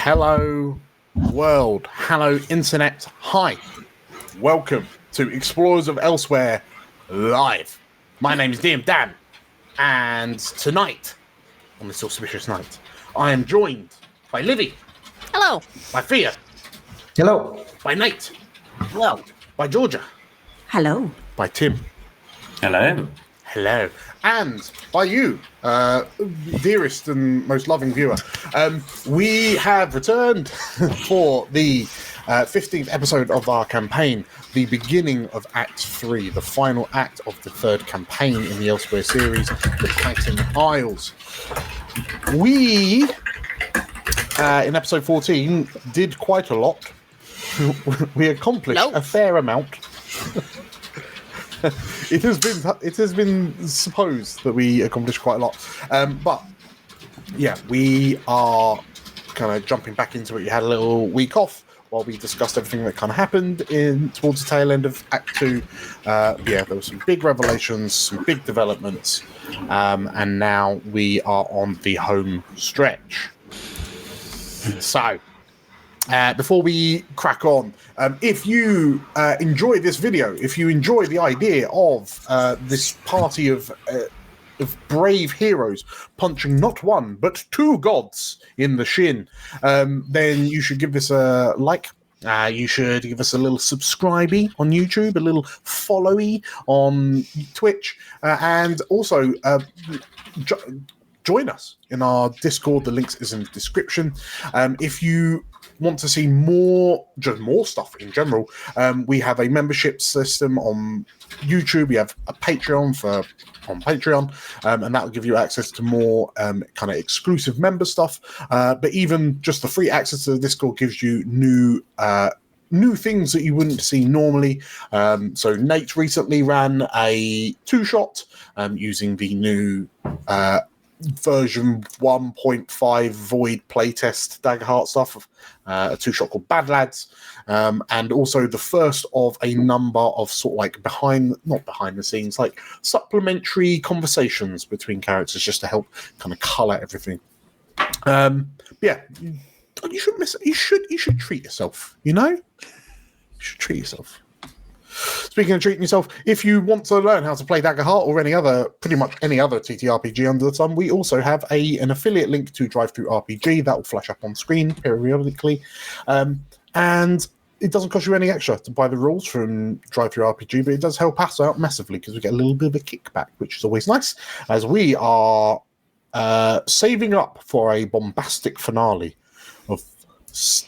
Hello, world. Hello, internet. Hi. Welcome to Explorers of Elsewhere Live. My name is DM Dan, and tonight, on this auspicious night, I am joined by Livy. Hello. By Fia. Hello. By Nate. Hello. By Georgia. Hello. By Tim. Hello. Hello. And by you, dearest and most loving viewer. We have returned for the 15th episode of our campaign, the beginning of Act 3, the final act of the third campaign in the Elsewhere series, The Titan Isles. We, in episode 14, did quite a lot. We accomplished a fair amount. It has been supposed that we accomplished quite a lot, but yeah, we are kind of jumping back into it. You had a little week off while we discussed everything that kind of happened towards the tail end of Act 2. Yeah, there were some big revelations, some big developments, and now we are on the home stretch. So, before we crack on, if you enjoy this video, if you enjoy the idea of this party of brave heroes punching not one but two gods in the shin, then you should give this a like. You should give us a little subscribey on YouTube, a little followy on Twitch, and also join us in our Discord. The links is in the description. If you want to see more stuff in general, we have a membership system on YouTube. We have a Patreon on Patreon, and that will give you access to more kind of exclusive member stuff. But even just the free access to the Discord gives you new things that you wouldn't see normally. So Nate recently ran a two-shot using the new version 1.5 void playtest Daggerheart stuff, a two-shot called Bad Lads, and also the first of a number of sort of like not behind the scenes, like supplementary conversations between characters just to help kind of colour everything. Yeah, you shouldn't miss it. You should treat yourself, you know? You should treat yourself. Speaking of treating yourself, if you want to learn how to play Daggerheart or pretty much any other TTRPG under the sun, we also have an affiliate link to DriveThruRPG that will flash up on screen periodically, and it doesn't cost you any extra to buy the rules from DriveThruRPG, but it does help us out massively because we get a little bit of a kickback, which is always nice, as we are saving up for a bombastic finale of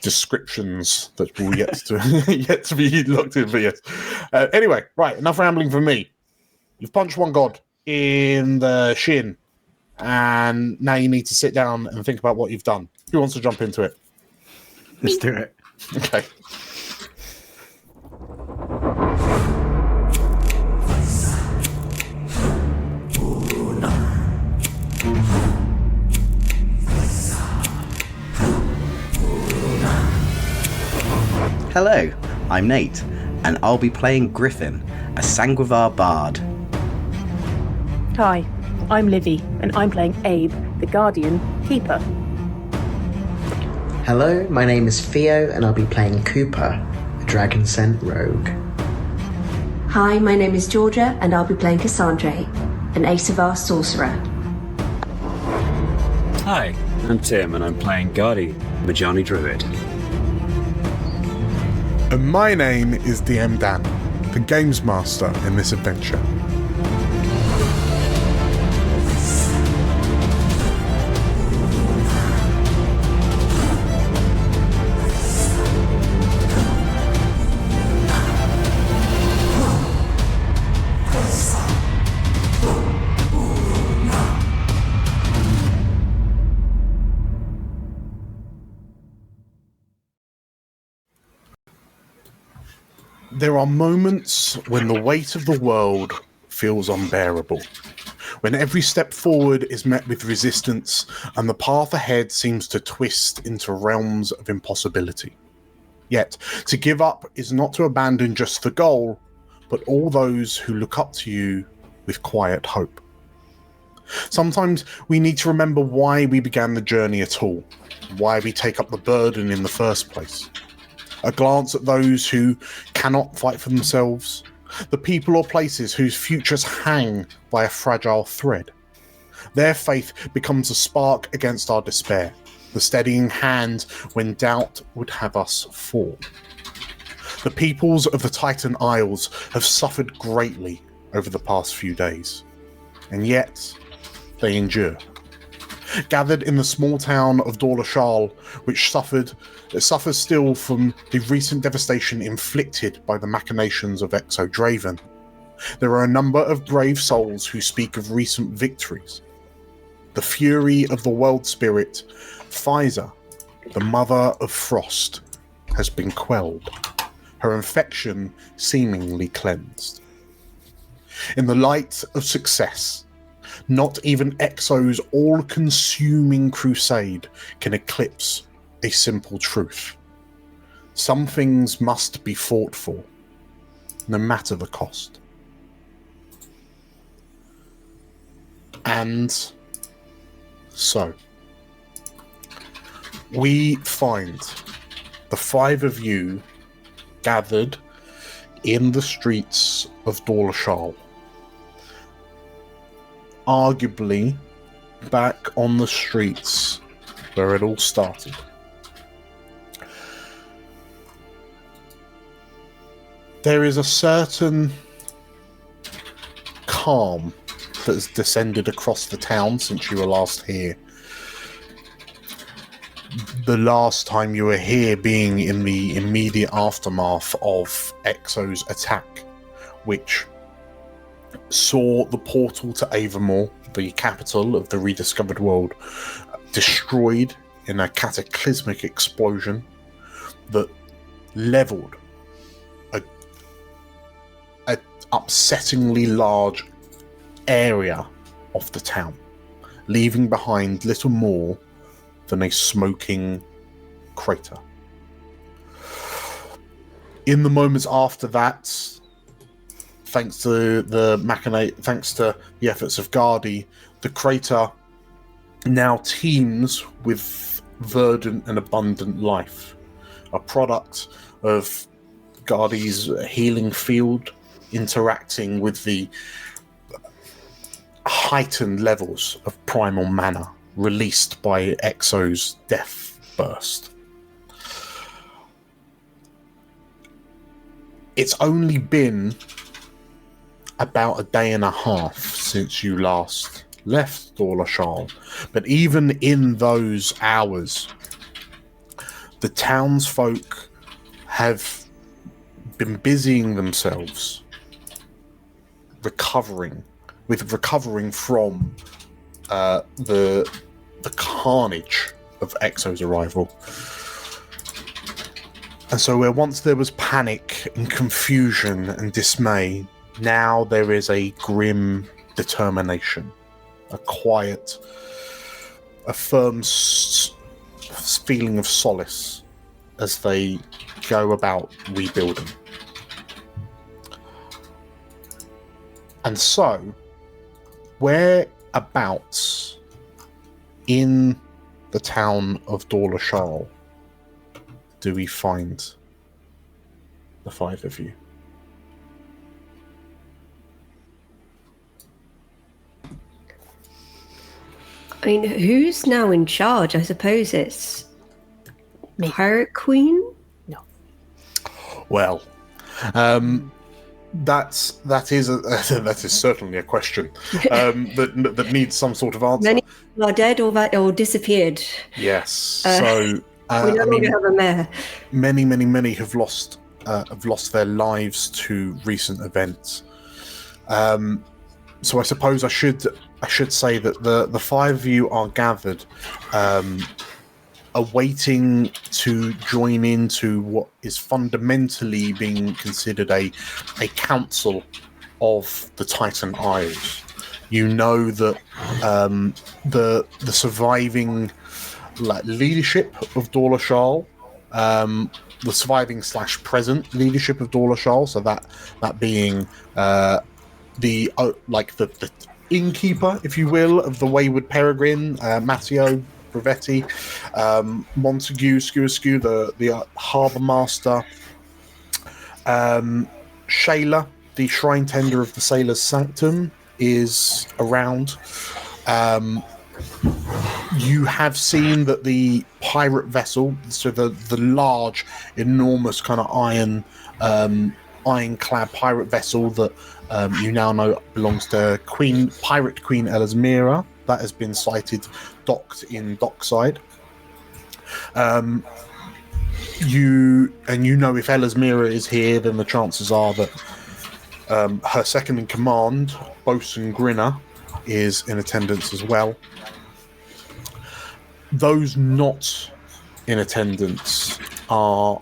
descriptions that will yet to be looked in. But yes. Anyway, right, enough rambling from me. You've punched one god in the shin, and now you need to sit down and think about what you've done. Who wants to jump into it? Let's do it. Okay. Hello, I'm Nate, and I'll be playing Griffin, a Sanguivar bard. Hi, I'm Livy, and I'm playing Abe, the Guardian Keeper. Hello, my name is Theo, and I'll be playing Cooper, a Dragon Scent rogue. Hi, my name is Georgia, and I'll be playing Cassandra, an Asavar sorcerer. Hi, I'm Tim, and I'm playing Gardy, Majani Druid. And my name is DM Dan, the Games Master in this adventure. There are moments when the weight of the world feels unbearable, when every step forward is met with resistance and the path ahead seems to twist into realms of impossibility. Yet, to give up is not to abandon just the goal, but all those who look up to you with quiet hope. Sometimes we need to remember why we began the journey at all, why we take up the burden in the first place. A glance at those who cannot fight for themselves, the people or places whose futures hang by a fragile thread. Their faith becomes a spark against our despair, the steadying hand when doubt would have us fall. The peoples of the Titan Isles have suffered greatly over the past few days, and yet they endure. Gathered in the small town of Dorlashal, which suffers still from the recent devastation inflicted by the machinations of Ekso Draven, there are a number of brave souls who speak of recent victories. The fury of the world spirit, Pfizer, the mother of Frost, has been quelled, her infection seemingly cleansed. In the light of success, not even Ekso's all-consuming crusade can eclipse a simple truth. Some things must be fought for, no matter the cost. And so, we find the five of you gathered in the streets of Dorlashal. Arguably back on the streets where it all started. There is a certain calm that has descended across the town since you were last here. The last time you were here being in the immediate aftermath of Ekso's attack, which saw the portal to Avamore, the capital of the rediscovered world, destroyed in a cataclysmic explosion that leveled a upsettingly large area of the town, leaving behind little more than a smoking crater. In the moments after that, thanks to the efforts of Gardy, the crater now teems with verdant and abundant life, a product of Gardy's healing field interacting with the heightened levels of primal mana released by Ekso's death burst. It's only been about a day and a half since you last left Dorlashal, but even in those hours, the townsfolk have been busying themselves recovering from the carnage of Ekso's arrival. And so where once there was panic and confusion and dismay, now there is a grim determination, a quiet, a firm feeling of solace as they go about rebuilding. And so, whereabouts in the town of Dorlashal do we find the five of you? I mean, who's now in charge? I suppose it's Me. Pirate Queen? No. Well, that is certainly a question that needs some sort of answer. Many people are dead or disappeared. Yes. So So we no longer have a mayor. many have lost their lives to recent events. So I suppose I should say that the five of you are gathered, awaiting to join into what is fundamentally being considered a council of the Titan Isles. You know that the surviving leadership of Dorlashal, the surviving / present leadership of Dorlashal, so that being the innkeeper, if you will, of the Wayward Peregrine, Matteo Brevetti, Montague Skewerskew, the harbour master, Shayla, the shrine tender of the Sailor's Sanctum, is around. You have seen that the pirate vessel, so the large, enormous kind of ironclad pirate vessel that you now know belongs to Pirate Queen Elismira, that has been sighted docked in dockside. You know if Elismira is here, then the chances are that her second in command, Bosun Grinner, is in attendance as well. Those not in attendance are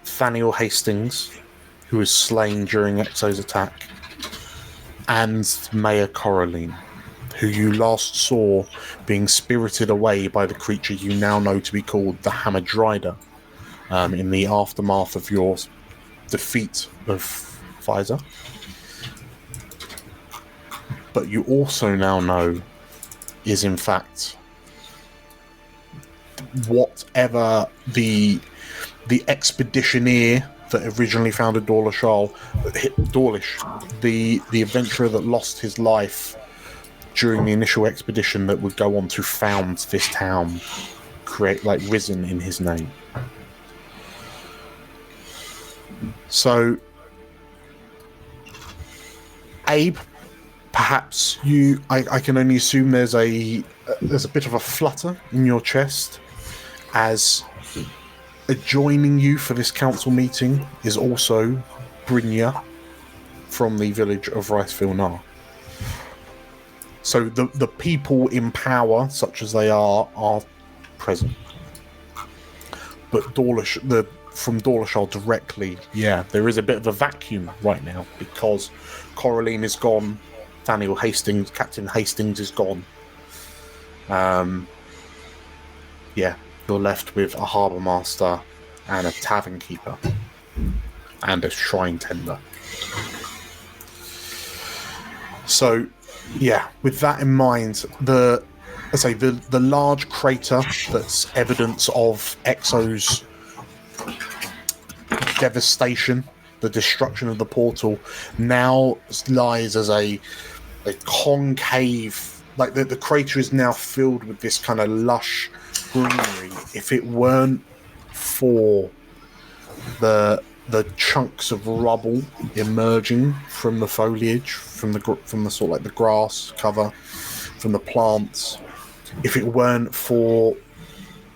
Thaniel Hastings, who was slain during Ekso's attack, and Maya Coraline, who you last saw being spirited away by the creature you now know to be called the Hamadryder, in the aftermath of your defeat of Pfizer. But you also now know is in fact whatever the expeditioneer that originally founded Dawlish, the adventurer that lost his life during the initial expedition that would go on to found this town, risen in his name. So, Abe, perhaps I can only assume there's a bit of a flutter in your chest, as adjoining you for this council meeting is also Brynja from the village of Rice-Vilnar. So the people in power, such as they are present. But from Dawlish directly, there is a bit of a vacuum right now because Coraline is gone, Captain Hastings is gone. You're left with a harbour master and a tavern keeper and a shrine tender. So, with that in mind, the large crater that's evidence of Ekso's devastation, the destruction of the portal, now lies as a concave. Like the crater is now filled with this kind of lush greenery. If it weren't for the chunks of rubble emerging from the foliage, from the sort of like the grass cover, from the plants, if it weren't for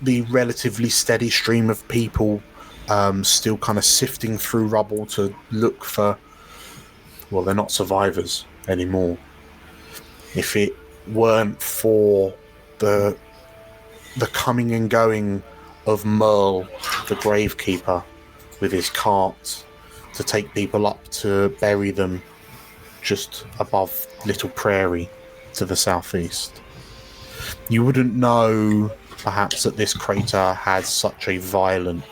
the relatively steady stream of people still kind of sifting through rubble to look for, well, they're not survivors anymore. If it weren't for the coming and going of Merle, the gravekeeper, with his cart to take people up to bury them just above Little Prairie to the southeast, you wouldn't know perhaps that this crater has such a violent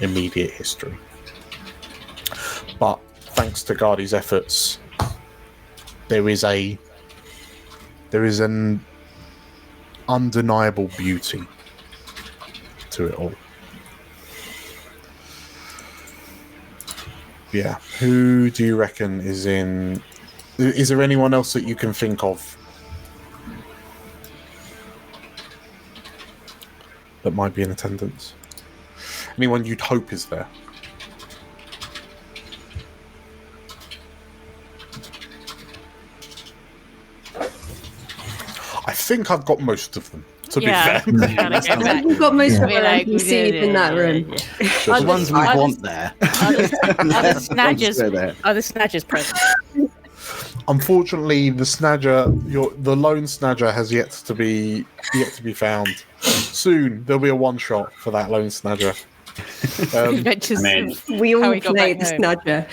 immediate history. But thanks to Gardy's efforts, there is an undeniable beauty to it all. Yeah. Who do you reckon is in... Is there anyone else that you can think of that might be in attendance? Anyone you'd hope is there? I think I've got most of them, to be fair. We've got most of our NPCs in that room. The ones we want there. Are the snadgers present? Unfortunately, the lone snadger has yet to be found. Soon there'll be a one shot for that lone snadger. We all play the snadger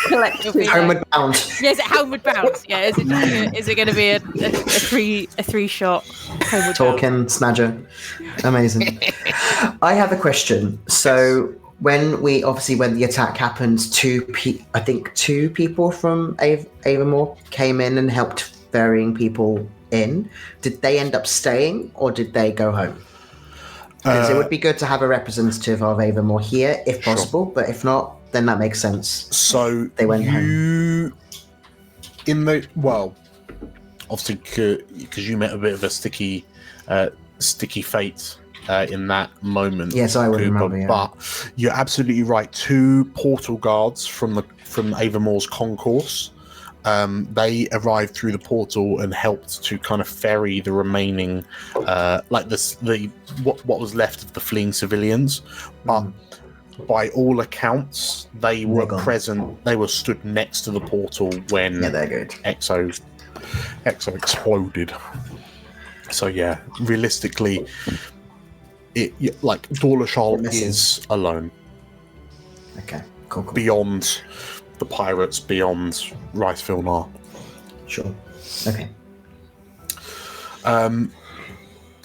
collectively. Homeward bound. Yeah, is it homeward bound? Yeah, is it going to be a three shot homeward Talking bound? snadger. Amazing. I have a question. So when the attack happened, two people from Avamore came in and helped ferrying people in, did they end up staying or did they go home? Because it would be good to have a representative of Avamore here, if possible, but if not, then that makes sense. So they went home. Obviously, because you met a bit of a sticky fate in that moment. Yes, I would remember. Yeah. But you're absolutely right. 2 portal guards from Avamore's concourse. They arrived through the portal and helped to kind of ferry the remaining, what was left of the fleeing civilians. But by all accounts, they were present. They were stood next to the portal when Ekso exploded. So yeah, realistically, Dorlashal is alone. Okay, cool. Beyond the pirates, beyond Riceville. Sure. Okay.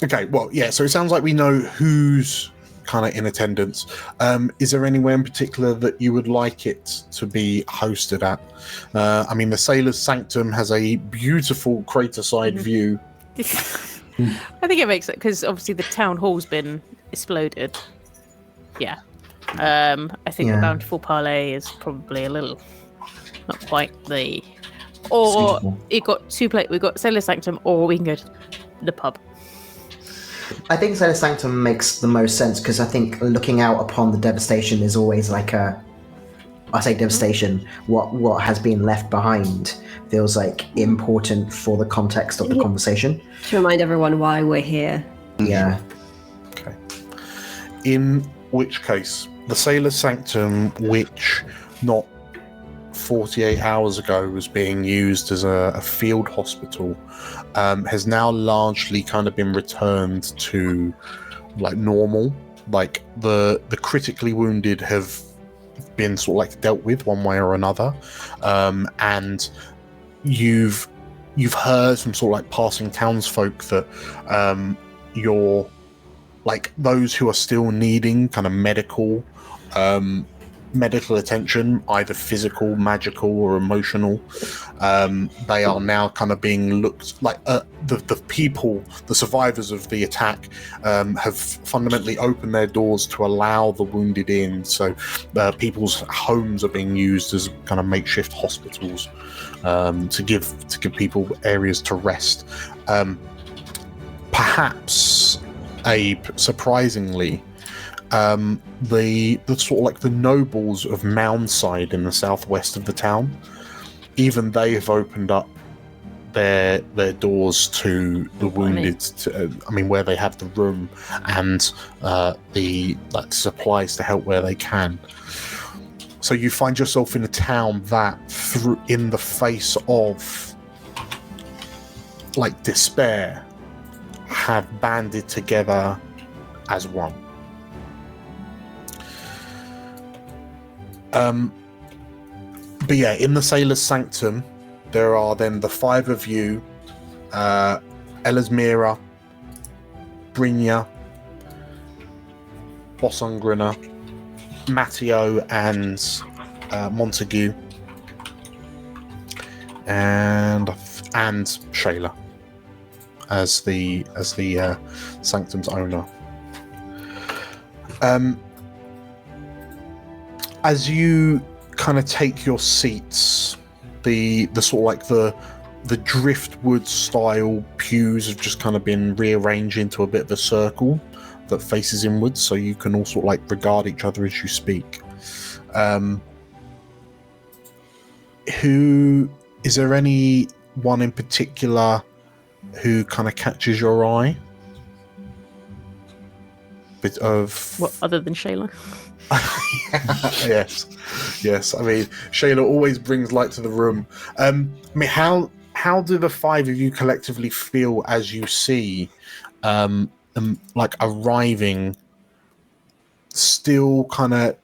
Okay. Well, yeah. So it sounds like we know who's kind of in attendance. Is there anywhere in particular that you would like it to be hosted at? I mean, the Sailor's Sanctum has a beautiful crater-side view. I think it makes it because obviously the town hall's been exploded. Yeah. I think the Bountiful Parley is probably a little not quite the. Or you got 2 places. We've got Sailor's Sanctum, or we can go to the pub. I think Sailor's Sanctum makes the most sense because I think looking out upon the devastation is always like devastation. What has been left behind feels like important for the context of the conversation. To remind everyone why we're here. Yeah. Okay. In which case, the Sailor's Sanctum, which not 48 hours ago was being used as a field hospital, has now largely kind of been returned to like normal. Like the critically wounded have been sort of like dealt with one way or another, and you've heard from sort of like passing townsfolk that you're like those who are still needing kind of medical attention, either physical, magical, or emotional. They are now kind of being looked like the people, the survivors of the attack, have fundamentally opened their doors to allow the wounded in. So people's homes are being used as kind of makeshift hospitals to give people areas to rest. Perhaps, surprisingly, the sort of like the nobles of Moundside in the southwest of the town, even they have opened up their doors to the wounded. Where they have the room and the supplies to help where they can. So you find yourself in a town that, in the face of like despair, have banded together as one. But yeah, in the Sailor's Sanctum, there are then the 5 of you, Elismira, Brynja, Bossungruna, Matteo, and Montague, and Shayla as the Sanctum's owner. As you kind of take your seats, the sort of like the driftwood style pews have just kind of been rearranged into a bit of a circle that faces inwards, so you can all sort of like regard each other as you speak. Is there any one in particular who kind of catches your eye? Bit of what other than Shayla? yes. I mean, Shayla always brings light to the room. How do the 5 of you collectively feel as you see like arriving, still kind of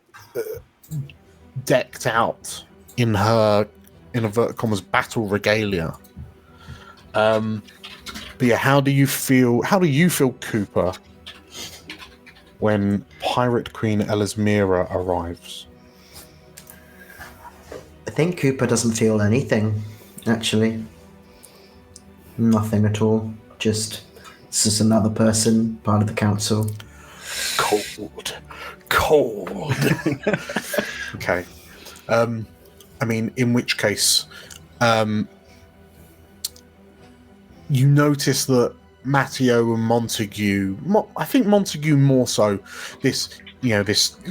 decked out in her, in inverted commas, battle regalia? But yeah, how do you feel, Cooper, when Pirate Queen Elismira arrives? I think Cooper doesn't feel anything, actually. Nothing at all. Just another person, part of the council. Cold. Okay. I mean, in which case, you notice that Matteo and Montague, I think Montague more so, this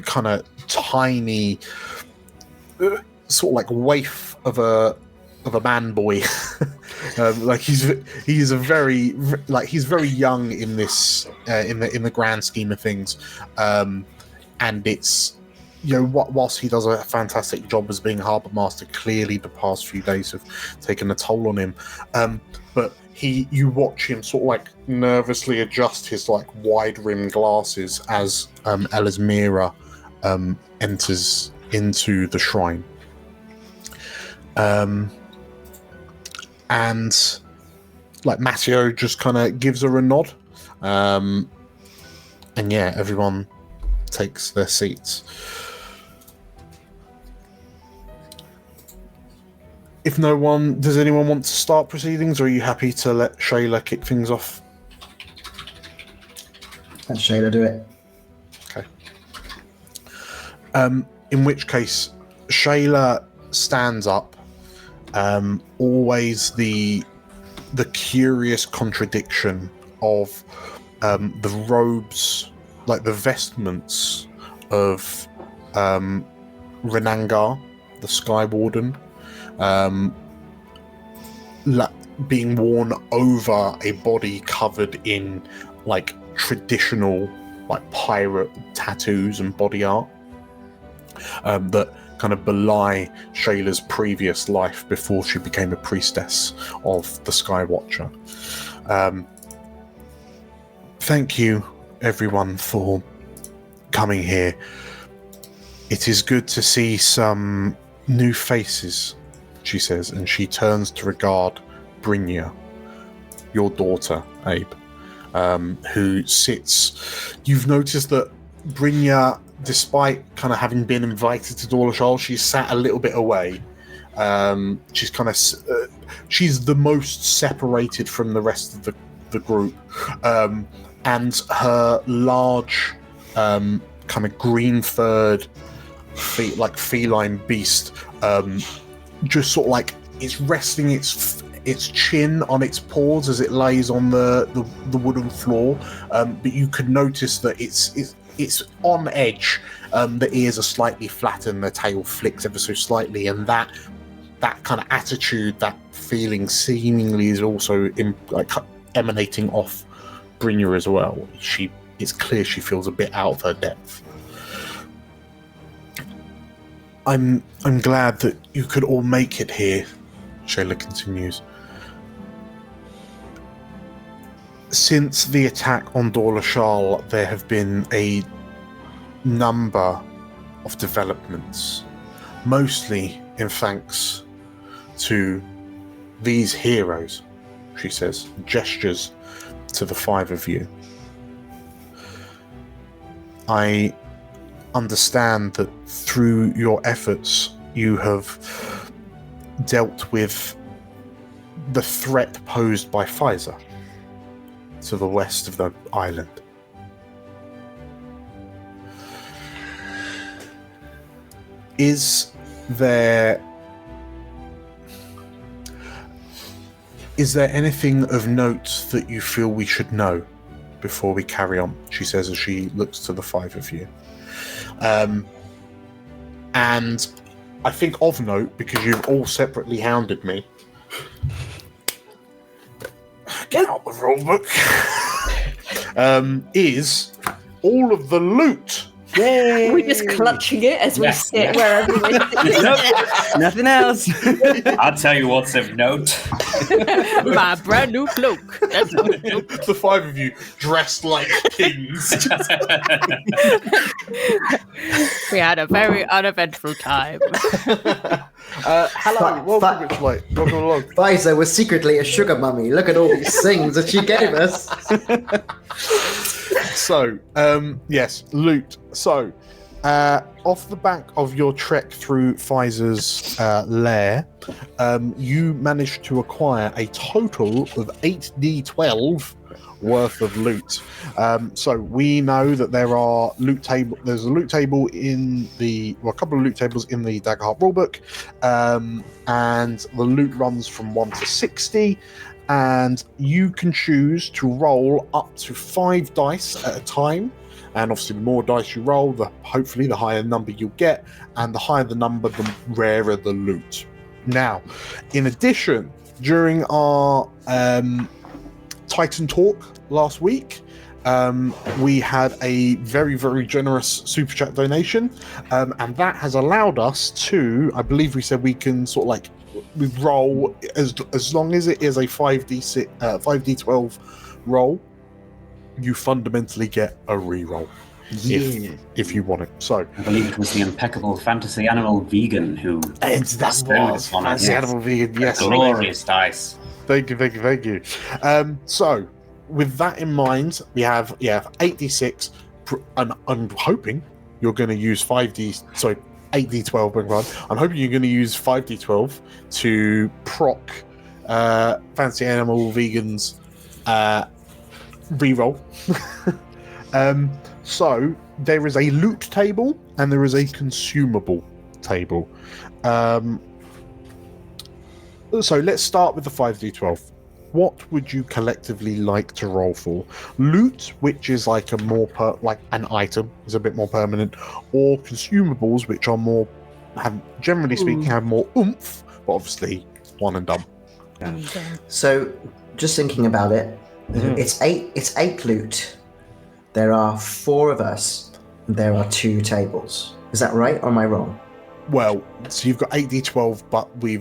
kind of tiny, sort of like waif of a man boy. Like he's very young in this in the grand scheme of things, and it's, whilst he does a fantastic job as being harbour master, clearly the past few days have taken a toll on him. But you watch him sort of like nervously adjust his like wide rimmed glasses as Elismira enters into the shrine. And like Matteo just kind of gives her a nod. And yeah, everyone takes their seats. Does anyone want to start proceedings, or are you happy to let Shayla kick things off? Let Shayla do it. Okay. In which case, Shayla stands up. Always the curious contradiction of the robes, like the vestments of Renangar, the Sky Warden, being worn over a body covered in like traditional like pirate tattoos and body art that kind of belie Shayla's previous life before she became a priestess of the Sky Watcher. Thank you, everyone, for coming here. It is good to see some new faces, she says, and she turns to regard Brynja, your daughter, Abe, who sits... You've noticed that Brynja, despite kind of having been invited to Dorlashal, she's sat a little bit away. She's kind of... she's the most separated from the rest of the group. And her large, kind of green-furred, feline beast, just sort of like it's resting its chin on its paws as it lays on the wooden floor. But you could notice that it's on edge. The ears are slightly flattened, the tail flicks ever so slightly, and that kind of attitude, that feeling, seemingly is also emanating off Brynja as well. It's clear she feels a bit out of her depth. I'm glad that you could all make it here, Shayla continues. Since the attack on Dorlashal, there have been a number of developments, mostly in thanks to these heroes, she says, gestures to the five of you. I understand that through your efforts you have dealt with the threat posed by Pfizer to the west of the island. Is there anything of note that you feel we should know before we carry on? She says as she looks to the five of you. And I think of note, because you've all separately hounded me. Get out the rule book. Is all of the loot. Yay! We're just clutching it as we sit wherever we sit. Nothing else. I'll tell you what's of note. My brand new cloak. That's the five of you dressed like kings. We had a very uneventful time. Hello, welcome along. Pfizer was secretly a sugar mummy. Look at all these things that she gave us. So, yes, loot. So, off the back of your trek through Pfizer's lair, you managed to acquire a total of 8d12 worth of loot. So we know that there's a loot table in a couple of loot tables in the Daggerheart rulebook, and the loot runs from 1 to 60, and you can choose to roll up to 5 dice at a time. And obviously, the more dice you roll, hopefully the higher number you'll get, and the higher the number, the rarer the loot. Now, in addition, during our Titan talk last week, we had a very, very generous super chat donation, and that has allowed us to, I believe we said we can sort of like we roll as long as it is a 5d12 roll. You fundamentally get a reroll if you want it. So I believe it was the impeccable fantasy animal vegan who fantasy animal vegan. Yes, glorious dice. Thank you. So with that in mind, we have 8d6, and I'm hoping you're going to use 8d12. Beg your pardon. I'm hoping you're going to use 5d12 to proc fantasy animal vegans. Reroll. So there is a loot table and there is a consumable table. So let's start with the 5d12. What would you collectively like to roll for? Loot, which is like a more an item, is a bit more permanent, or consumables, which are more generally speaking have more oomph, but obviously one and done. Yeah. So just thinking about it. It's eight loot. There are 4 of us. And there are 2 tables. Is that right, or am I wrong? Well, so you've got 8d12, but we're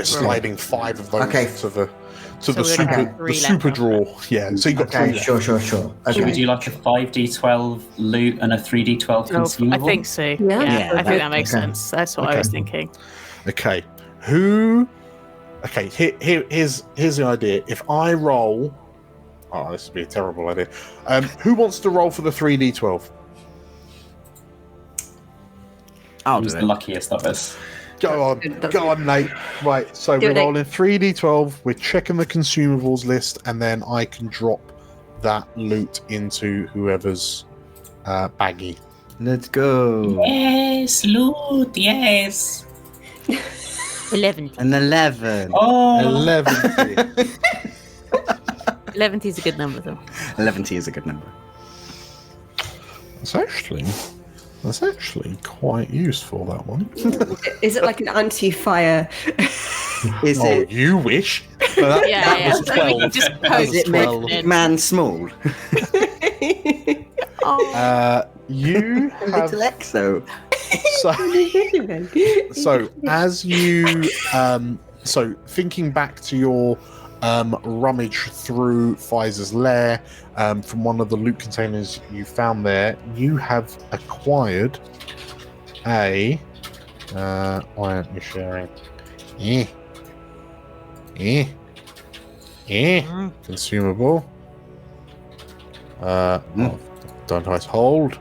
sliding 5 of those to the super draw. Yeah, so you got 3. Sure. Okay. Should we do like a 5d12 loot and a 3d12 consumable? I think so. Yeah, I think that makes sense. That's what I was thinking. Okay, here's the idea. If I roll... Oh, this would be a terrible idea. Who wants to roll for the 3d12? Who's the luckiest of us? Go on, Nate. Right, so we're rolling 3d12. We're checking the consumables list, and then I can drop that loot into whoever's baggy. Let's go. Yes, loot, yes. 11. An 11. Oh, 11. 11 is a good number, though. 11 is a good number. That's actually quite useful, that one. Is it like an anti-fire? Is it? You wish. That was 12. Just Does it make man small? You have... Little Ekso. So as you thinking back to your rummage through Pfizer's lair, from one of the loot containers you found there, you have acquired a why aren't you sharing? Consumable. Don't I hold.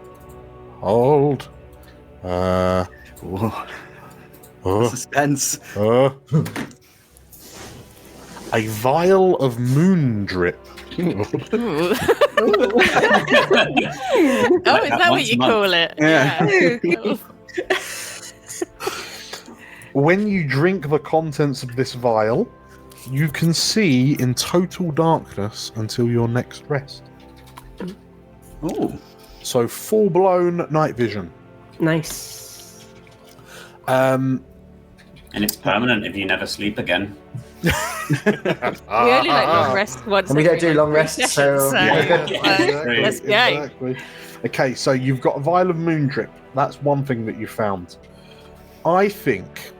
Suspense. A vial of moon drip. Oh, is that what you call it? Yeah. Cool. When you drink the contents of this vial, you can see in total darkness until your next rest. Oh. So full-blown night vision. Nice. and it's permanent if you never sleep again. We only like long rest once. And we don't do long rests, so let's go. Exactly. Okay, so you've got a vial of moon drip. That's one thing that you found. I think,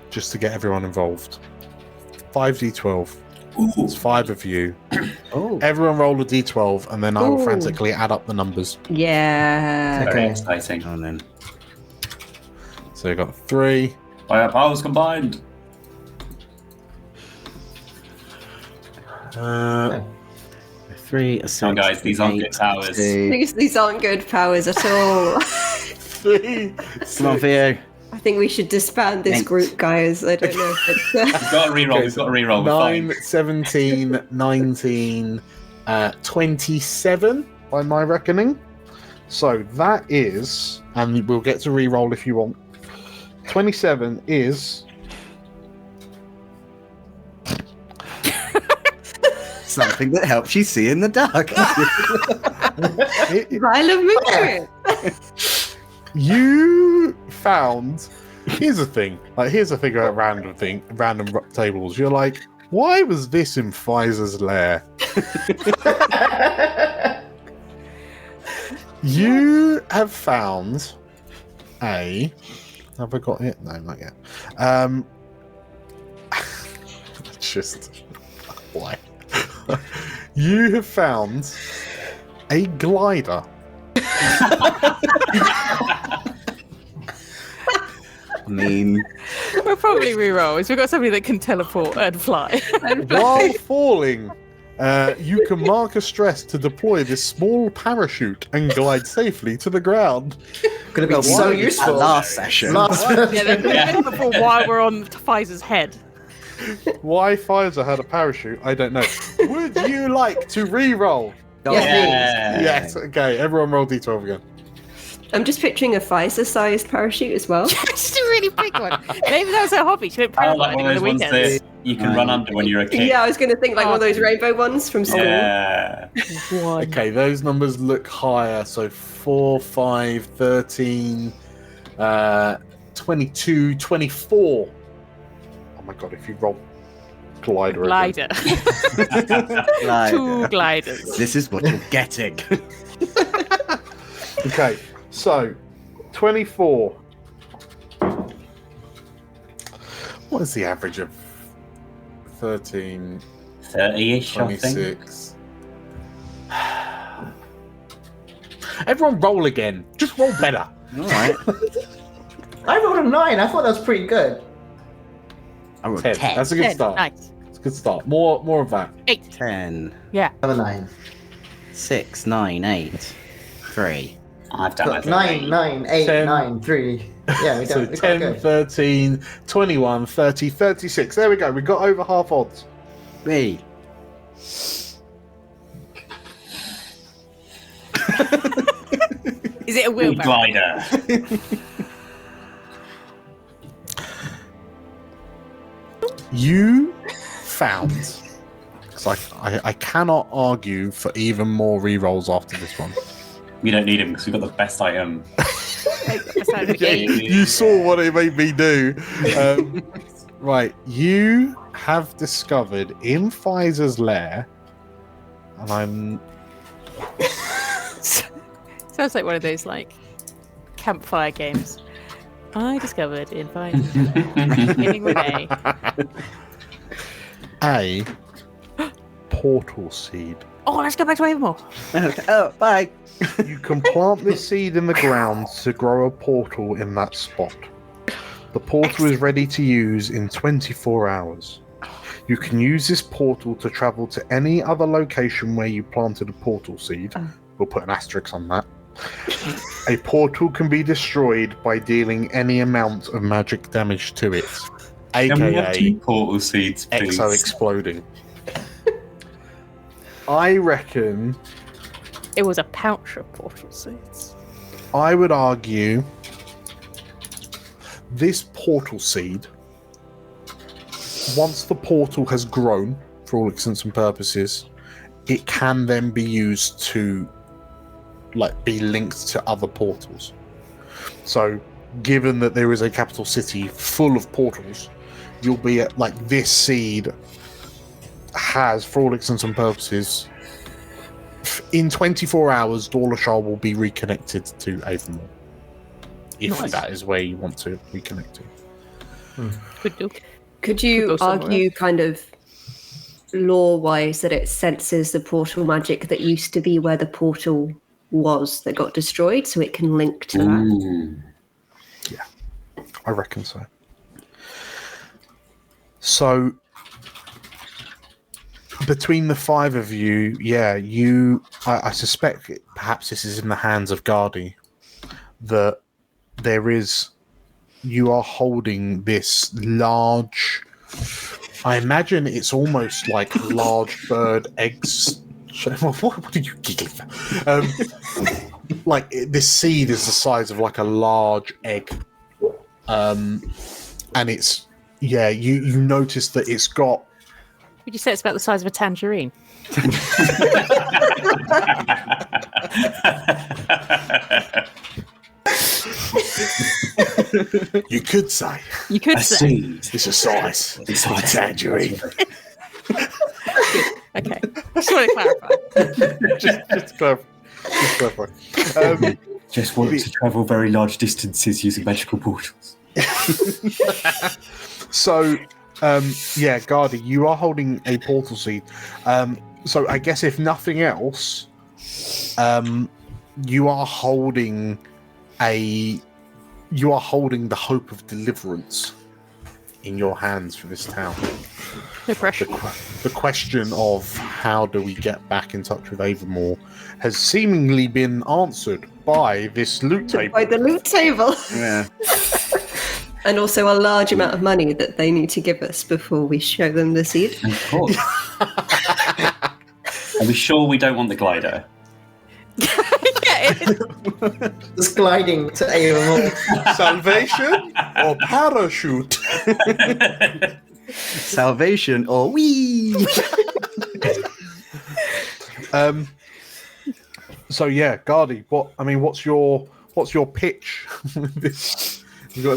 just to get everyone involved, 5d12. It's 5 of you. Oh. Everyone roll a d12, and then I will frantically add up the numbers. Yeah. Very exciting. And then So you got 3. By our powers combined. 3, a 6. Oh, guys, these aren't good powers. These aren't good powers at all. 3. Come on, Theo. I think we should disband this group, guys. I don't know if it's... We've got to reroll. We've got to reroll. 9, 17, 19, 27 by my reckoning. So that is, and we'll get to reroll if you want. 27 is something that helps you see in the dark. Violent movement. You found. Here's the thing. Here's a thing about random tables. You're like, why was this in Pfizer's lair? You have found a. Have I got it? No, not yet. Just why? You have found a glider. I mean, We'll probably reroll. We've got somebody that can teleport and fly. While falling, you can mark a stress to deploy this small parachute and glide safely to the ground. Going to be so useful. last session. Before while we're on Pfizer's head. Why Pfizer had a parachute, I don't know. Would you like to re-roll? Yes. Okay, everyone roll D12 again. I'm just picturing a Pfizer-sized parachute as well. Just a really big one. Maybe that was her hobby. She went Oh, like paragliding one on of the those ones weekends. that you can run under when you're a kid. Yeah, I was going to think like one of those rainbow ones from school. Yeah. Okay, those numbers look higher. So 4, 5, 13, 22, 24. Oh my god, if you roll glider. Glider. Glider. 2 gliders. This is what you're getting. Okay, so 24. What is the average of 13, 30-ish, I think. 26? Everyone roll again. Just roll better. All right. I rolled a 9. I thought that was pretty good. I rolled 10. 10. That's a good 10. start. Nice. It's a good start. More of that. 8. 10, Yeah. I have a 9. 6, 9, 8, 3. I've done it. 9, 9, 8, 10. 9, 3. Yeah, we So don't. 10, Go. 13, 21, 30, 36. There we go. We got over half odds. B. Is it a wheelbarrow? Glider. You found. Because I cannot argue for even more rerolls after this one. We don't need him because we've got the best item. You saw what it made me do. Right, you have discovered in Pfizer's lair, and I'm. Sounds like one of those like campfire games. I discovered in Pfizer. Beginning with A. Portal seed. Oh, let's go back to Avonmore. Oh, bye. You can plant this seed in the ground to grow a portal in that spot. The portal is ready to use in 24 hours. You can use this portal to travel to any other location where you planted a portal seed. We'll put an asterisk on that. A portal can be destroyed by dealing any amount of magic damage to it, Can we have aka 2 portal seeds, please? Ekso exploding. I reckon It was a pouch of portal seeds. I would argue this portal seed, once the portal has grown, for all intents and purposes, it can then be used to be linked to other portals. So, given that there is a capital city full of portals, you'll be at this seed has, for all intents and purposes, in 24 hours, Dorlashar will be reconnected to Avonmore. If that is where you want to reconnect to. Could do. Could you go somewhere argue kind of lore-wise that it senses the portal magic that used to be where the portal was that got destroyed, so it can link to that? Yeah, I reckon so. So, between the five of you, I suspect perhaps this is in the hands of Gardy, that you are holding this large, I imagine it's almost like large bird eggs. What are you giggling at? Like this seed is the size of like a large egg. And it's, you notice that it's got... Would you say it's about the size of a tangerine? You could say. You could say. It's a size. It's like a tangerine. Okay. Just want to clarify. just clarify. Just want to travel very large distances using magical portals. So, Gardy, you are holding a portal seed. So I guess if nothing else, you are holding the hope of deliverance in your hands for this town. No pressure. The question of how do we get back in touch with Avamore has seemingly been answered by this loot table. By the loot table. Yeah. And also a large amount of money that they need to give us before we show them the seed. Of course. Are we sure we don't want the glider? Just gliding to Avamore. Salvation or parachute? Salvation or wee. So Gardy, what's your pitch with this? Have you got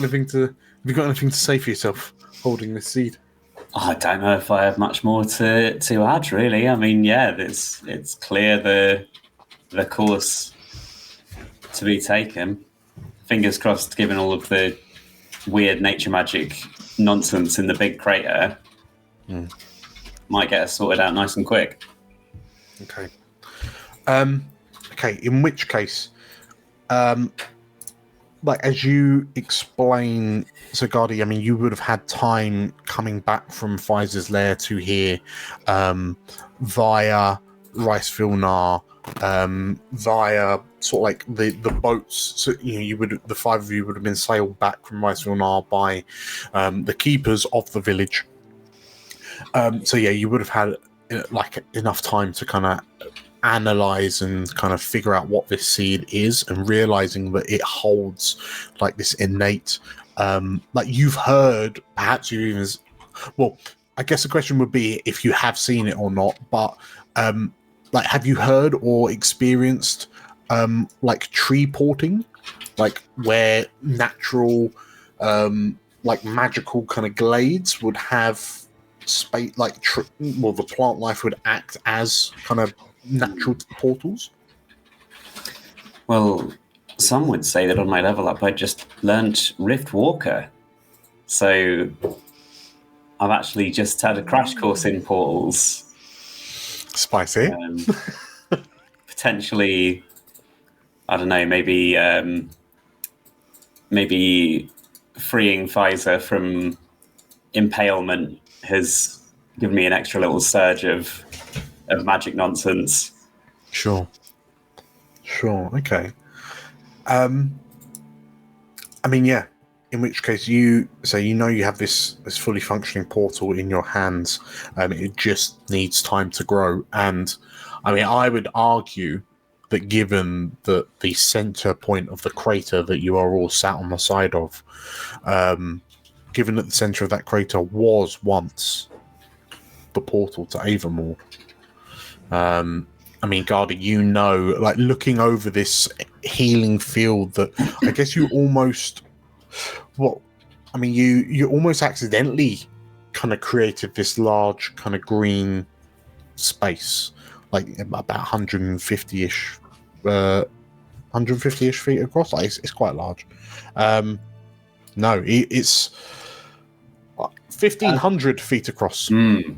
anything to say for yourself holding this seed? I don't know if I have much more to add, really. I mean, it's clear the course to be taken. Fingers crossed, given all of the weird nature magic nonsense in the big crater, might get us sorted out nice and quick. Okay. In which case, as you explain, so Gardy, I mean, you would have had time coming back from Pfizer's lair to here via Rice Vilnar, via sort of like the boats. So the five of you would have been sailed back from Rice Vilnar by the keepers of the village. You would have had enough time to kind of analyze and kind of figure out what this seed is, and realizing that it holds like this innate you've heard, perhaps you even, well, I guess the question would be if you have seen it or not, but have you heard or experienced tree porting, where natural magical kind of glades would have space, the plant life would act as kind of natural portals? Well, some would say that on my level up I just learned Rift Walker, so I've actually just had a crash course in portals. Spicy. Potentially, I don't know, maybe freeing Pfizer from impalement has given me an extra little surge of magic nonsense. Sure. Okay. In which case you have this fully functioning portal in your hands, and it just needs time to grow. And I mean, I would argue that given that the center point of the crater that you are all sat on the side of, given that the center of that crater was once the portal to Avamore, Gardy, looking over this healing field that I guess you almost, you almost accidentally kind of created this large kind of green space, about 150-ish feet across. It's quite large. It's 1,500 feet across. You're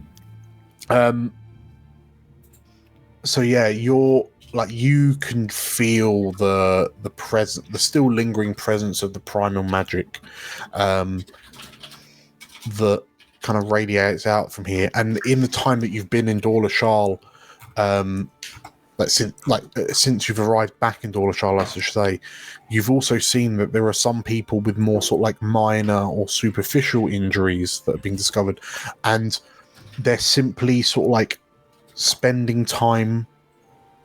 you can feel the still lingering presence of the primal magic that kind of radiates out from here. And in the time that you've been in Dorlashal, since you've arrived back in Dorlashal, I should say, you've also seen that there are some people with more sort of like minor or superficial injuries that have been discovered, and they're simply sort of like spending time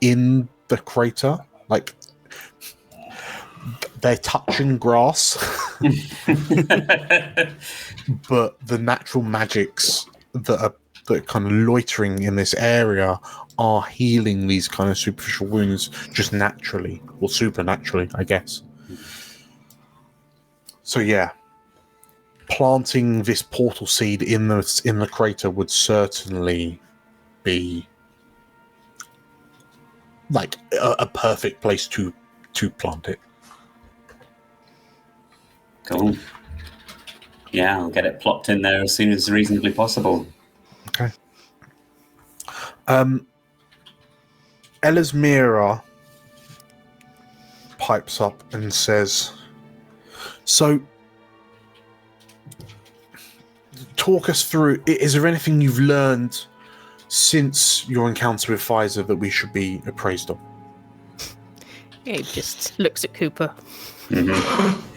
in the crater, like they're touching grass, but the natural magics that are kind of loitering in this area are healing these kind of superficial wounds just naturally, or supernaturally, I guess. So yeah, planting this portal seed in the crater would certainly be like a perfect place to plant it. Cool. Yeah, I'll get it plopped in there as soon as reasonably possible. Okay. Elismira pipes up and says, so talk us through, is there anything you've learned since your encounter with Pfizer that we should be appraised of? Yeah, he just looks at Cooper. Mm-hmm.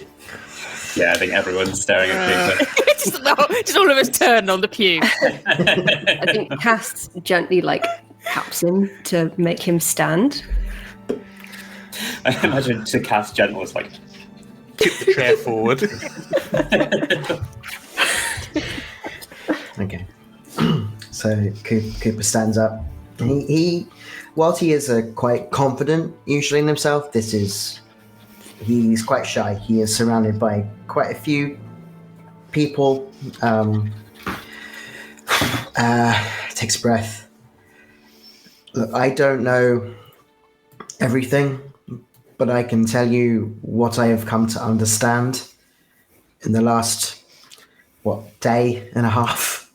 Yeah, I think everyone's staring at Cooper. just all of us turn on the pew. I think Cass gently taps him to make him stand. I imagine to cast gentle was like, tip the chair forward. Okay. So Cooper stands up. He whilst he is quite confident usually in himself, he's quite shy. He is surrounded by quite a few people. Takes a breath. Look, I don't know everything, but I can tell you what I have come to understand in the last, day and a half.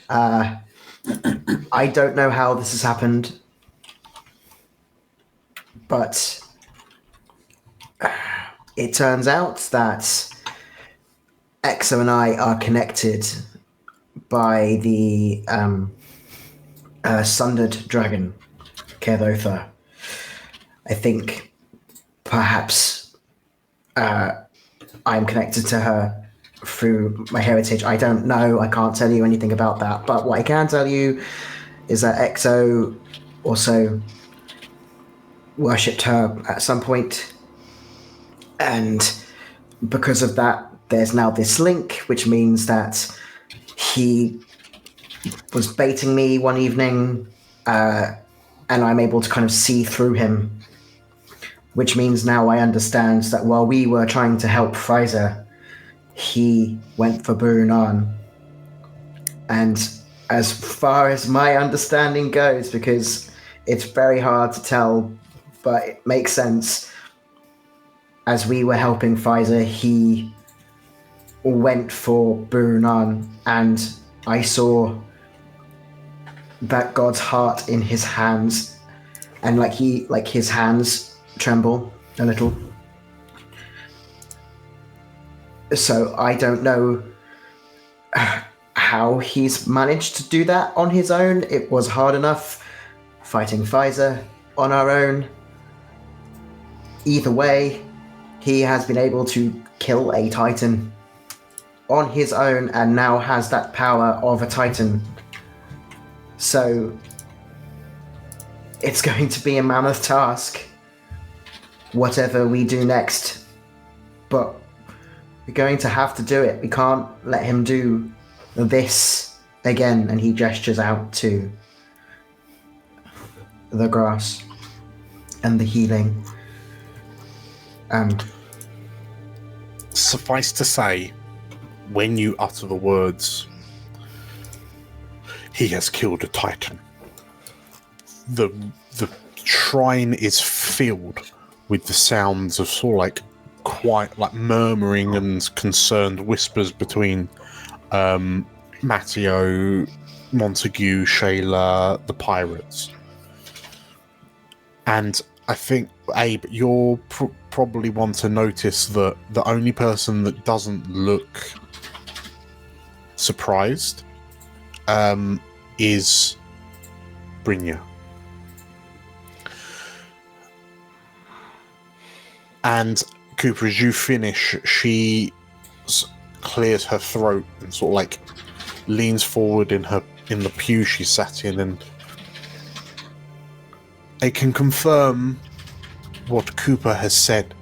I don't know how this has happened, but it turns out that Ekso and I are connected by the sundered dragon, Kerthotha. I think perhaps I'm connected to her through my heritage. I don't know. I can't tell you anything about that. But what I can tell you is that Ekso also worshipped her at some point. And because of that, there's now this link, which means that he was baiting me one evening, and I'm able to kind of see through him, which means now I understand that while we were trying to help Pfizer, he went for Burunan. And as far as my understanding goes, because it's very hard to tell, but it makes sense, as we were helping Pfizer, he went for Burunan, and I saw that god's heart in his hands, and his hands tremble a little. So I don't know how he's managed to do that on his own. It was hard enough fighting Pfizer on our own. Either way, he has been able to kill a Titan on his own and now has that power of a Titan. So it's going to be a mammoth task, whatever we do next. But we're going to have to do it. We can't let him do this again. And he gestures out to the grass and the healing. Suffice to say, when you utter the words, he has killed a Titan, the shrine is filled with the sounds of sort of quiet, murmuring and concerned whispers between Matteo, Montague, Shayla, the pirates. And I think, Abe, you'll probably want to notice that the only person that doesn't look surprised is Brynja. And Cooper, as you finish, she clears her throat and sort of like leans forward in the pew she sat in, and I can confirm what Cooper has said.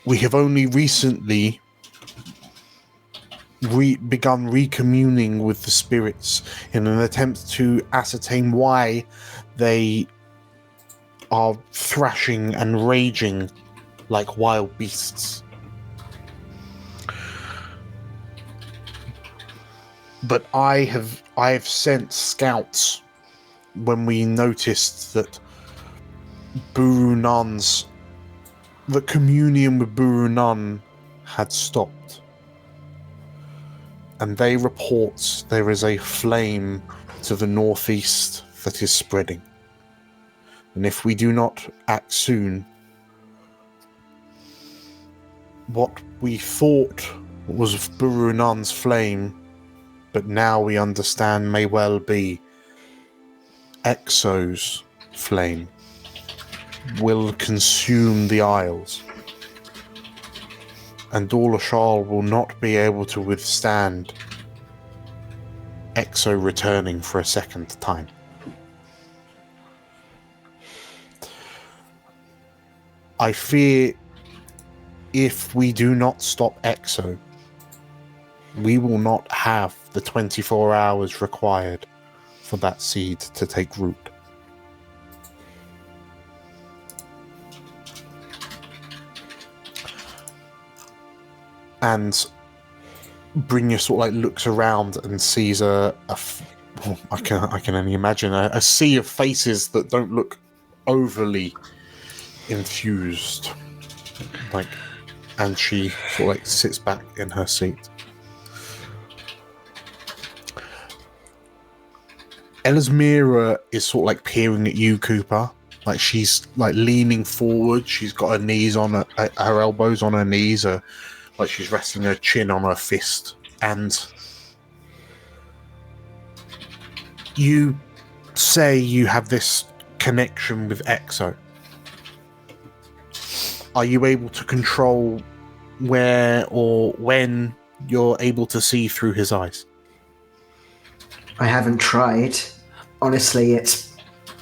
We have only recently begun recommuning with the spirits in an attempt to ascertain why they are thrashing and raging like wild beasts. But I have sent scouts when we noticed that the communion with Buru Nun had stopped. And they report there is a flame to the northeast that is spreading. And if we do not act soon, what we thought was Buru Nun's flame, but now we understand may well be Ekso's flame, will consume the Isles. And Dorlashal will not be able to withstand Ekso returning for a second time. I fear if we do not stop Ekso, we will not have the 24 hours required for that seed to take root. And Brynja sort of like looks around and sees I can only imagine a sea of faces that don't look overly infused, and she sort of like sits back in her seat. Elismira is sort of like peering at you, Cooper. Like she's like leaning forward. She's got her knees on her elbows on her knees, like she's resting her chin on her fist. And you say you have this connection with Ekso. Are you able to control where or when you're able to see through his eyes? I haven't tried. Honestly, it's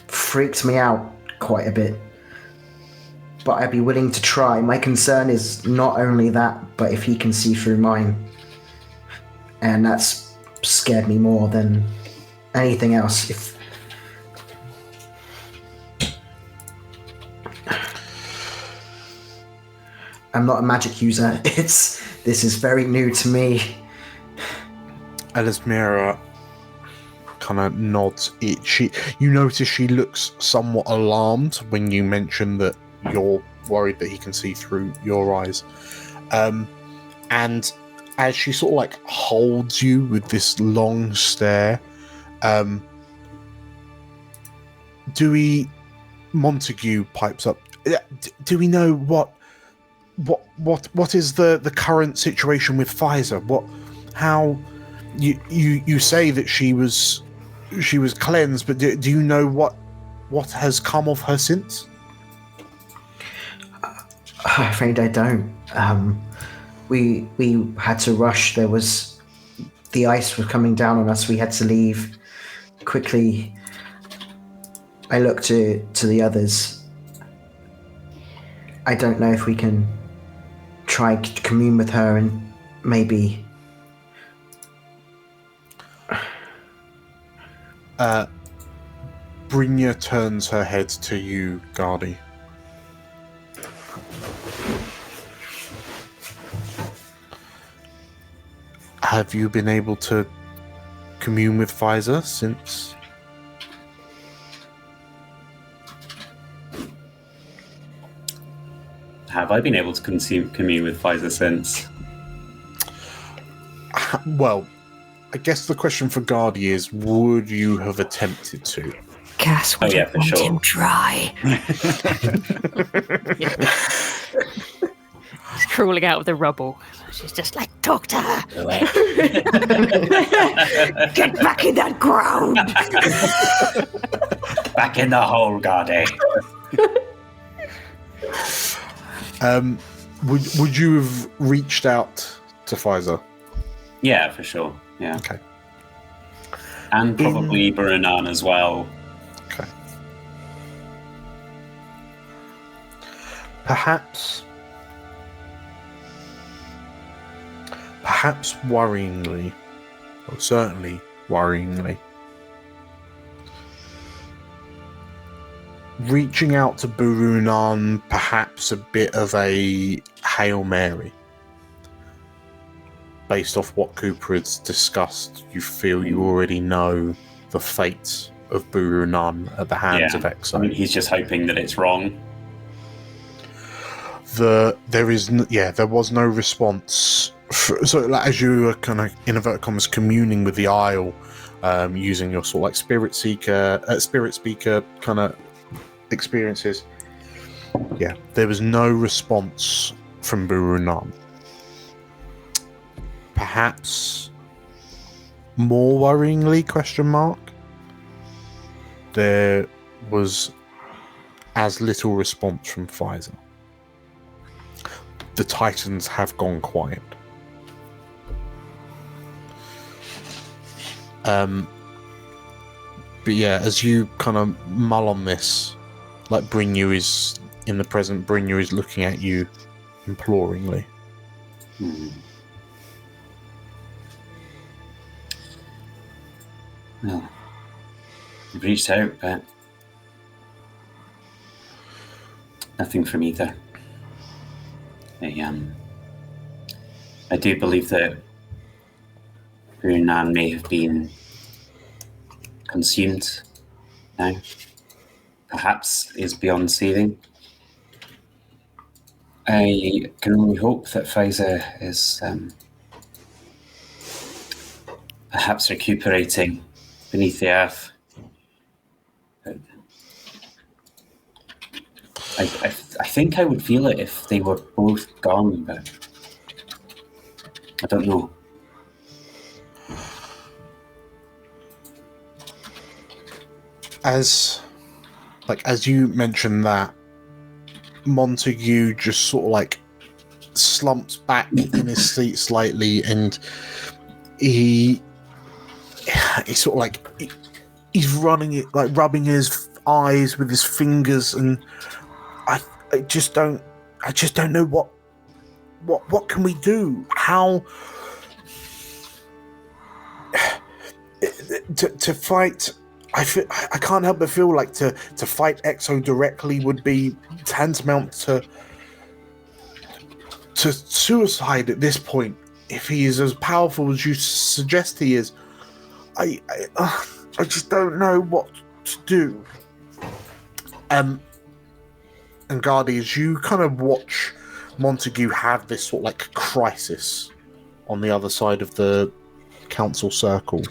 freaked me out quite a bit. But I'd be willing to try. My concern is not only that, but if he can see through mine. And that's scared me more than anything else. I'm not a magic user. This is very new to me. Elismira kind of nods. You notice she looks somewhat alarmed when you mention that you're worried that he can see through your eyes. And as she sort of like holds you with this long stare, Montague pipes up. Do we know what is the current situation with Pfizer? How you say that she was cleansed, but do you know what has come of her since? I'm afraid I don't. We had to rush. The ice was coming down on us. We had to leave quickly. I looked to the others. I don't know if we can try to commune with her and maybe... Brynja turns her head to you, Gardy. Have you been able to commune with Pfizer since? Have I been able to commune with Pfizer since? Well, I guess the question for Gardy is, would you have attempted to? Cass would for want sure. him dry. crawling out of the rubble. She's just like, talk to her. Get back in that ground. Back in the hole, Gardy. Would you have reached out to Pfizer? Yeah, for sure. Yeah. Okay. And probably Brunan as well. Okay. Perhaps worryingly, or certainly worryingly, reaching out to Burunan, perhaps a bit of a Hail Mary. Based off what Cooper has discussed, you feel you already know the fate of Burunan at the hands of Ekso. I mean, he's just hoping that it's wrong. There was no response. So, like, as you were kind of, in inverted commas, communing with the Isle, using your sort of like spirit speaker kind of experiences, there was no response from Burunan. Perhaps more worryingly, there was as little response from Pfizer. The Titans have gone quiet. But yeah, as you kind of mull on this, like Brynju is in the present, Brynju is looking at you imploringly. Well, you've reached out, but nothing from either. I do believe that Brunan may have been consumed now. Perhaps is beyond saving. I can only hope that Pfizer is perhaps recuperating beneath the earth. But I think I would feel it if they were both gone, but I don't know. As you mentioned that, Montague just sort of like slumps back in his seat slightly, and he sort of like he's running it, like rubbing his eyes with his fingers, and I just don't know what can we do? How to fight? I can't help but feel like to fight Ekso directly would be tantamount to suicide at this point. If he is as powerful as you suggest he is, I just don't know what to do. And Gardy, as you kind of watch Montague have this sort of like crisis on the other side of the council circle,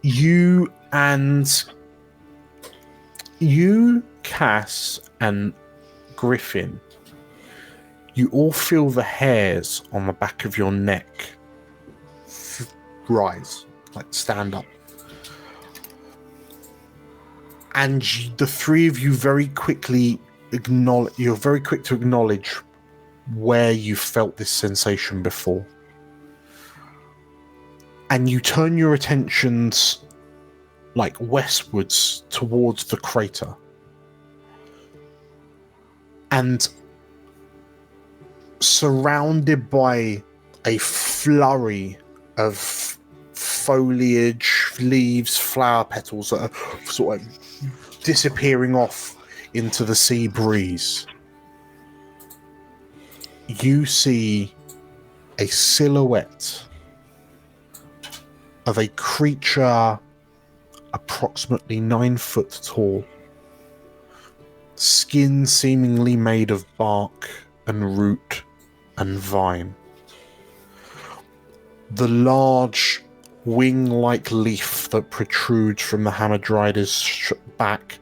you, Cass, and Griffin, you all feel the hairs on the back of your neck rise, like stand up. And the three of you very quick to acknowledge where you felt this sensation before. And you turn your attentions like westwards towards the crater. And surrounded by a flurry of foliage, leaves, flower petals that are sort of disappearing off into the sea breeze, you see a silhouette of a creature approximately 9 foot tall, skin seemingly made of bark and root and vine. The large wing-like leaf that protrudes from the Hamadryder's back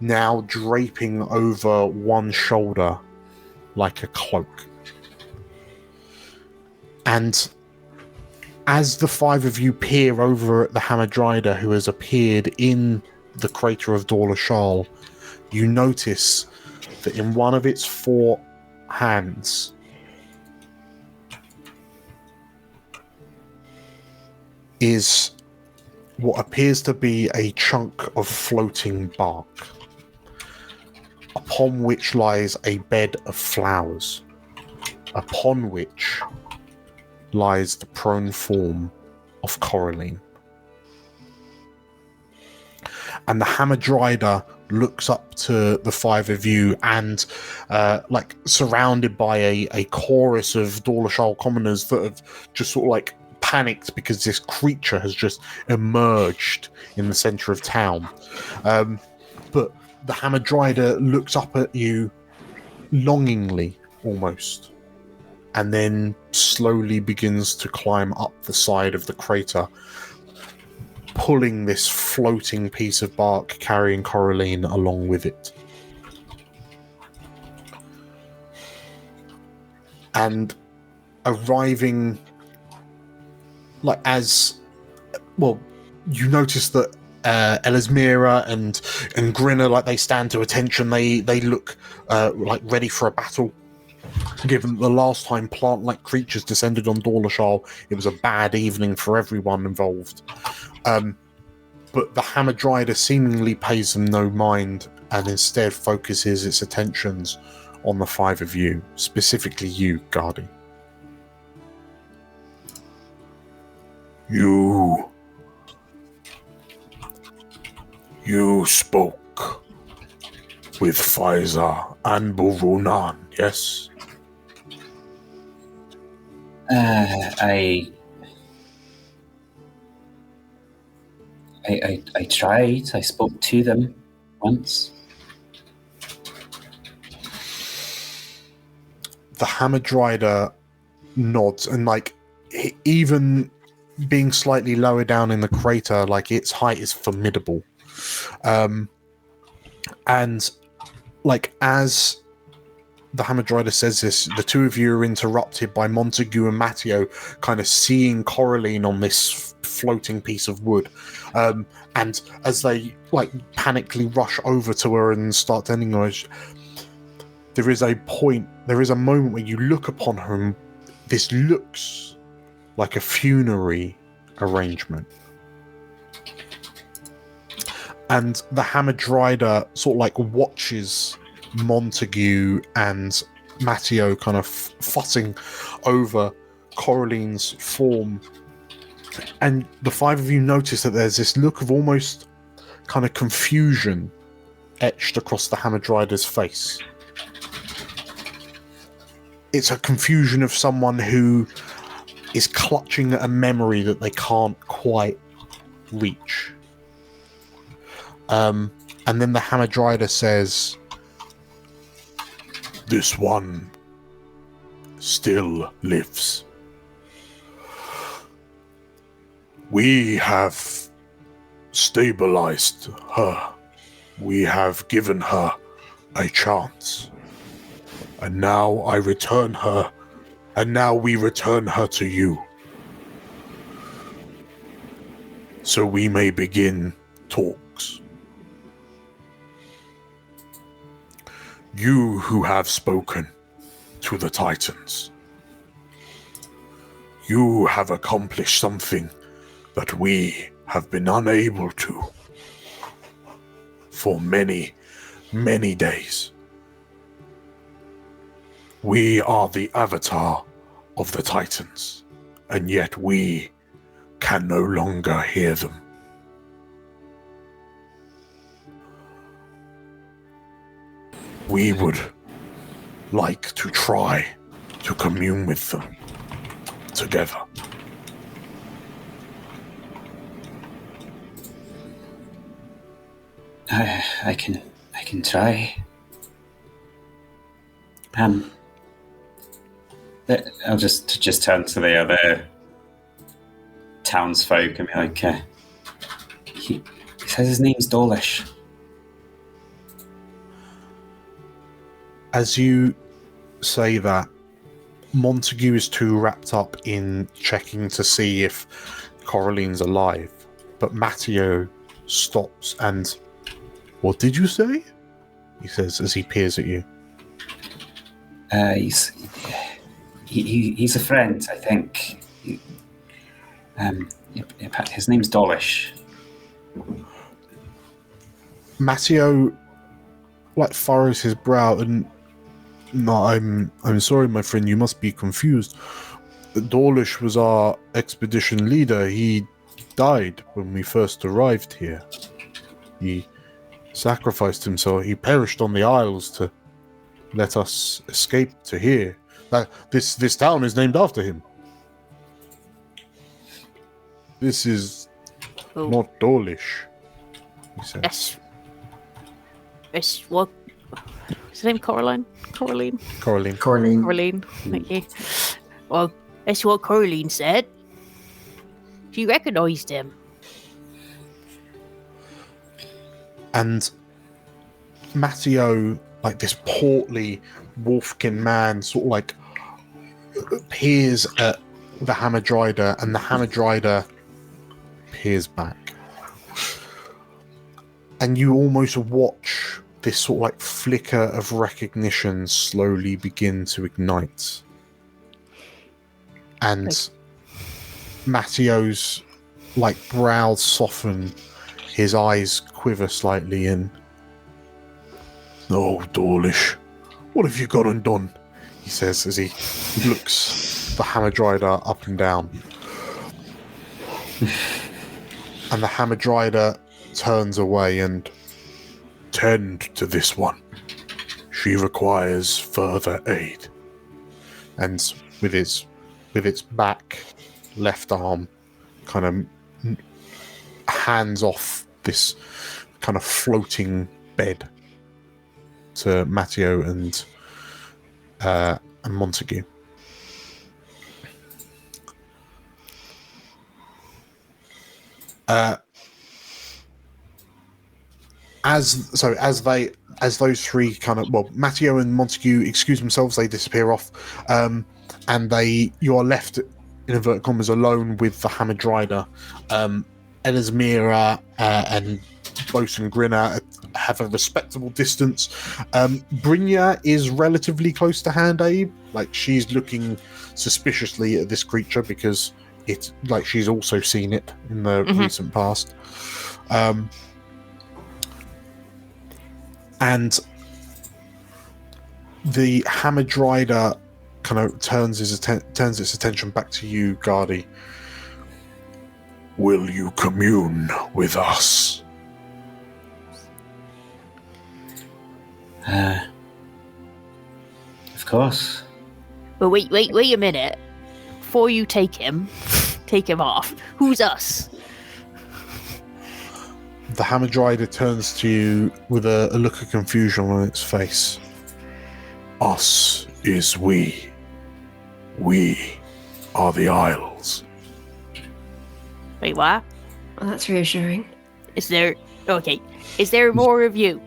now draping over one shoulder like a cloak. And as the five of you peer over at the Hamadryda who has appeared in the crater of Dorlashal, you notice that in one of its four hands is what appears to be a chunk of floating bark, upon which lies a bed of flowers, upon which lies the prone form of Coraline. And the Hamadryda looks up to the five of you and, surrounded by a chorus of Dorlashal commoners that have just sort of like panicked because this creature has just emerged in the center of town. But the Hamadryda looks up at you longingly, almost, and then slowly begins to climb up the side of the crater, pulling this floating piece of bark, carrying Coraline along with it. And arriving, you notice that Elismira and Grinner, they stand to attention. They look ready for a battle. Given that the last time plant-like creatures descended on Dorlashal, it was a bad evening for everyone involved. But the Hamadryda seemingly pays them no mind and instead focuses its attentions on the five of you, specifically you, Gardy. You spoke with Pfizer and Burunan, yes? I tried. I spoke to them once. The Hamadryda nods and, even being slightly lower down in the crater, its height is formidable. And, as the Hamadryda says this, the two of you are interrupted by Montague and Matteo kind of seeing Coraline on this floating piece of wood. And as they panically rush over to her and start tending her, there is a moment where you look upon her and this looks like a funerary arrangement. And the Hamadryda sort of watches Montague and Matteo kind of fussing over Coraline's form, and the five of you notice that there's this look of almost kind of confusion etched across the Hamadryda's face. It's a confusion of someone who is clutching at a memory that they can't quite reach. And then the Hamadryda says, "This one still lives. We have stabilized her. We have given her a chance. And now we return her to you. So we may begin talks. You who have spoken to the Titans, you have accomplished something that we have been unable to for many, many days. We are the avatar of the Titans, and yet we can no longer hear them. We would like to try to commune with them together." I can try. I'll just turn to the other townsfolk and be like, he says his name's Dawlish. As you say that, Montague is too wrapped up in checking to see if Coraline's alive, but Matteo stops and, "What did you say?" he says as he peers at you. He's a friend, I think. His name's Dolish. Matteo furrows his brow and, "No, I'm sorry, my friend, you must be confused. Dolish was our expedition leader. He died when we first arrived here. He sacrificed himself. He perished on the Isles to let us escape to here. This town is named after him. This is not Dolish," he says. It's what? Is his name Coraline? Coraline. Thank you. Well, that's what Coraline said. She recognised him. And Matteo, this portly wolfkin man, sort of peers at the Hamadryder, and the Hamadryder peers back. And you almost watch this sort of flicker of recognition slowly begin to ignite. And Matteo's brows soften, his eyes quiver slightly, and, "Oh, Dawlish, what have you got undone?" he says as he looks the Hamadryder up and down. And the Hamadryder turns away and, "Tend to this one. She requires further aid." And with its back left arm kind of hands off this kind of floating bed to Matteo and Montague. As those three kind of, Matteo and Montague excuse themselves, they disappear off, and you are left in inverted commas alone with the Hamadryder. Elismira and Bosun Grinner have a respectable distance. Brynja is relatively close to hand, Abe. She's looking suspiciously at this creature because it's she's also seen it in the recent past. And the Hamadryder kind of turns its attention back to you, Gardy. "Will you commune with us?" Of course. But wait a minute. Before you take him off, who's us? The Hamadryder turns to you with a look of confusion on its face. "Us is we. We are the Isles." Wait, what? Well, that's reassuring. Is there more of you?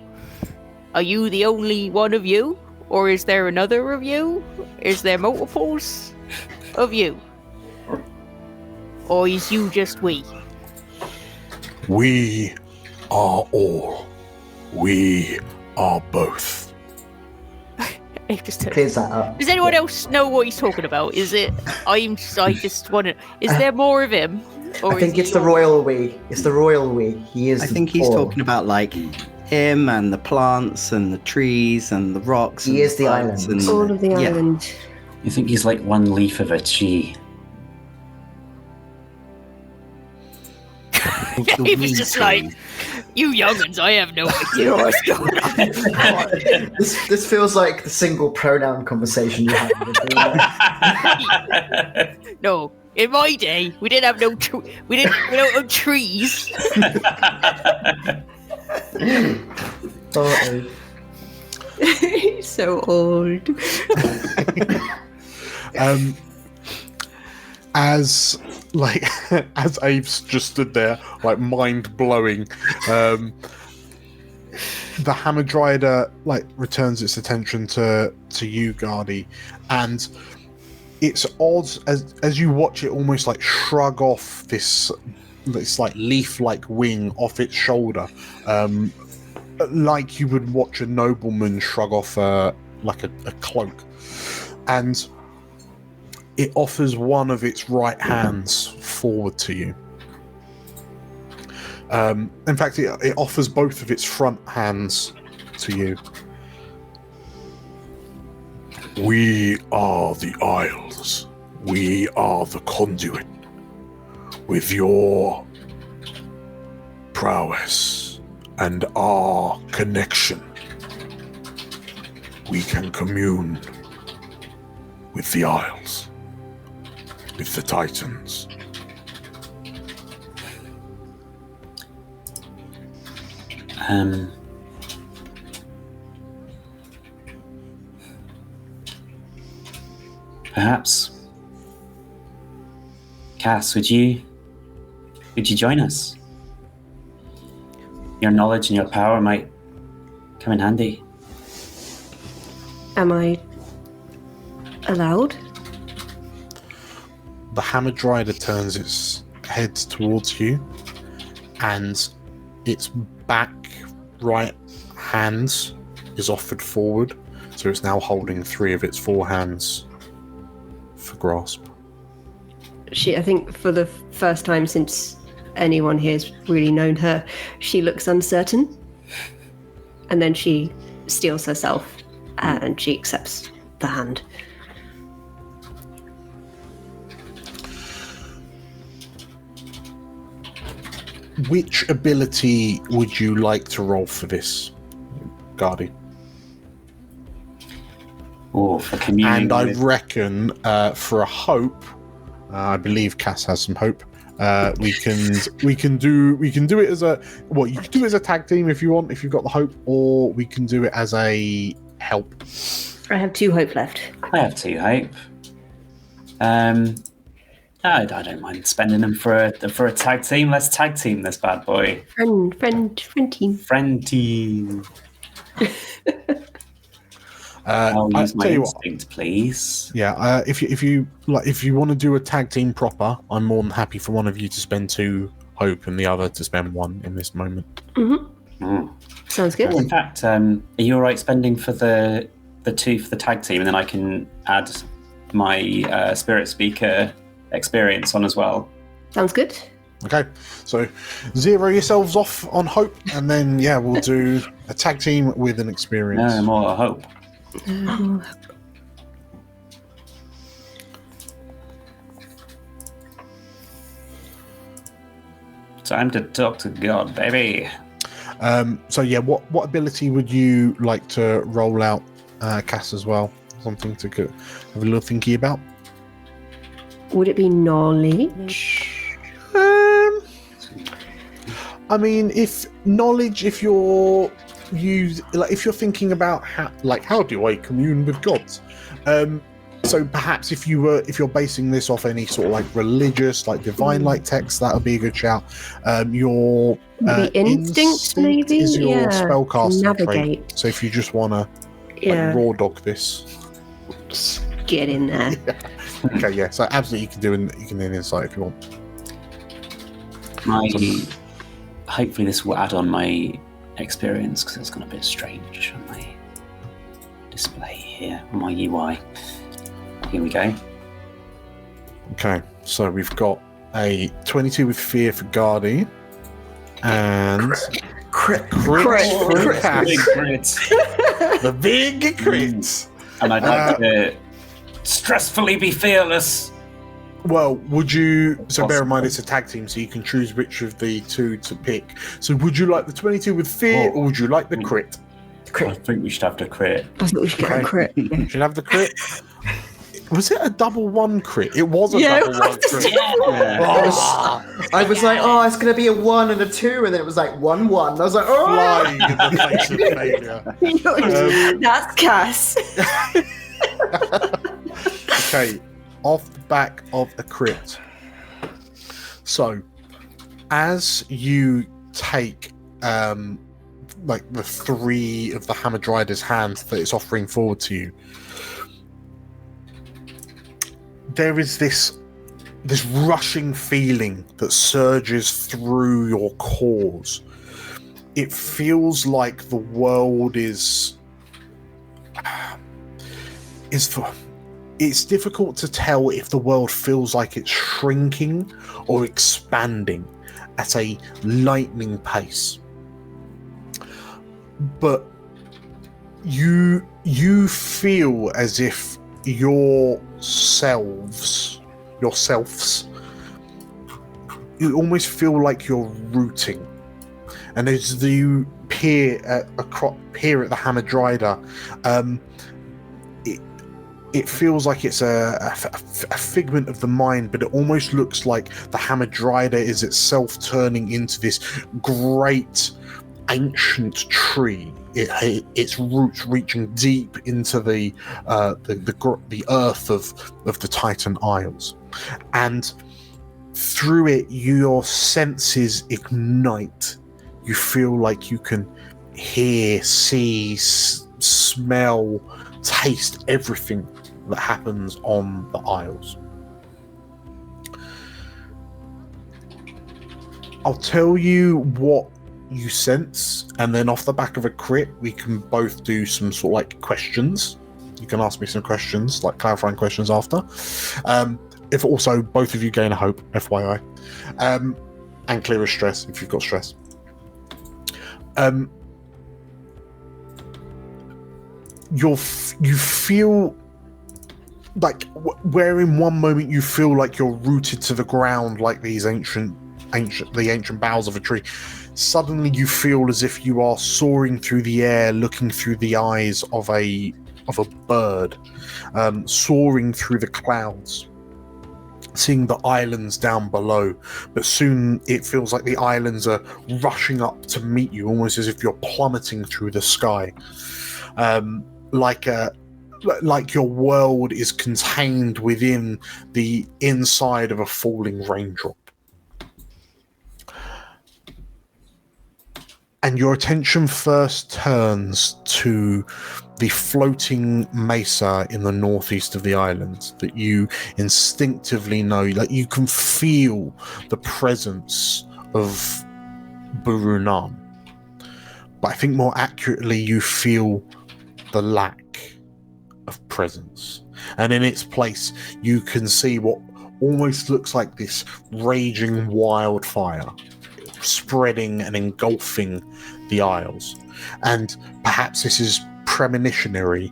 Are you the only one of you? Or is there another of you? Is there multiples of you? Or is you just we? We are all. We are both. Clears that up. Does anyone else know what he's talking about? Is it? I just want to. Is there more of him? Or I think it's the royal we. It's the royal we. He is. I think he's talking about him and the plants and the trees and the rocks. He is the island. All of the island. You think he's like one leaf of a tree? He was just you young'uns, I have no idea what's going on. This feels like the single pronoun conversation you had with me. No, in my day, we didn't have we don't have trees. He's so old. As Abe's just stood there, mind blowing, the Hamadryder returns its attention to you, Gardy, and it's odd as you watch it almost shrug off this leaf-like wing off its shoulder, like you would watch a nobleman shrug off a cloak, and it offers one of its right hands forward to you. In fact, it offers both of its front hands to you. We are the Isles. We are the conduit. With your prowess and our connection, we can commune with the Isles, with the Titans. Perhaps, Cass, would you join us? Your knowledge and your power might come in handy. Am I allowed? The Hamadryder turns its head towards you, and its back right hand is offered forward, so it's now holding 3 of its 4 hands for grasp. I think for the first time since anyone here's really known her, she looks uncertain, and then she steels herself and she accepts the hand. Which ability would you like to roll for this, Gardy? Or for communing. And I reckon for a hope, I believe Cass has some hope. We can do it as a you can do it as a tag team if you want, if you've got the hope, or we can do it as a help. I have 2 hope left. I have 2 hope. I don't mind spending them for a tag team. Let's tag team this bad boy. Friend team. Friend team. I'll use my instinct, please. Yeah, if you want to do a tag team proper, I'm more than happy for one of you to spend 2 hope and the other to spend 1 in this moment. Sounds good. In fact, are you all right spending for the 2 for the tag team, and then I can add my spirit speaker experience on as well? Sounds good. Okay, so 0 yourselves off on hope, and then we'll do a tag team with an experience. No more hope. Time to talk to God, baby. What ability would you like to roll out, Cass, as well? Something to have a little thinky about. Would it be knowledge? I mean, if you're thinking about how do I commune with gods, so perhaps if you're basing this off any sort of religious, divine text, that would be a good shout. Your instinct maybe is your spellcasting navigate trait. So if you just want to raw dog this, just get in there. Okay, yeah. So absolutely, you can do an insight if you want. Hopefully, this will add on my experience, because it's gone a bit strange on my display here on my UI. Here we go. Okay, so we've got a 22 with fear for Gardy, and crit for Cass. The big crits. And I'd like to stressfully be fearless. Well, would you... So bear in mind it's a tag team, so you can choose which of the 2 to pick. So would you like the 22 with fear, or would you like the crit? I think we should have the crit. I thought we should get a crit. You should have the crit. Was it a double 1 crit? It was a double 1 crit. I was like, it's going to be a 1 and a 2, and then it was 1-1. I was like, flying in the face of failure. That's Cass. Okay, off the back of a crit. So, as you take the three of the Hamadryder's hands that it's offering forward to you. There is this rushing feeling that surges through your cores. It feels like the world it's difficult to tell if the world feels like it's shrinking or expanding at a lightning pace. But you feel as if yourselves, you almost feel like you're rooting. And as you peer at the Hamadryder, it feels like it's a figment of the mind, but it almost looks like the Hamadryder is itself turning into this great ancient tree. Its roots reaching deep into the earth of the Titan Isles, and through it your senses ignite. You feel like you can hear, see, smell, taste everything that happens on the Isles. I'll tell you what you sense, and then off the back of a crit we can both do some sort of like questions. You can ask me some questions, like clarifying questions after. If also both of you gain a hope, FYI, and clear a stress if you've got stress. You feel like where in one moment you feel like you're rooted to the ground like these ancient boughs of a tree. Suddenly you feel as if you are soaring through the air, looking through the eyes of a bird, soaring through the clouds, seeing the islands down below. But soon it feels like the islands are rushing up to meet you, almost as if you're plummeting through the sky, like your world is contained within the inside of a falling raindrop. And your attention first turns to the floating mesa in the northeast of the island that you instinctively know, like you can feel the presence of Burunam. But I think more accurately, you feel the lack of presence. And in its place, you can see what almost looks like this raging wildfire spreading and engulfing the Isles. And perhaps this is premonitionary,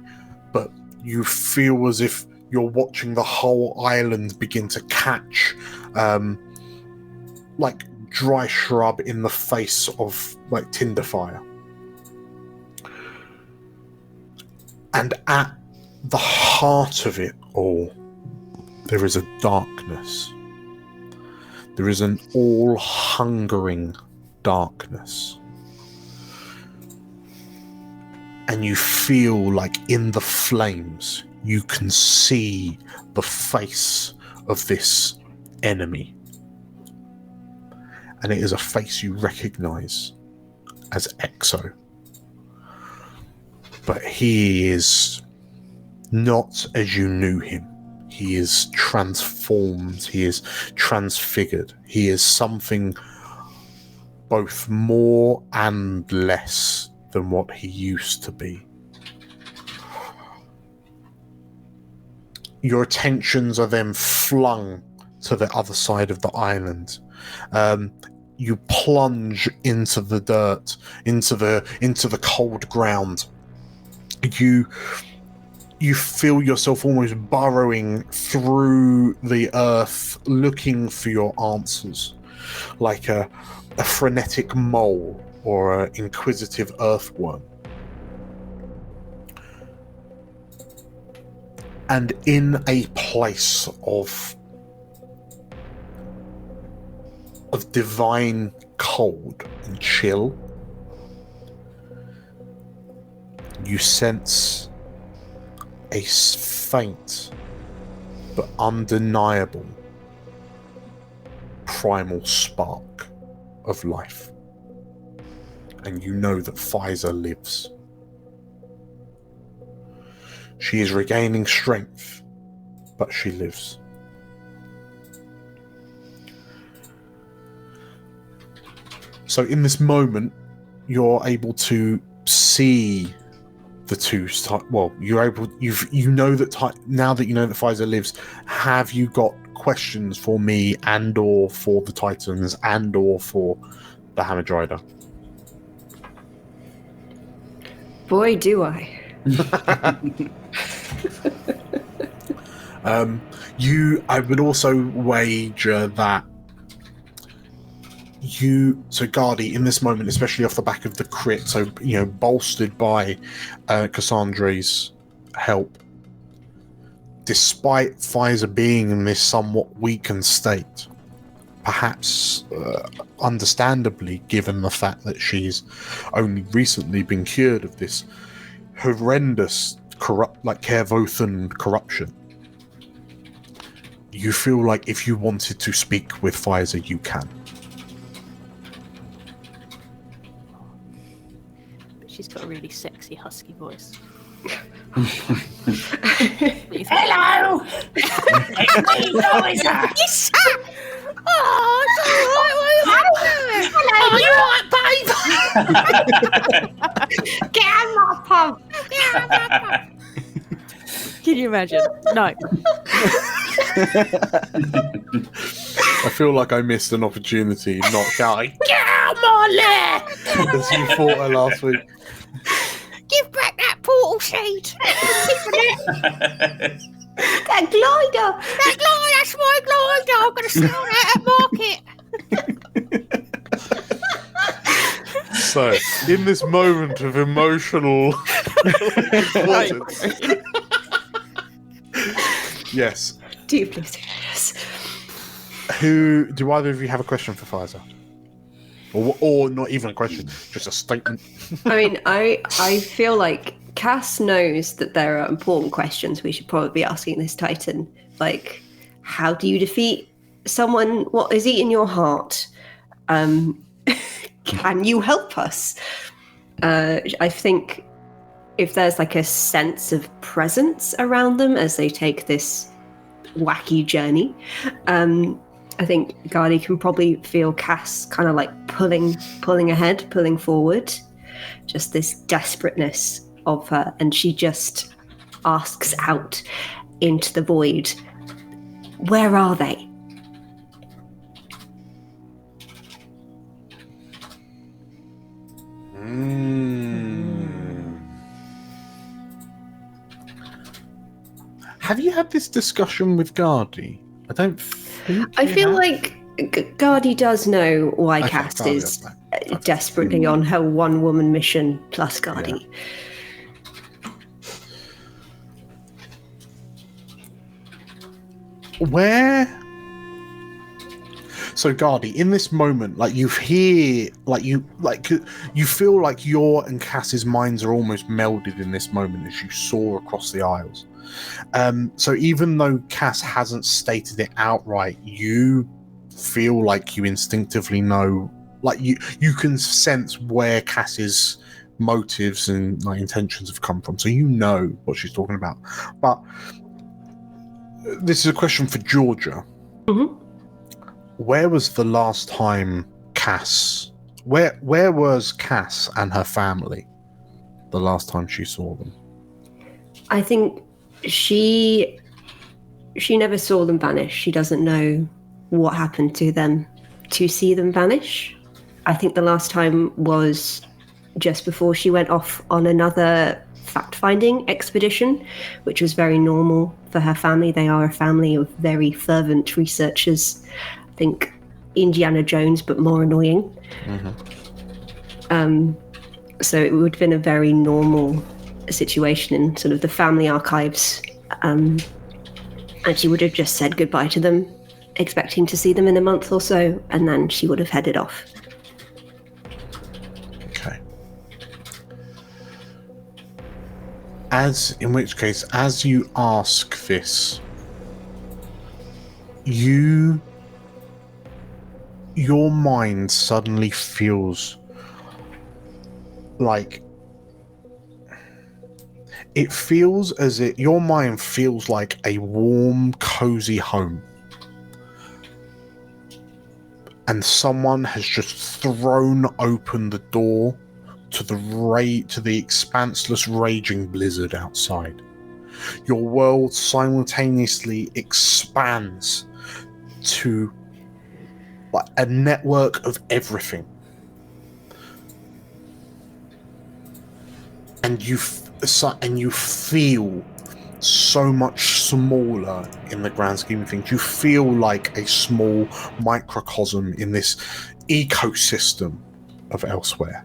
but you feel as if you're watching the whole island begin to catch like dry shrub in the face of like tinder fire. And at the heart of it all, there is a darkness. There is an all-hungering darkness. And you feel like in the flames, you can see the face of this enemy. And it is a face you recognize as Ekso. But he is not as you knew him. He is transformed. He is transfigured. He is something both more and less than what he used to be. Your attentions are then flung to the other side of the island. You plunge into the dirt, into the cold ground. You feel yourself almost burrowing through the earth, looking for your answers, like a frenetic mole or an inquisitive earthworm. And in a place of divine cold and chill, you sense a faint but undeniable primal spark of life. and you know that Pfizer lives. She is regaining strength, but she lives. So in this moment, you're able to see the two. Well, you're able. You know that now that you know that Pfizer lives. Have you got questions for me, and/or for the Titans, and/or for the Hamadryder? Boy, do I. I would also wager that so Gardy, in this moment, especially off the back of the crit, so bolstered by Cassandra's help, despite Pfizer being in this somewhat weakened state, perhaps understandably, given the fact that she's only recently been cured of this horrendous Kervothan corruption, you feel like if you wanted to speak with Pfizer, you can. She's got a really sexy husky voice. Hello! It's me, Louisa! Yes! Oh, it's all right. Hello, you alright, babe? Get out my pub! Can you imagine? No. I feel like I missed an opportunity not shouting, Get out my lair! as you fought her last week. Give back that portal sheet. That glider! That's my glider! I'm going to sell that at market! So, in this moment of emotional importance, yes. Deeply serious. Who do either of you have a question for Pfizer? Or not even a question, just a statement. I mean, I feel like Cass knows that there are important questions we should probably be asking this Titan. Like, how do you defeat someone? What is eating your heart? Can you help us? I think if there's like a sense of presence around them as they take this wacky journey, I think Gardy can probably feel Cass kind of like pulling ahead, pulling forward. Just this desperateness of her, and she just asks out into the void, "Where are they?" Have you had this discussion with Gardy? I don't think I you feel have. like Gardy does know why Okay, Cass Gardy is does know. Okay. desperately on her one-woman mission plus Gardy. Where? So Gardy, in this moment, like you hear, you feel like your and Cass's minds are almost melded in this moment as you soar across the aisles. So even though Cass hasn't stated it outright, you feel like you instinctively know, like you can sense where Cass's motives and intentions have come from. So you know what she's talking about. But this is a question for Georgia. Mm-hmm. Where was the last time Cass? Where was Cass and her family the last time she saw them? I think she never saw them vanish. She doesn't know what happened to them to see them vanish. I think the last time was just before she went off on another fact-finding expedition, which was very normal for her family. They are a family of very fervent researchers. I think Indiana Jones, but more annoying. Mm-hmm. So it would have been a very normal situation in sort of the family archives. And she would have just said goodbye to them, expecting to see them in a month or so, and then she would have headed off. Okay. In which case, as you ask this, your mind suddenly feels like it feels as if your mind feels like a warm, cozy home. And someone has just thrown open the door to the expanseless raging blizzard outside. Your world simultaneously expands to like a network of everything. And you feel so much smaller in the grand scheme of things. You feel like a small microcosm in this ecosystem of elsewhere.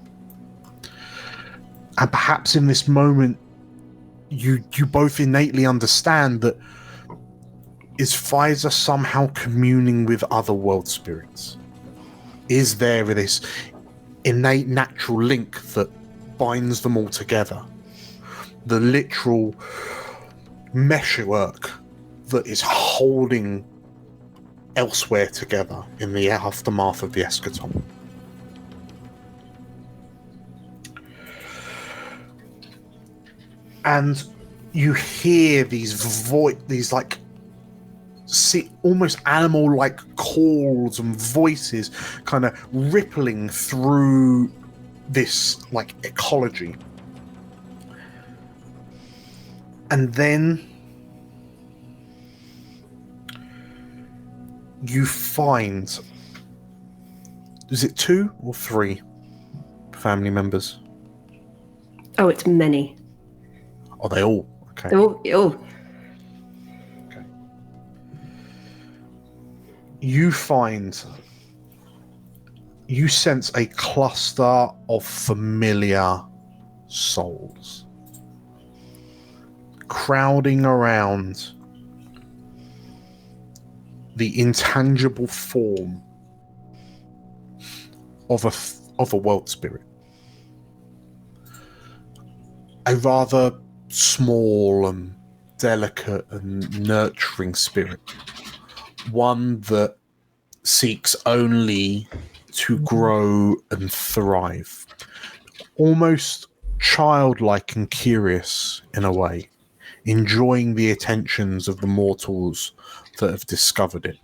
And perhaps in this moment, you both innately understand that is Pfizer somehow communing with other world spirits? Is there this innate natural link that binds them all together? The literal meshwork that is holding elsewhere together in the aftermath of the eschaton. And you hear these like almost animal-like calls and voices kind of rippling through this like ecology. And then you find, is it 2 or 3 family members? Oh, it's many. Are they all? Okay. Oh. Okay. You sense a cluster of familiar souls crowding around the intangible form of a world spirit. A rather small and delicate and nurturing spirit. One that seeks only to grow and thrive. Almost childlike and curious in a way, enjoying the attentions of the mortals that have discovered it.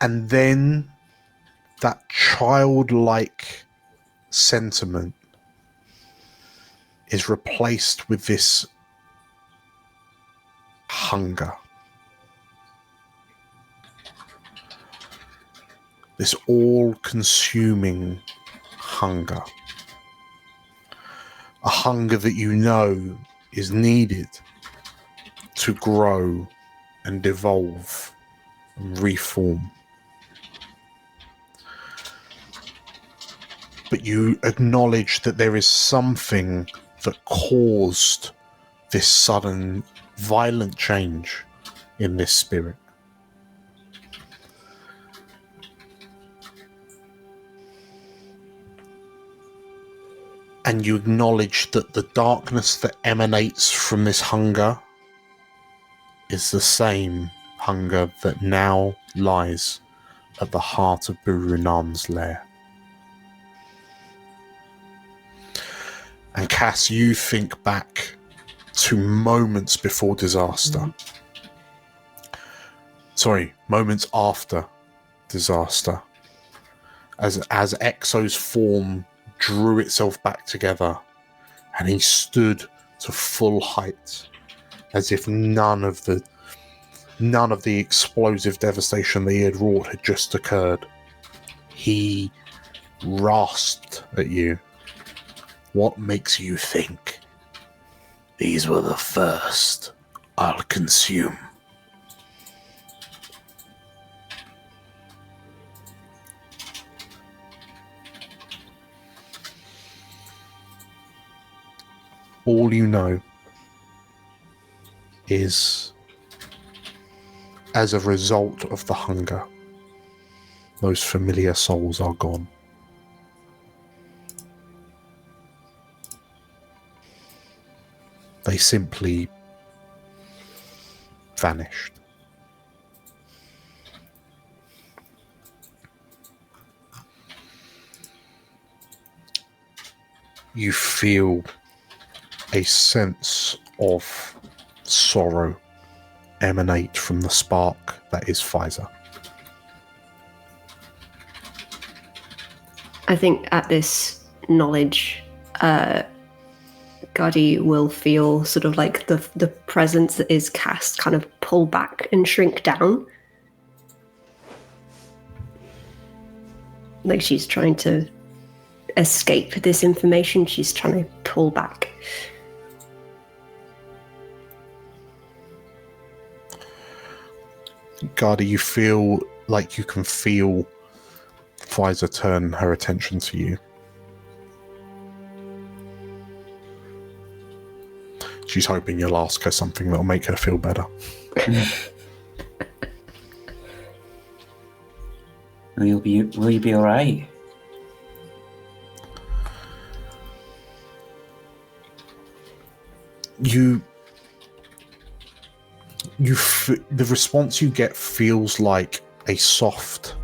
And then that childlike sentiment is replaced with this hunger. This all-consuming hunger. A hunger that you know is needed to grow and evolve and reform. But you acknowledge that there is something that caused this sudden violent change in this spirit. And you acknowledge that the darkness that emanates from this hunger is the same hunger that now lies at the heart of Burunan's lair. And Cass, you think back to moments before disaster. Sorry, moments after disaster. As Ekso's form drew itself back together and he stood to full height, as if none of the explosive devastation that he had wrought had just occurred. He rasped at you. What makes you think these were the first I'll consume? All you know is, as a result of the hunger, those familiar souls are gone. They simply vanished. you feel a sense of sorrow emanate from the spark that is Pfizer. I think at this knowledge, Gadi will feel sort of like the presence that is cast kind of pull back and shrink down. Like she's trying to escape this information, she's trying to pull back. Gadi, you feel like you can feel Pfizer turn her attention to you. She's hoping you'll ask her something that'll make her feel better. Will you be all right? The response you get feels like a soft,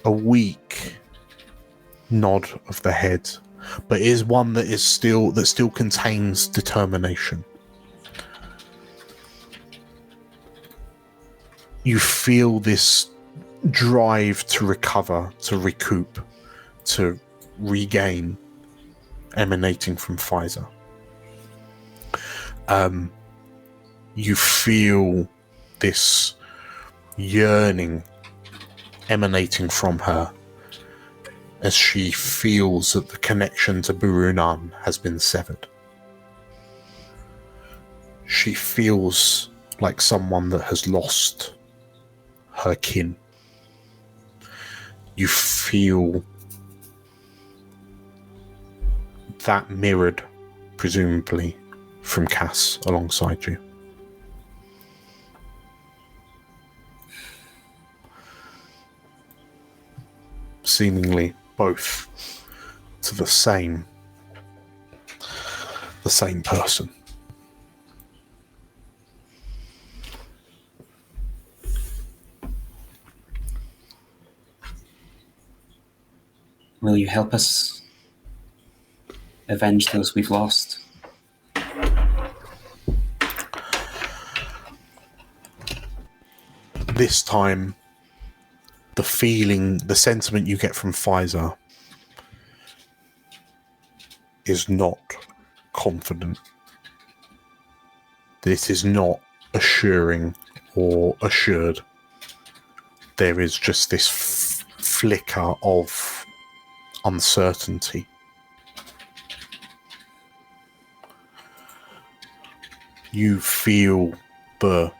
a weak nod of the head, but is one that still contains determination. You feel this drive to recover, to recoup, to regain, emanating from Pfizer. You feel this yearning emanating from her as she feels that the connection to Burunan has been severed. She feels like someone that has lost her kin. You feel that mirrored, presumably, from Cass alongside you. Seemingly both to the same person. Will you help us avenge those we've lost? This time, the sentiment you get from Pfizer is not confident. This is not assuring or assured. There is just this flicker of uncertainty. You feel the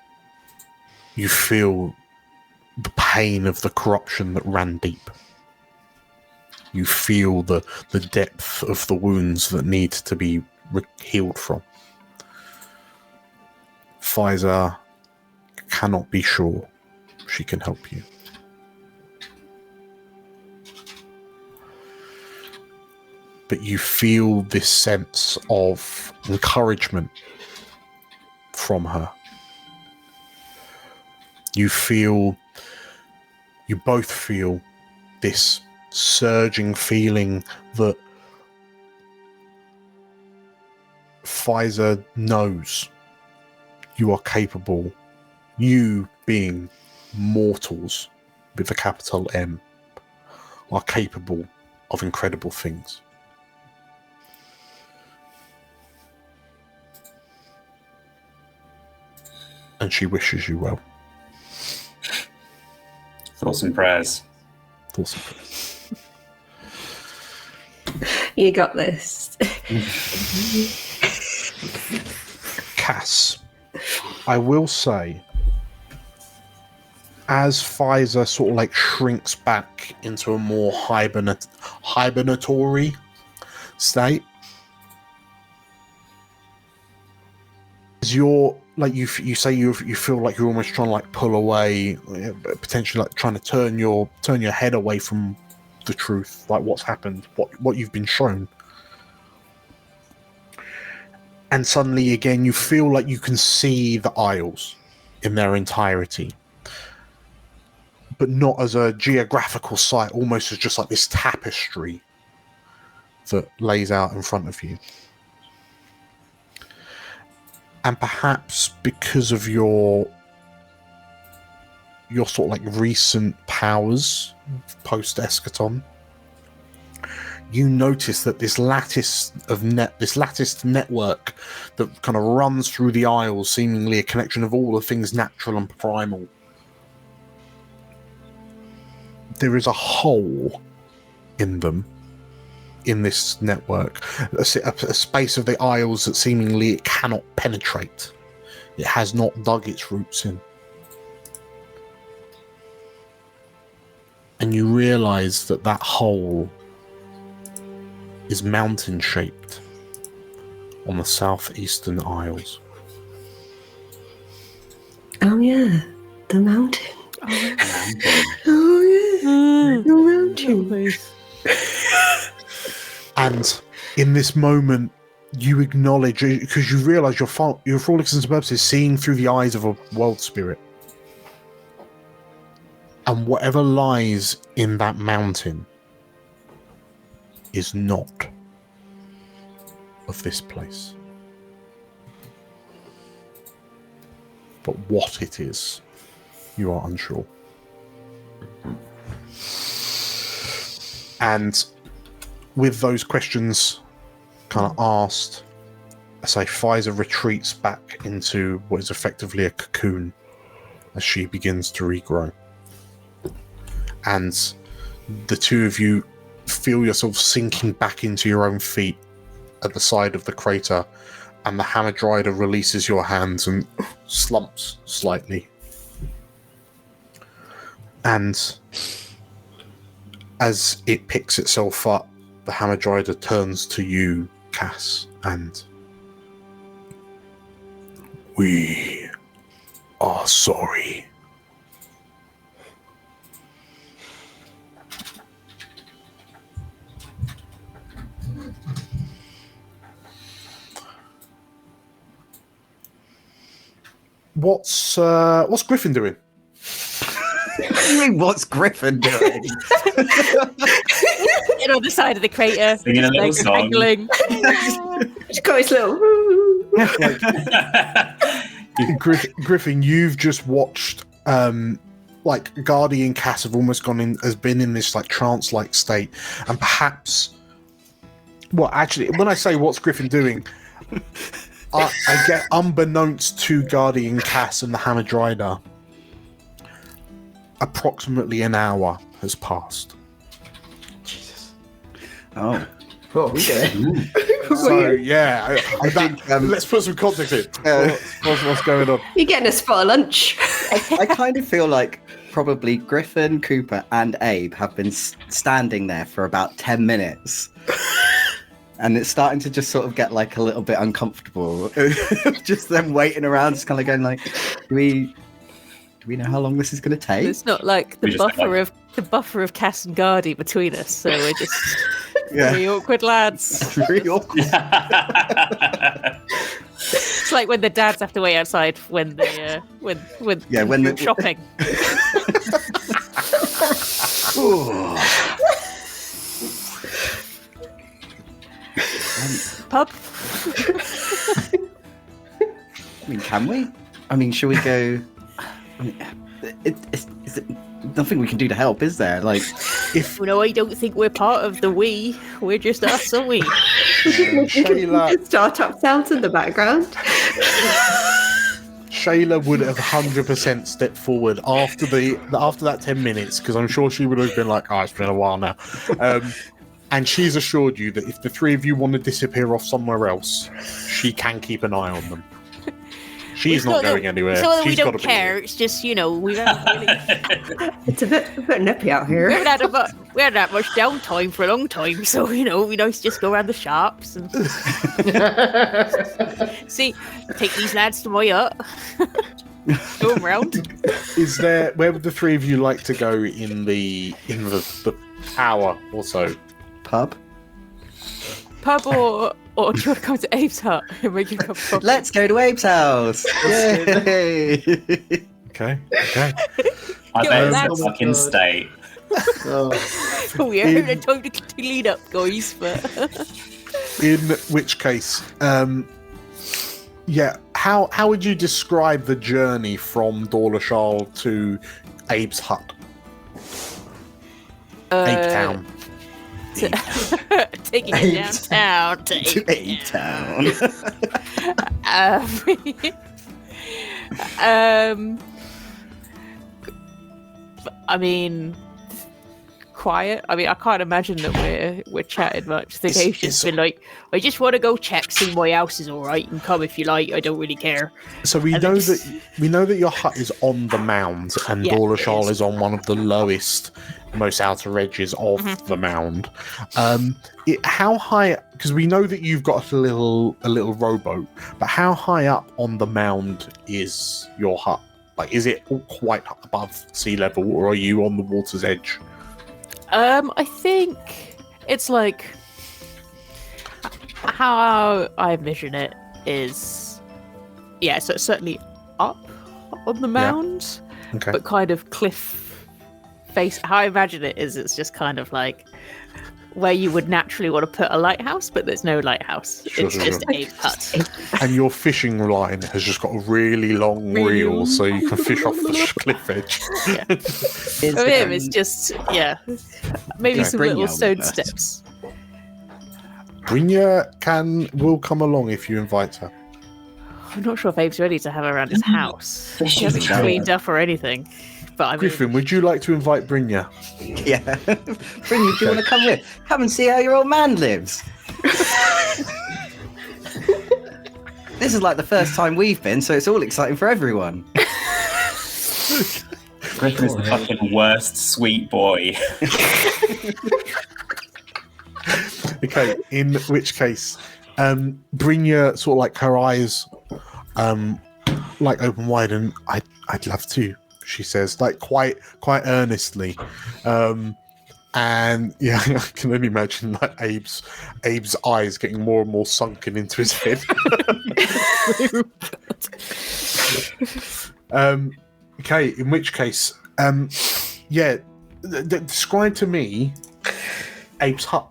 pain of the corruption that ran deep. You feel the depth of the wounds that need to be healed from. Pfizer cannot be sure she can help you. But you feel this sense of encouragement from her. You both feel this surging feeling that Pfizer knows you are capable, you being mortals with a capital M, are capable of incredible things. And she wishes you well. Thoughts and prayers. Thoughts and prayers. You got this. Cass, I will say, as Pfizer sort of like shrinks back into a more hibernatory state, as you're like you say you feel like you're almost trying to like pull away, potentially like trying to turn your head away from the truth, like what's happened, what you've been shown. And suddenly again you feel like you can see the Isles in their entirety, but not as a geographical site, almost as just like this tapestry that lays out in front of you. And perhaps because of your sort of like recent powers post-eschaton, you notice that this latticed network that kind of runs through the aisles, seemingly a connection of all the things natural and primal. There is a hole in them, in this network, a space of the aisles that seemingly it cannot penetrate. It has not dug its roots in. And you realize that that hole is mountain-shaped on the southeastern aisles. Oh yeah, the mountain. Oh yeah, the mountain. And in this moment, you acknowledge, because you realise you're for all intents and purposes seeing through the eyes of a world spirit. And whatever lies in that mountain is not of this place. But what it is, you are unsure. And with those questions kind of asked, I say Pfizer retreats back into what is effectively a cocoon as she begins to regrow. And the two of you feel yourself sinking back into your own feet at the side of the crater, and the Hamadryder releases your hands and slumps slightly. And as it picks itself up, the Hamadryder turns to you, Cass, and we are sorry. What's Griffin doing? You mean, what's Griffin doing? Get on the side of the crater, Singing a little song. Just got his little. Griffin, you've just watched like Guardy and Cass have almost been in this like trance-like state, and perhaps, well, actually, when I say what's Griffin doing, I get unbeknownst to Guardy and Cass and the Hamadryder, approximately an hour has passed. Jesus. Oh. Okay. So yeah, I think let's put some context in. What's going on? You're getting a spot of lunch. I kind of feel like probably Griffin, Cooper, and Abe have been standing there for about 10 minutes. And it's starting to just sort of get like a little bit uncomfortable. Just them waiting around, just kind of going like, do we know how long this is going to take? It's not like the buffer of Cass and Guardy between us, so we're just very awkward lads. Very awkward. It's like when the dads have to wait outside when they when they're shopping. Pub. I mean, can we? I mean, shall we go? I mean, is it nothing we can do to help, is there? Like, if no, I don't think we're part of the we. We're just us, aren't we? Shayla, Startup sounds in the background. Shayla would have 100% stepped forward after that 10 minutes, because I'm sure she would have been like, "Oh, it's been a while now." And she's assured you that if the three of you want to disappear off somewhere else, she can keep an eye on them. She's not going anywhere. So we She's don't gotta be care. here. It's just, we haven't really. It's a bit nippy out here. We haven't had that much downtime for a long time, so we nice to just go around the shops and see. Take these lads to my hut. Go them round. Is there? Where would the three of you like to go in the hour or so? Pub or do you want to come to Abe's hut and make you a cup of coffee? Let's go to Abe's house. Yay! Okay. I bet it's a fucking state. We are time to clean up, guys. But in which case, how would you describe the journey from Dorlashal to Abe's hut? Abe Town. Taking it downtown to Ape Town. I mean, quiet. I mean, I can't imagine that we're chatting much. The guy's just been like, I just want to go check, see my house is all right, and come if you like. I don't really care. So we know that your hut is on the mound, and Dorlashal is on one of the lowest, most outer edges of the mound. How high? Because we know that you've got a little rowboat, but how high up on the mound is your hut? Like, is it quite above sea level, or are you on the water's edge? I think it's like how I envision it is, so it's certainly up on the mound, but kind of cliff face. How I imagine it is, it's just kind of like where you would naturally want to put a lighthouse, but there's no lighthouse. It's just a hut. And your fishing line has just got a really long reel, so you can fish off the cliff edge. For him, it's just, maybe some little stone steps. Brynja will come along if you invite her. I'm not sure if Abe's ready to have her around his house. He hasn't cleaned up or anything. But I mean, Griffin, would you like to invite Brynja? Yeah. Brynja, do you want to come with? Come and see how your old man lives. This is like the first time we've been, so it's all exciting for everyone. Griffin's the fucking worst sweet boy. Okay, in which case, Brynja sort of like her eyes like open wide, and I'd love to, she says, like quite earnestly. And yeah, I can only imagine like Abe's eyes getting more and more sunken into his head. Okay, in which case, describe to me Abe's hut.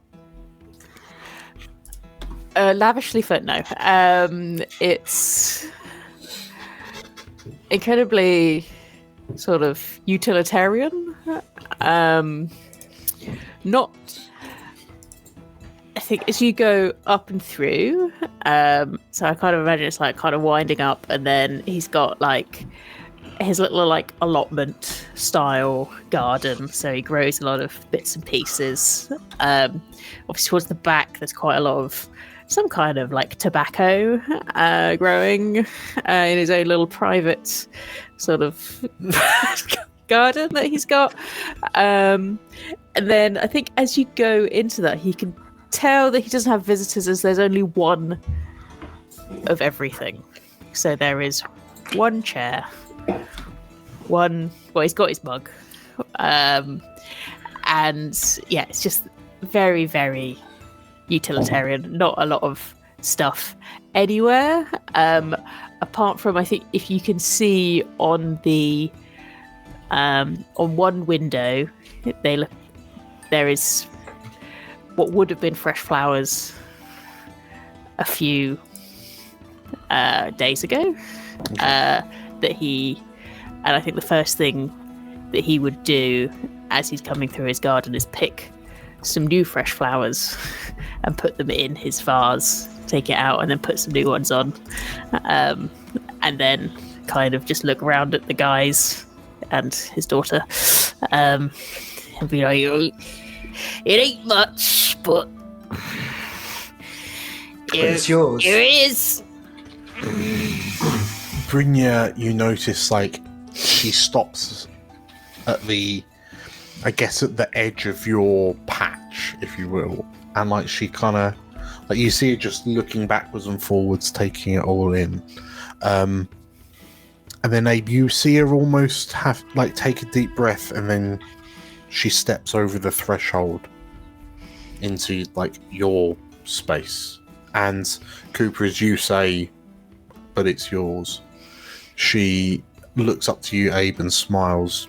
Lavishly fit, no. It's incredibly sort of utilitarian. Not, I think, as you go up and through. So I kind of imagine it's like kind of winding up, and then he's got like his little like allotment style garden. So he grows a lot of bits and pieces. Obviously, towards the back, there's quite a lot of some kind of like tobacco growing in his own little private sort of garden that he's got. And then I think as you go into that, he can tell that he doesn't have visitors, as there's only one of everything. So there is one chair, he's got his mug. And yeah, it's just very, very utilitarian. Not a lot of stuff anywhere. Apart from, I think, if you can see on the on one window, there is what would have been fresh flowers a few days ago. And I think the first thing that he would do as he's coming through his garden is pick some new fresh flowers and put them in his vase, take it out, and then put some new ones on, and then kind of just look around at the guys and his daughter, and be like, "It ain't much, but it's yours. Here it is." Brynja, you notice like she stops at the edge of your patch, if you will, and like she kind of like, you see it just looking backwards and forwards, taking it all in, and then Abe, you see her almost have like take a deep breath, and then she steps over the threshold into like your space. And Cooper, as you say, but it's yours, she looks up to you, Abe, and smiles.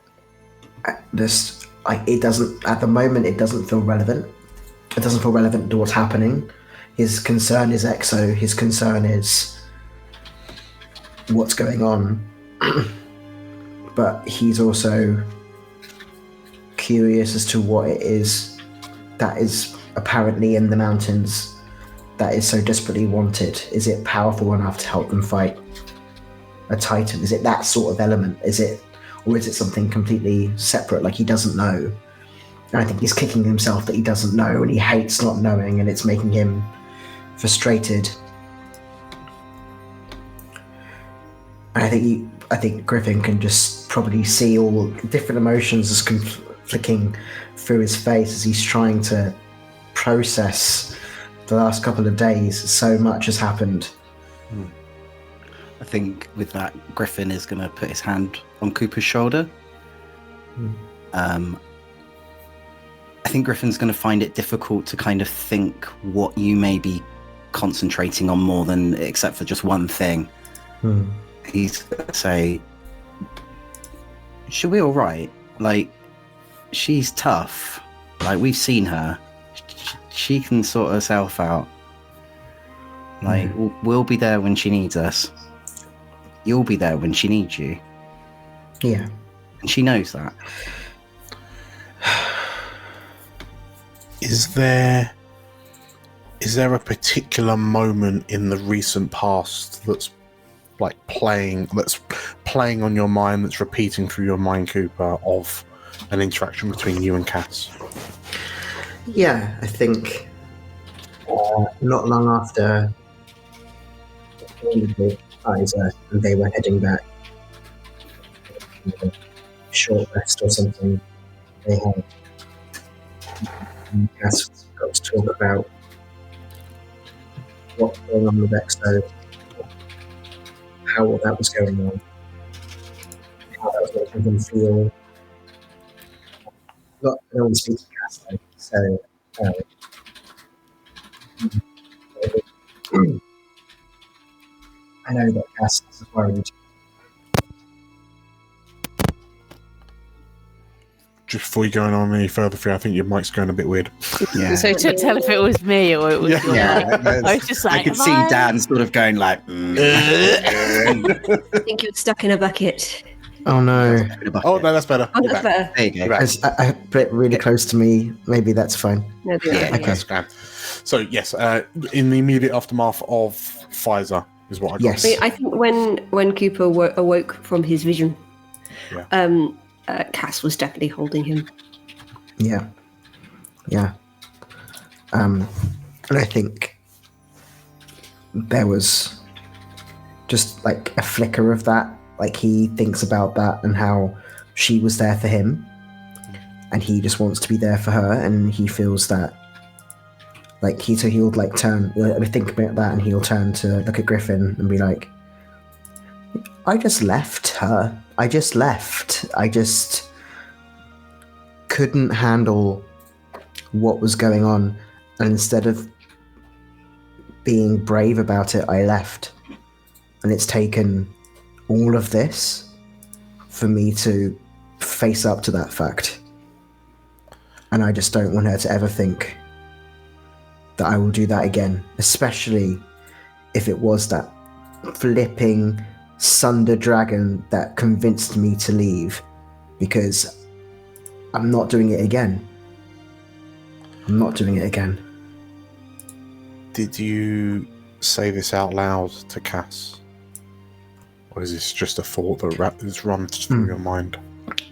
It doesn't at the moment. It doesn't feel relevant. It doesn't feel relevant to what's happening. His concern is Ekso. His concern is what's going on. But he's also curious as to what it is that is apparently in the mountains that is so desperately wanted. Is it powerful enough to help them fight a titan? Is it that sort of element? Or is it something completely separate, like he doesn't know? And I think he's kicking himself that he doesn't know, and he hates not knowing, and it's making him frustrated. And I think Griffin can just probably see all different emotions as flicking through his face as he's trying to process the last couple of days. So much has happened. I think with that, Griffin is going to put his hand on Cooper's shoulder. I think Griffin's going to find it difficult to kind of think what you may be concentrating on more than except for just one thing. He's going to say, "She'll be all right. Like, she's tough. Like, we've seen her. She can sort herself out. Like, we'll be there when she needs us. You'll be there when she needs you." Yeah. And she knows that. Is there a particular moment in the recent past that's playing on your mind, that's repeating through your mind, Cooper, of an interaction between you and Cass? Yeah, I think not long after Isa and they were heading back, a short rest or something, they had Cass got to talk about what's going on with Ekso, how all that was going on, how that was making him feel. No one speaks to Cass, though, so I know that Cass is worried. Just before you go on any further, Phil, I think your mic's going a bit weird. Yeah. So to tell if it was me or it was your mic. I was just like, I could see Dan sort of going like, I think you're stuck in a bucket. Oh no. Oh no, that's better. Oh, that's better. There you go. I put it really close to me. Maybe that's fine. No, Yeah. Okay, that's grand. So yes, in the immediate aftermath of Pfizer is what I got. Yes. I think when Cooper awoke from his vision, Cass was definitely holding him. Yeah. And I think there was just like a flicker of that. Like he thinks about that and how she was there for him, and he just wants to be there for her, and he feels that like he'll like turn, think about that, and he'll turn to look at Griffin and be like, I just left her. I just couldn't handle what was going on, and instead of being brave about it, I left. And it's taken all of this for me to face up to that fact. And I just don't want her to ever think that I will do that again, especially if it was that flipping Sunder Dragon that convinced me to leave, because I'm not doing it again. Did you say this out loud to Cass? Or is this just a thought that has run through your mind?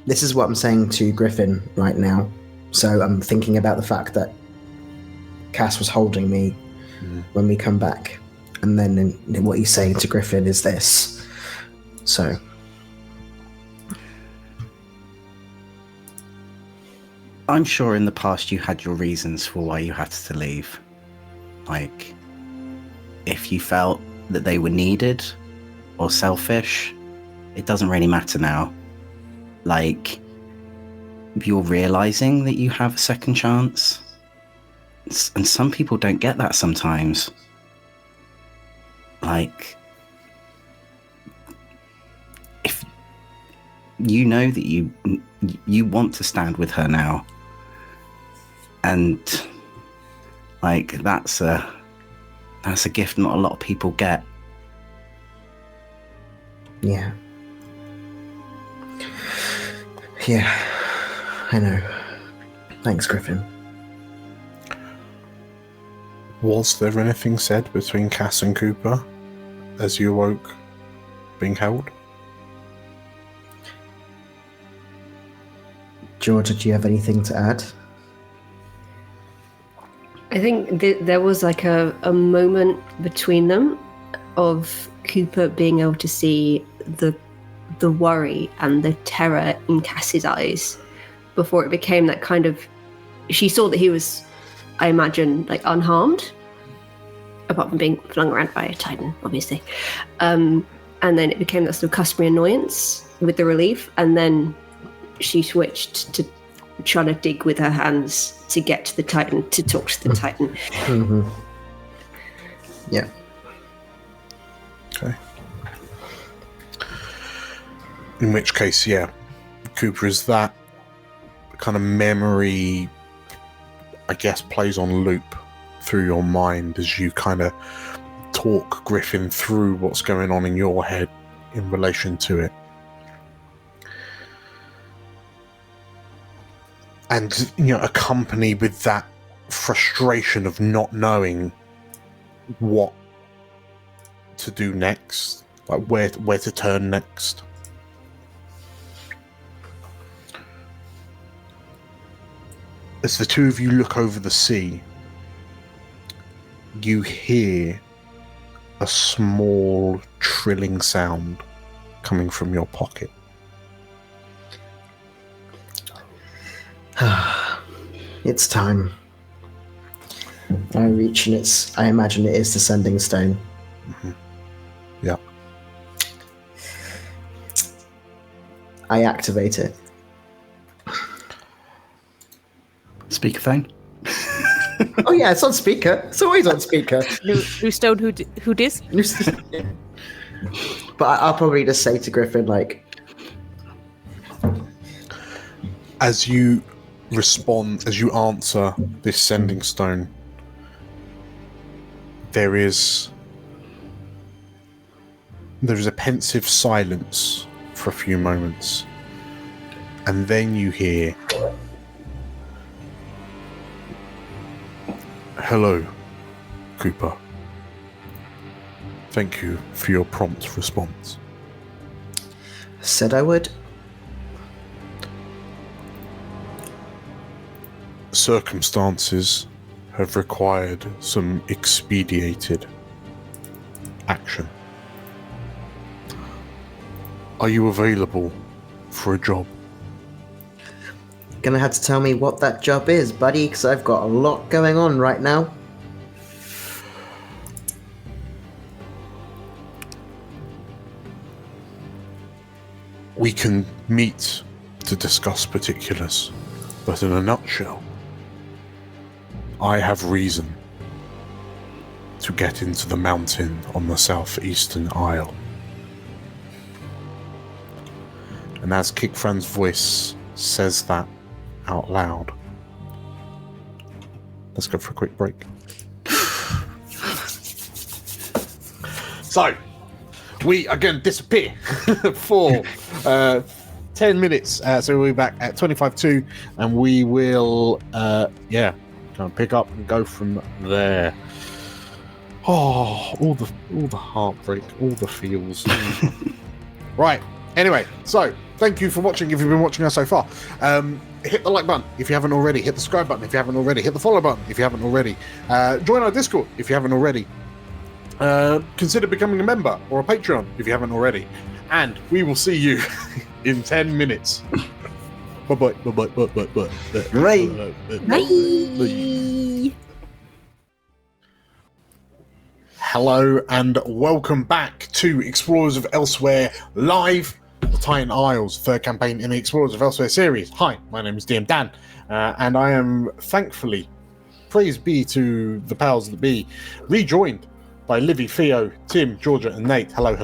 This is what I'm saying to Griffin right now. So I'm thinking about the fact that Cass was holding me when we come back. And then what he's saying to Griffin is this. So... I'm sure in the past you had your reasons for why you had to leave. Like, if you felt that they were needed or selfish, it doesn't really matter now. Like, you're realizing that you have a second chance. And some people don't get that sometimes. Like, you know that you want to stand with her now, and like that's a gift not a lot of people get. Yeah. Yeah, I know. Thanks, Griffin. Was there anything said between Cass and Cooper as you awoke being held? Georgia, do you have anything to add? I think there was like a moment between them of Cooper being able to see the worry and the terror in Cass's eyes before it became that kind of... She saw that he was, I imagine, like unharmed, apart from being flung around by a Titan, obviously. And then it became that sort of customary annoyance with the relief, and then she switched to trying to dig with her hands to get to the Titan, to talk to the Titan. Mm-hmm. Yeah. Okay. In which case, yeah, Cooper, is that kind of memory, I guess, plays on loop through your mind as you kind of talk Griffin through what's going on in your head in relation to it. And, you know, accompanied with that frustration of not knowing what to do next, like where to turn next. As the two of you look over the sea, you hear a small trilling sound coming from your pocket. It's time. I reach, and I imagine it is the sending stone. Mm-hmm. Yeah. I activate it. Speakerphone. Oh yeah, it's on speaker. It's always on speaker. New stone who dis? But I'll probably just say to Griffin, like, as you respond, as you answer this sending stone, there is a pensive silence for a few moments, and then you hear, "Hello, Cooper. Thank you for your prompt response." Said I would. Circumstances have required some expedited action. Are you available for a job? Gonna have to tell me what that job is, buddy, because I've got a lot going on right now. We can meet to discuss particulars, but in a nutshell, I have reason to get into the mountain on the southeastern isle. And as Kickfran's voice says that out loud, let's go for a quick break. So, we are going to disappear for 10 minutes. So we'll be back at 25:02, and we will, kind of pick up and go from there. Oh, all the heartbreak, all the feels. Right. Anyway, so thank you for watching. If you've been watching us so far, hit the like button if you haven't already. Hit the subscribe button if you haven't already. Hit the follow button if you haven't already. Join our Discord if you haven't already. Consider becoming a member or a Patreon if you haven't already. And we will see you in 10 minutes. Bye. Hello and welcome back to Explorers of Elsewhere Live, the Titan Isles, third campaign in the Explorers of Elsewhere series. Hi, my name is DM Dan, and I am thankfully, praise be to the powers that be, rejoined by Livy, Theo, Tim, Georgia, and Nate. Hello.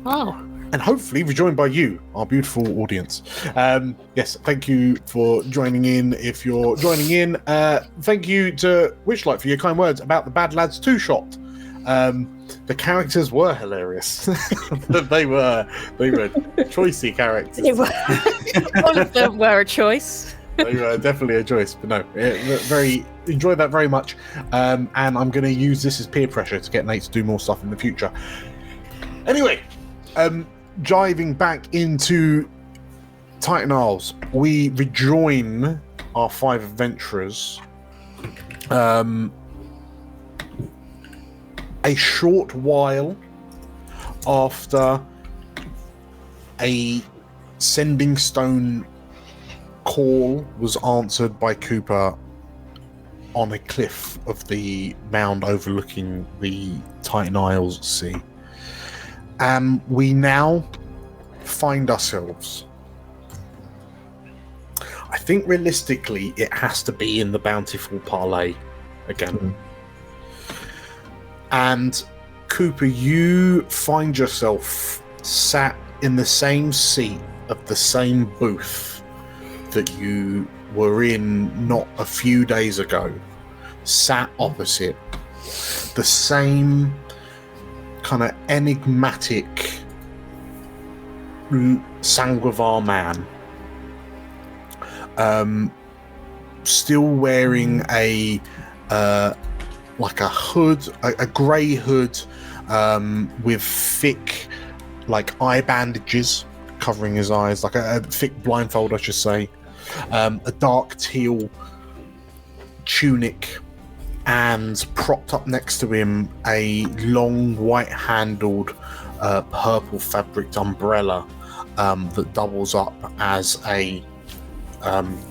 Oh. and hopefully rejoined by you, our beautiful audience. Yes, thank you for joining in. If you're joining in, thank you to Witchlight for your kind words about the Bad Lads 2-shot. The characters were hilarious. they were choicey characters. All of them were a choice. They were definitely a choice, but no, very enjoyed that very much. And I'm going to use this as peer pressure to get Nate to do more stuff in the future. Anyway, diving back into Titan Isles, we rejoin our 5 adventurers. A short while after a sending stone call was answered by Cooper on a cliff of the mound overlooking the Titan Isles Sea. We now find ourselves, I think realistically it has to be in the Bountiful Parlay again. And Cooper, you find yourself sat in the same seat of the same booth that you were in not a few days ago, sat opposite the same kind of enigmatic Sanguivar man, still wearing a like a hood, a grey hood, with thick like eye bandages covering his eyes, like a thick blindfold I should say, a dark teal tunic, and propped up next to him a long white-handled purple fabric umbrella that doubles up as a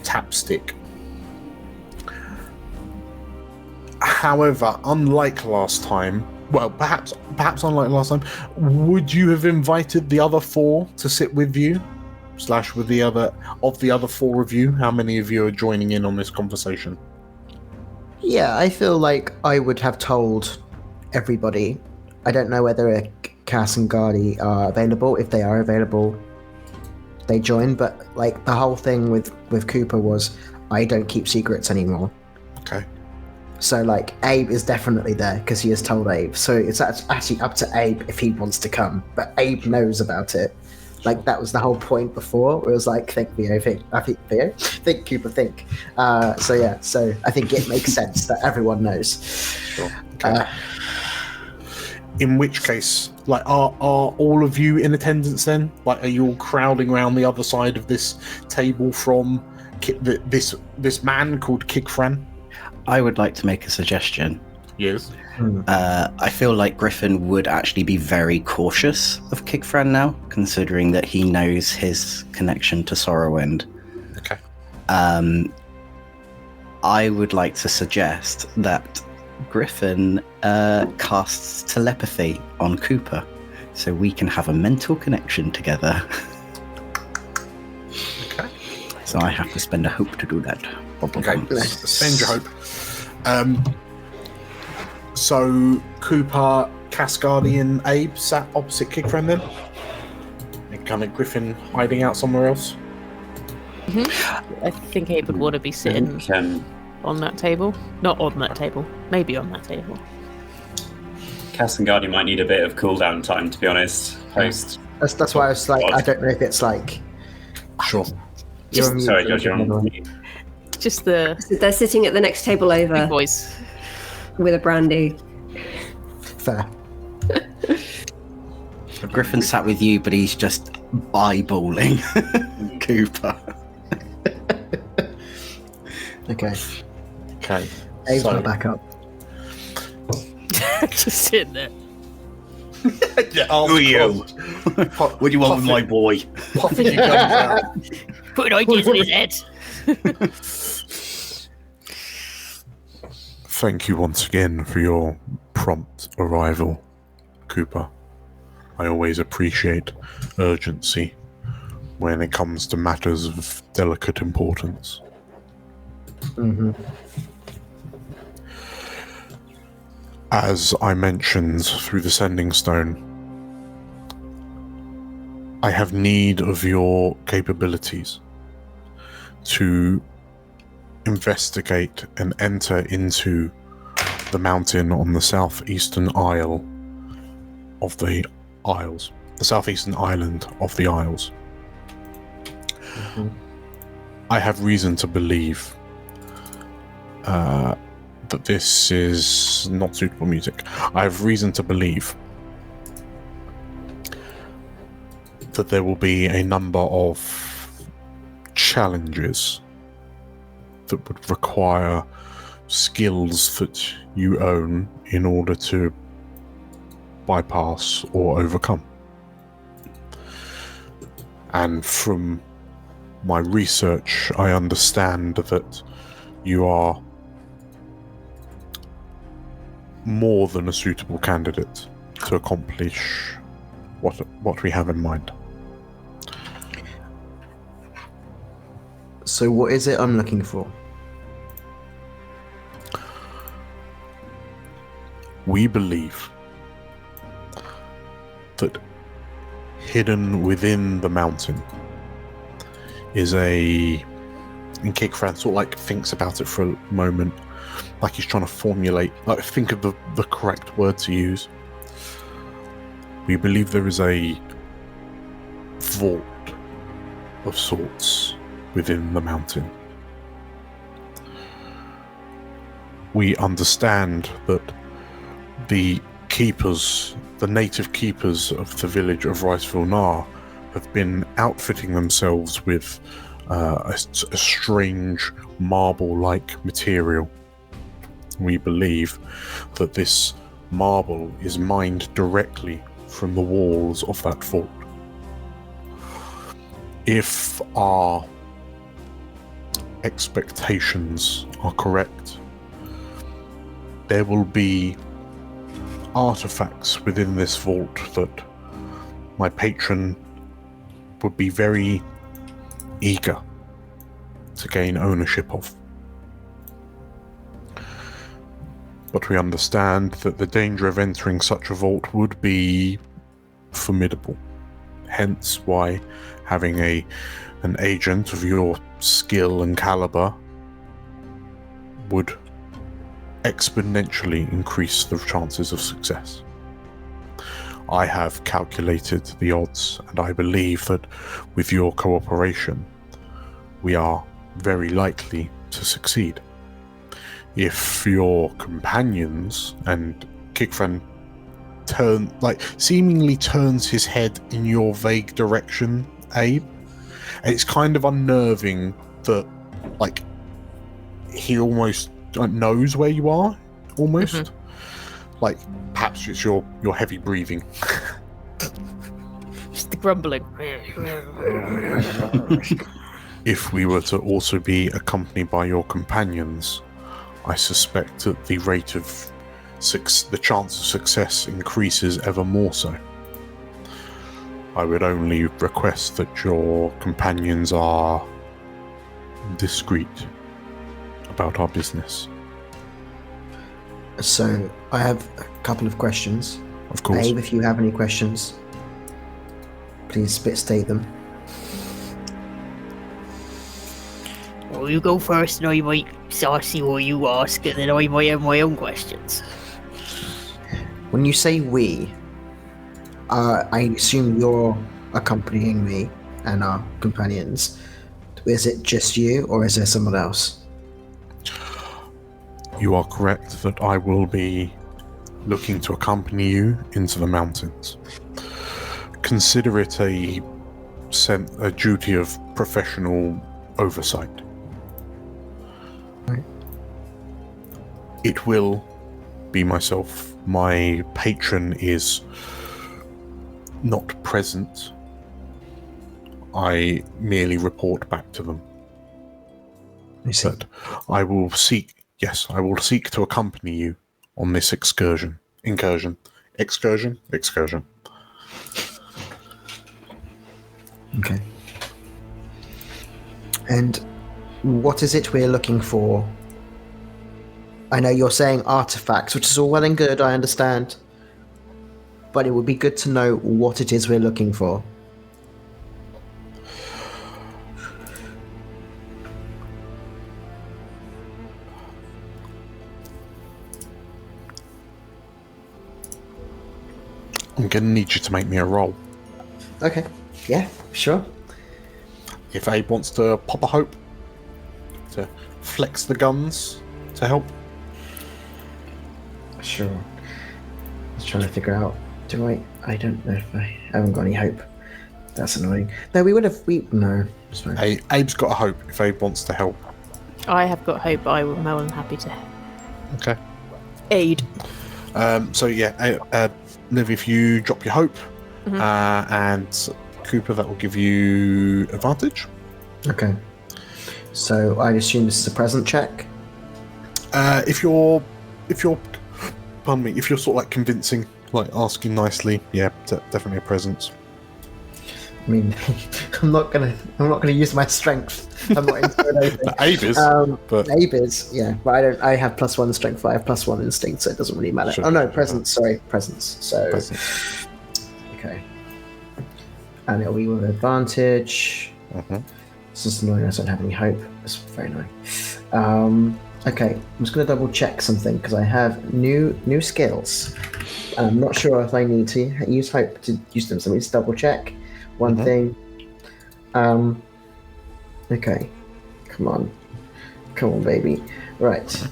tapstick. However, unlike last time, well, perhaps unlike last time, would you have invited the other 4 to sit with you? / with the other 4 of you? How many of you are joining in on this conversation? Yeah, I feel like I would have told everybody. I don't know whether Cass and Gardy are available. If they are available, they join. But like the whole thing with Cooper was, I don't keep secrets anymore. Okay. So like Abe is definitely there because he has told Abe. So it's actually up to Abe if he wants to come. But Abe knows about it. Like that was the whole point before. It was like, think Theo, think Cooper, think. So yeah, so I think it makes sense that everyone knows. Sure. Okay. In which case, like, are all of you in attendance then? Like, are you all crowding around the other side of this table from this man called Kigfran? I would like to make a suggestion. Yes. I feel like Griffin would actually be very cautious of Kigfran now, considering that he knows his connection to Sorrowwind. Okay. I would like to suggest that Griffin casts telepathy on Cooper, so we can have a mental connection together. Okay. So I have to spend a hope to do that. Okay, spend your hope. So Cooper, Cascardi, and Abe sat opposite Kigfran then? And kind of Griffin hiding out somewhere else? I think Abe would want to be sitting on that table. Not on that table. Maybe on that table. Cass and Guardi might need a bit of cooldown time, to be honest. Post. That's why I was like, I don't know if it's like. Sure. Sorry, George, you're on mute. Just the They're sitting at the next table over big boys. with a brandy. Fair. Griffin sat with you, but he's just eyeballing Cooper. Okay. Okay. Abe's my backup. Just sitting there. Yeah, Who are you? What do you want with my boy? Puffing your guns out. Putting ideas in his head. Thank you once again for your prompt arrival, Cooper. I always appreciate urgency when it comes to matters of delicate importance. Mm-hmm. As I mentioned through the Sending Stone, I have need of your capabilities to investigate and enter into the mountain on the southeastern isle of the Isles. The southeastern island of the Isles. Mm-hmm. I have reason to believe that this is not suitable music. I have reason to believe that there will be a number of challenges that would require skills that you own in order to bypass or overcome. And from my research, I understand that you are more than a suitable candidate to accomplish what we have in mind. So what is it I'm looking for? We believe that hidden within the mountain is and Kickfran sort of like thinks about it for a moment, like he's trying to formulate, like think of the correct word to use. We believe there is a vault of sorts within the mountain. We understand that the native keepers of the village of Riceville have been outfitting themselves with a strange marble-like material. We believe that this marble is mined directly from the walls of that fort. If our expectations are correct, there will be artifacts within this vault that my patron would be very eager to gain ownership of. But we understand that the danger of entering such a vault would be formidable. Hence why having an agent of your skill and caliber would exponentially increase the chances of success. I have calculated the odds, and I believe that with your cooperation, we are very likely to succeed. If your companions, and Kickfran seemingly turns his head in your vague direction, Abe, and it's kind of unnerving that he almost knows where you are, almost. Mm-hmm. Like perhaps it's your heavy breathing. Just the grumbling. If we were to also be accompanied by your companions, I suspect that the rate of the chance of success increases ever more so. I would only request that your companions are discreet about our business. So, I have a couple of questions. Of course. Abe, if you have any questions, please state them. Well, you go first and I might see what you ask, and then I might have my own questions. When you say we, I assume you're accompanying me and our companions. Is it just you, or is there someone else? You are correct that I will be looking to accompany you into the mountains. Consider it a duty of professional oversight. Right. It will be myself. My patron is not present. I merely report back to them. I see. But I will seek to accompany you on this excursion. Okay. And what is it we're looking for? I know you're saying artifacts, which is all well and good, I understand. But it would be good to know what it is we're looking for. I'm going to need you to make me a roll. Okay. Yeah, sure. If Abe wants to pop a hope, to flex the guns to help. Sure. I was trying to figure out, I don't know if I haven't got any hope. That's annoying. No, no, it's fine. Abe's got a hope if Abe wants to help. I have got hope. I will more than happy to Okay. aid. So yeah, Liv, if you drop your hope, and Cooper, that will give you advantage. Okay. So I'd assume this is a present check. If you're, pardon me, if you're sort of like convincing, like asking nicely, yeah, definitely a presence. I mean, I'm not gonna use my strength. I'm not intimidating. Abe is, but Abe is, yeah. But I have +1 strength. I have +1 instinct, so it doesn't really matter. Sure, oh no, sure. presence. Sorry, presence. So presence. okay, and it'll be with advantage. This is annoying. I don't have any hope. It's very annoying. Okay, I'm just gonna double check something because I have new skills. I'm not sure if I need to use hope to use them. So let me just double check one thing. Okay, come on, baby. Right.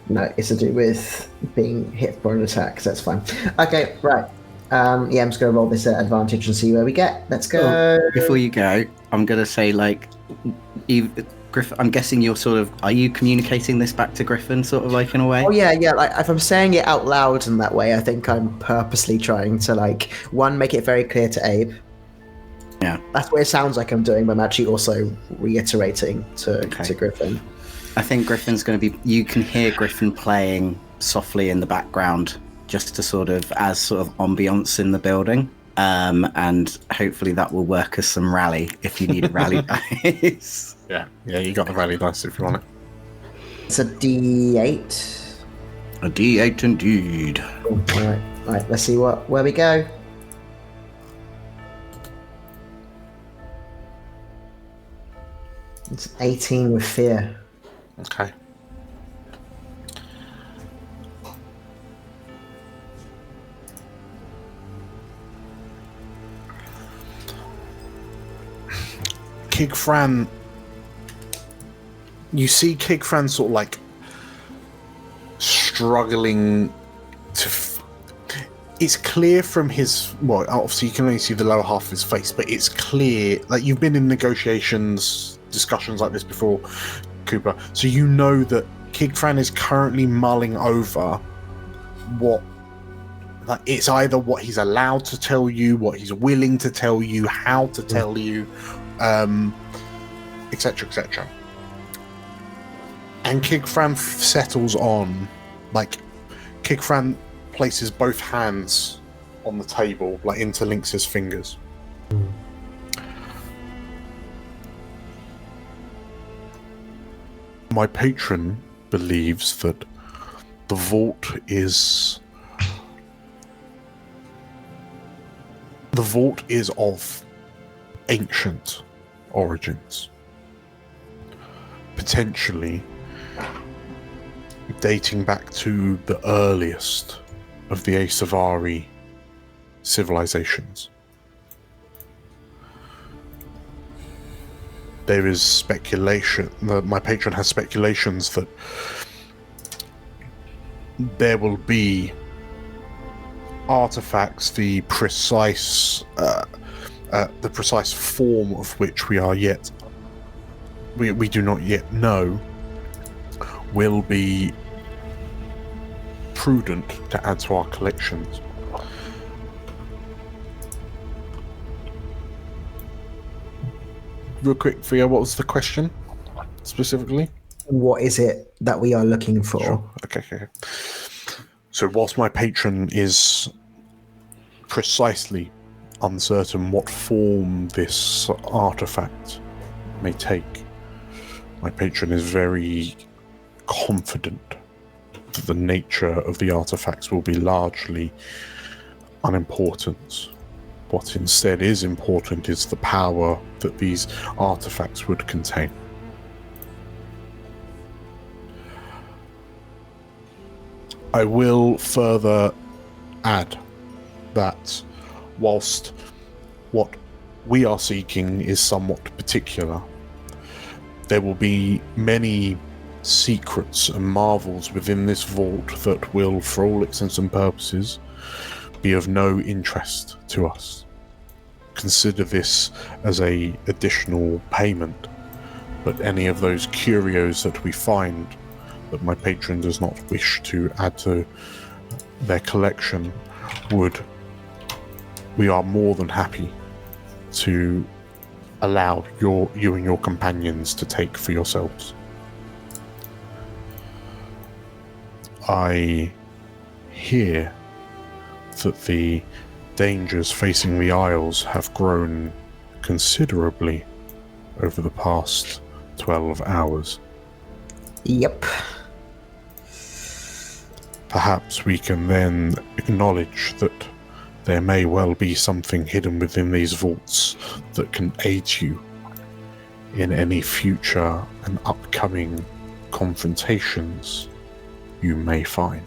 No, it's to do with being hit by an attack. So that's fine. Okay, right. Yeah, I'm just gonna roll this at advantage and see where we get. Let's go. Before you go, I'm gonna say Griffin, I'm guessing are you communicating this back to Griffin, sort of like in a way? Oh yeah. Like if I'm saying it out loud in that way, I think I'm purposely trying to make it very clear to Abe. Yeah, that's what it sounds like I'm doing, but I'm actually also reiterating to Griffin. I think Griffin's going to be. You can hear Griffin playing softly in the background, just to sort of ambience in the building. And hopefully that will work as some rally if you need a rally dice. Yeah, you got the rally dice if you want it. It's a D8. A D8 indeed. All right. Let's see where we go. It's 18 with fear. Okay. Kigfran, you see Kigfran sort of like struggling to. It's clear from his. Well, obviously you can only see the lower half of his face, but it's clear. Like you've been in negotiations, discussions like this before, Cooper. So you know that Kigfran is currently mulling over what. Like it's either what he's allowed to tell you, what he's willing to tell you, how to tell you. Etc. etc. And Kigfran settles on, Kigfran places both hands on the table, interlinks his fingers. My patron believes that the vault is of ancient origins, potentially dating back to the earliest of the Asavari civilizations. There is speculation, my patron has speculations that there will be artifacts, the precise form of which we do not yet know, will be prudent to add to our collections. Real quick, Theo, what was the question specifically? What is it that we are looking for? Sure. Okay. So whilst my patron is precisely uncertain what form this artifact may take, my patron is very confident that the nature of the artifacts will be largely unimportant. What instead is important is the power that these artifacts would contain. I will further add that whilst what we are seeking is somewhat particular, there will be many secrets and marvels within this vault that will, for all intents and purposes, be of no interest to us. Consider this as a additional payment, but any of those curios that we find that my patron does not wish to add to their collection we are more than happy to allow you and your companions to take for yourselves. I hear that the dangers facing the Isles have grown considerably over the past 12 hours. Yep. Perhaps we can then acknowledge that there may well be something hidden within these vaults that can aid you in any future and upcoming confrontations you may find.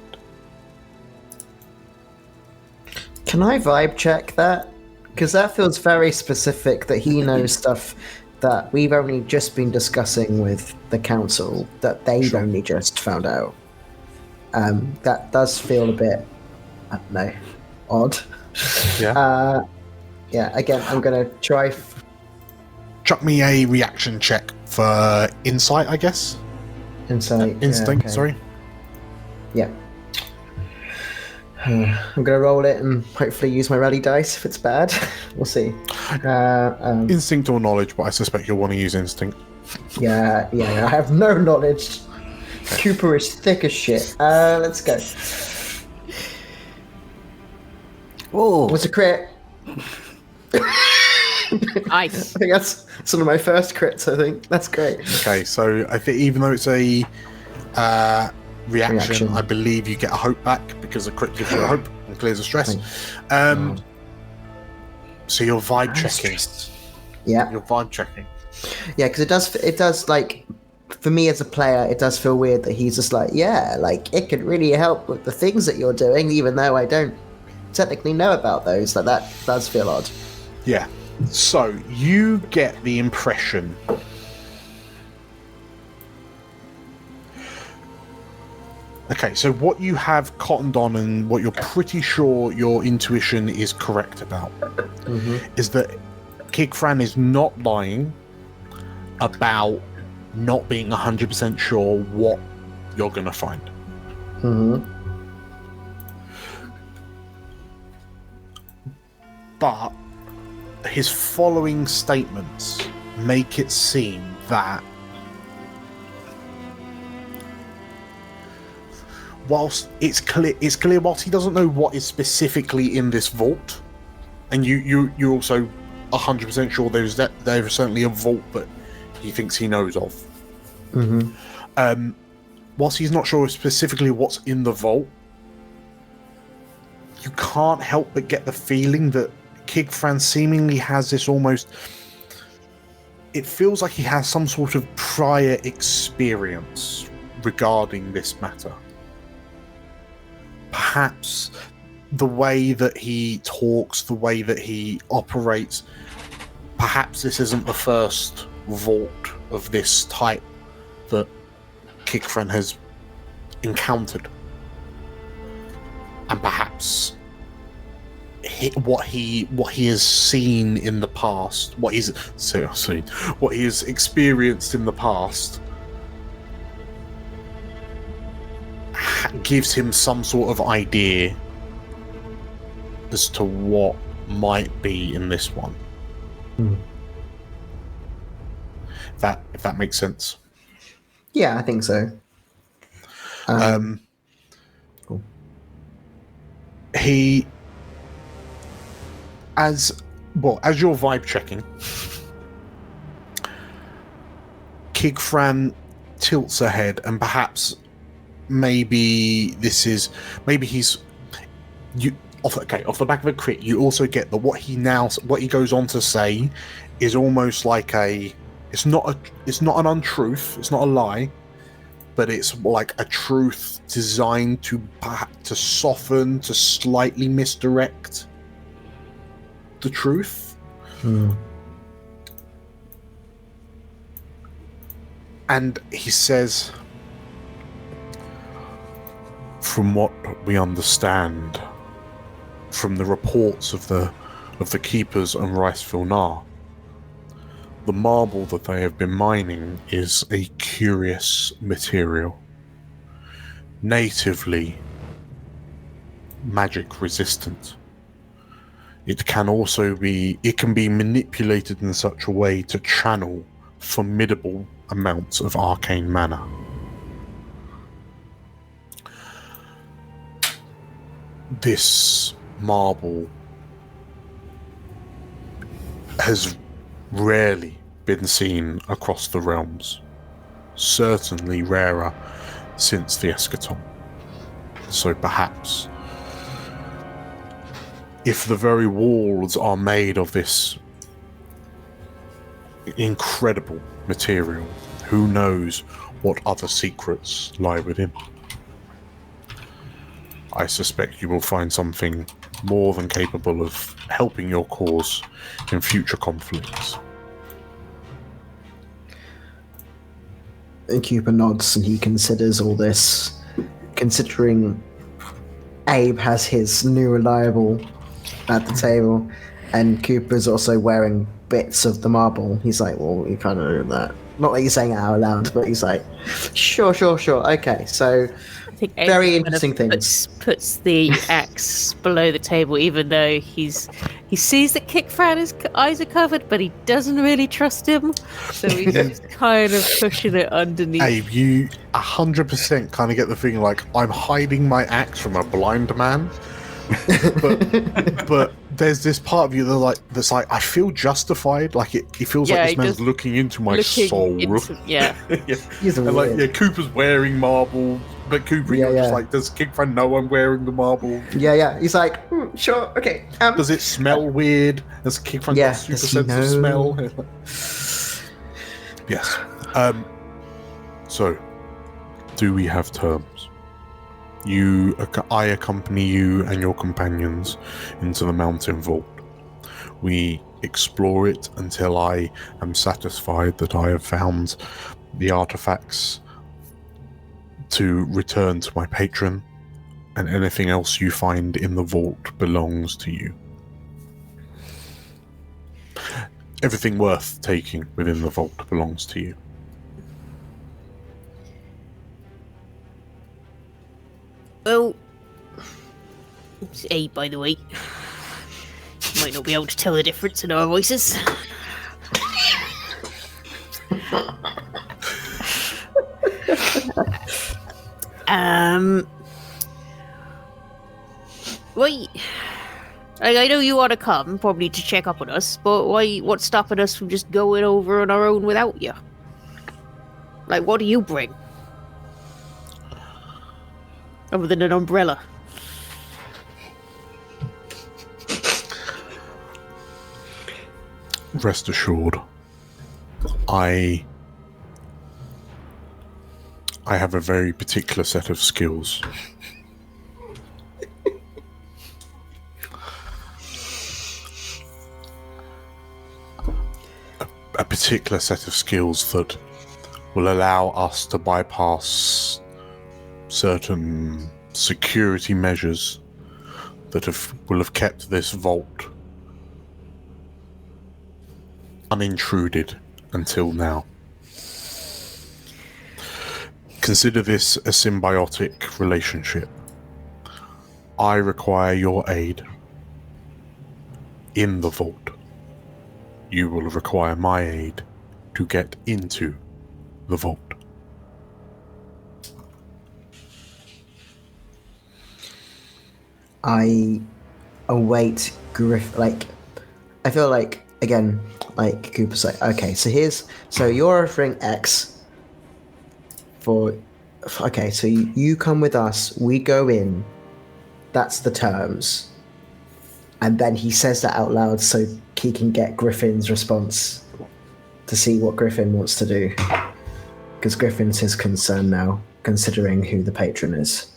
Can I vibe check that? Because that feels very specific that he knows stuff that we've only just been discussing with the council, that they've only just found out. That does feel a bit, I don't know, odd. Yeah. Yeah, again, I'm going to try... Chuck me a reaction check for insight, I guess? Instinct, okay. Sorry. Yeah. I'm going to roll it and hopefully use my rally dice if it's bad. We'll see. Instinct or knowledge, but I suspect you'll want to use instinct. Yeah, I have no knowledge. Cooper is thick as shit. Let's go. Oh, what's a crit? Nice. I think that's one of my first crits, I think. That's great. Okay, so I think even though it's a reaction, I believe you get a hope back because a crit gives you a hope and clears the stress. So you're vibe checking. Yeah. You're vibe checking. Yeah, because it does like, for me as a player, it does feel weird that he's just like, yeah, like it could really help with the things that you're doing, even though I don't technically know about those. Like that does feel odd. Yeah. So you get the impression okay, so what you have cottoned on and what you're pretty sure your intuition is correct about is that Kigfran is not lying about not being 100% sure what you're going to find. But his following statements make it seem that whilst it's clear whilst he doesn't know what is specifically in this vault, and you're also 100% sure there is certainly a vault that he thinks he knows of. Whilst he's not sure specifically what's in the vault, you can't help but get the feeling that Kigfran seemingly has this almost... It feels like he has some sort of prior experience regarding this matter. Perhaps the way that he talks, the way that he operates, perhaps this isn't the first vault of this type that Kigfran has encountered. And perhaps what he has seen in the past, what he has experienced in the past, gives him some sort of idea as to what might be in this one. If that makes sense. Yeah, I think so. Cool. He, as you're vibe checking, Kigfran tilts ahead, and perhaps maybe he's off the back of a crit. You also get that what he goes on to say is almost like it's not an untruth, it's not a lie, but it's like a truth designed to soften, to slightly misdirect the truth. And he says, from what we understand from the reports of the keepers and Rice Vilnar, the marble that they have been mining is a curious material, natively magic resistant. It can be manipulated in such a way to channel formidable amounts of arcane mana. This marble has rarely been seen across the realms, certainly rarer since the eschaton. So perhaps, if the very walls are made of this incredible material, who knows what other secrets lie within? I suspect you will find something more than capable of helping your cause in future conflicts. And Cooper nods and he considers all this. Considering Abe has his new reliable at the table, and Cooper's also wearing bits of the marble, he's like, well, you kind of know that. Not that he's saying it out loud, but he's like, sure. Okay, so I think very interesting things. Puts the axe below the table, even though he sees that Kickfran's eyes are covered, but he doesn't really trust him, so he's just kind of pushing it underneath. Abe, you 100% kind of get the feeling like I'm hiding my axe from a blind man, but there's this part of you that's like I feel justified. Like it feels like this man's looking into my soul. Yeah. He's and like Cooper's wearing marble. But Cooper, you're just like, does Kickfran know I'm wearing the marble? Yeah. He's like, sure, okay. Does it smell weird? Has Kickfran got a super sense of smell? Yes. So, do we have terms? I accompany you and your companions into the mountain vault. We explore it until I am satisfied that I have found the artifacts to return to my patron, and anything else you find in the vault belongs to you. Everything worth taking within the vault belongs to you. Well, it's A, by the way. Might not be able to tell the difference in our voices. Wait. I know you want to come, probably to check up on us, but what's stopping us from just going over on our own without you? Like, what do you bring? Other than an umbrella. Rest assured, I have a very particular set of skills. A particular set of skills that will allow us to bypass certain security measures that will have kept this vault unintruded until now. Consider this a symbiotic relationship. I require your aid in the vault. You will require my aid to get into the vault. I await Griff. I feel like, again, like Cooper's like, okay, so you're offering X for, okay, so you come with us, we go in, that's the terms. And then he says that out loud so he can get Griffin's response to see what Griffin wants to do. Because Griffin's his concern now, considering who the patron is.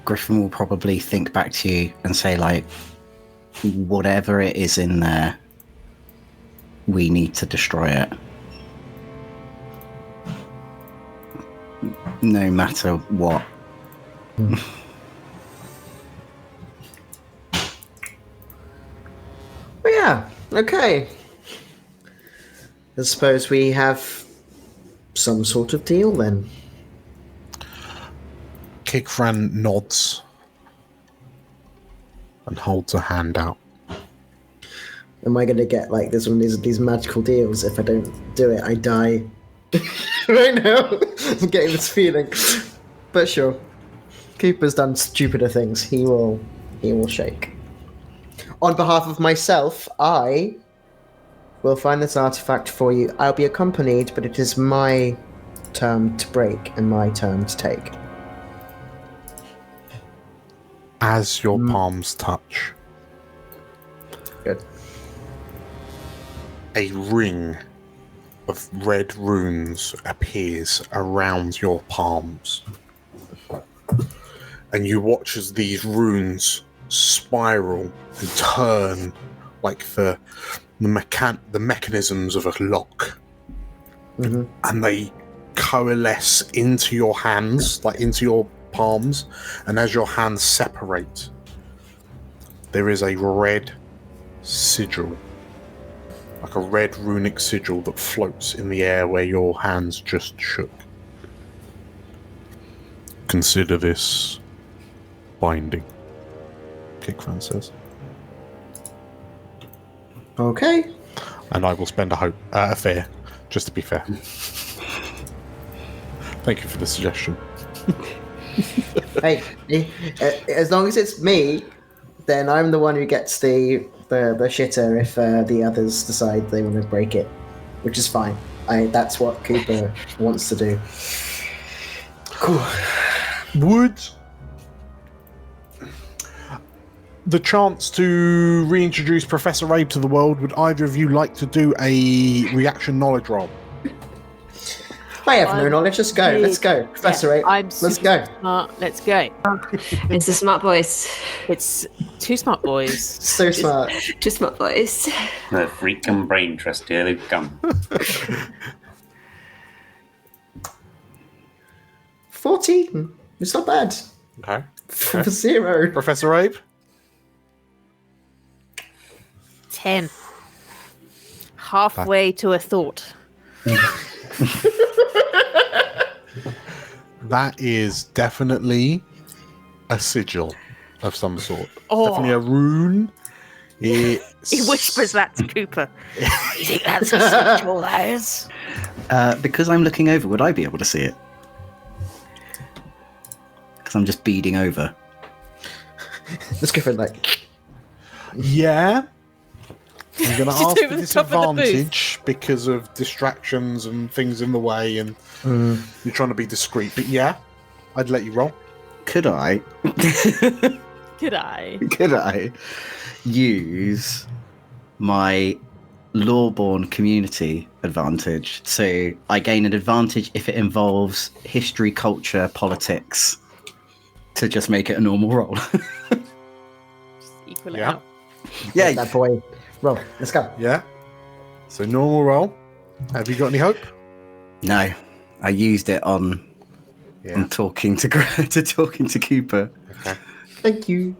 Griffin will probably think back to you and say, like, whatever it is in there, we need to destroy it. No matter what. But yeah, okay. I suppose we have some sort of deal then. Kigfran nods and holds a hand out. Am I going to get like this one of these magical deals? If I don't do it, I die. Right now, I'm getting this feeling. But sure, Cooper's done stupider things. He will shake. On behalf of myself, I will find this artifact for you. I'll be accompanied, but it is my turn to break and my turn to take. As your palms touch, Good. a ring of red runes appears around your palms. And you watch as these runes spiral and turn like the mechanisms of a lock. Mm-hmm. And they coalesce into your hands, like into your palms, and as your hands separate, there is a red sigil, like a red runic sigil that floats in the air where your hands just shook. Consider this binding, Kigfran says. Okay. And I will spend a fair, just to be fair. Thank you for the suggestion. Hey, as long as it's me, then I'm the one who gets the shitter if the others decide they want to break it, which is fine. That's what Cooper wants to do. Cool. Would the chance to reintroduce Professor Abe to the world, would either of you like to do a reaction knowledge roll? I have no knowledge. Let's go. Let's go. Professor Abe. Let's go. Smart. Let's go. It's the smart boys. It's two smart boys. So smart. Two smart boys. The freaking brain trust, here they come. 14. It's not bad. Okay. For 0. Professor Abe? 10. Halfway to a thought. That is definitely a sigil of some sort. Oh. Definitely a rune. He whispers that to Cooper. You think that's a sigil, that is? Because I'm looking over, would I be able to see it? Because I'm just beading over. Let's go for it, like. Yeah. I'm going to Just ask over for the top of the booth. disadvantage because of distractions and things in the way, and you're trying to be discreet. But yeah, I'd let you roll. Could I? Could I? Could I use my lawborn community advantage? So I gain an advantage if it involves history, culture, politics, to just make it a normal roll. Just equal it Yeah. out. Yeah. That boy. Roll. Let's go. Yeah. So normal roll. Have you got any hope? No, I used it on Yeah. talking to talking to Cooper. Okay. Thank you.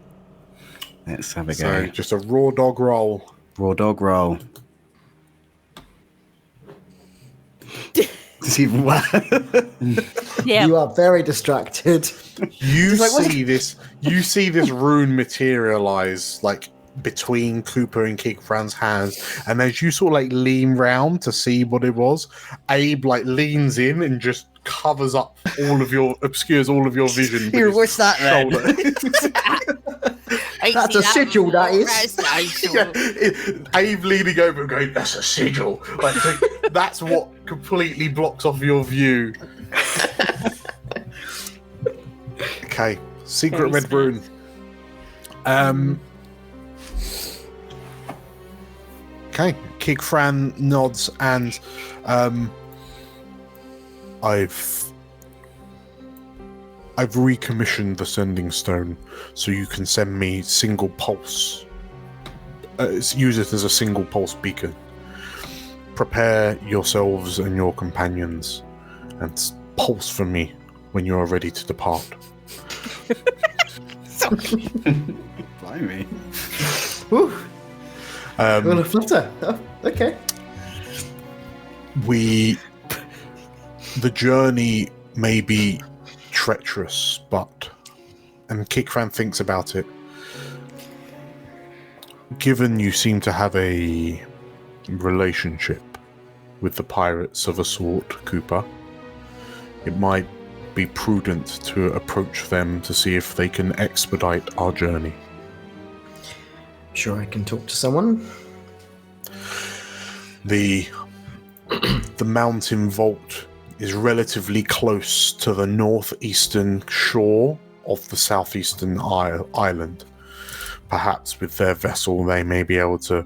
Let's have a So go. just a raw dog roll. Raw dog roll. It's even worse. Yeah. You are very distracted. You like, what? see this. You see this rune materialize like between Cooper and Kigfran's hands, and as you sort of like lean round to see what it was, Abe like leans in and just covers up obscures all of your vision. with Here, his what's that then? shoulder. That's a sigil, that is. Yeah, Abe leaning over and going, "That's a sigil." Like so that's what completely blocks off your view. Okay, secret Very red rune. Okay, Kigfran nods, and I've recommissioned the sending stone, so you can send me single pulse. Use it as a single pulse beacon. Prepare yourselves and your companions, and pulse for me when you are ready to depart. Blimey. Whew. Well, a flutter. Oh, okay. The journey may be treacherous, and Kikran thinks about it. Given you seem to have a relationship with the pirates of a sort, Cooper, it might be prudent to approach them to see if they can expedite our journey. Sure, I can talk to someone. The mountain vault is relatively close to the northeastern shore of the southeastern island. Perhaps with their vessel they may be able to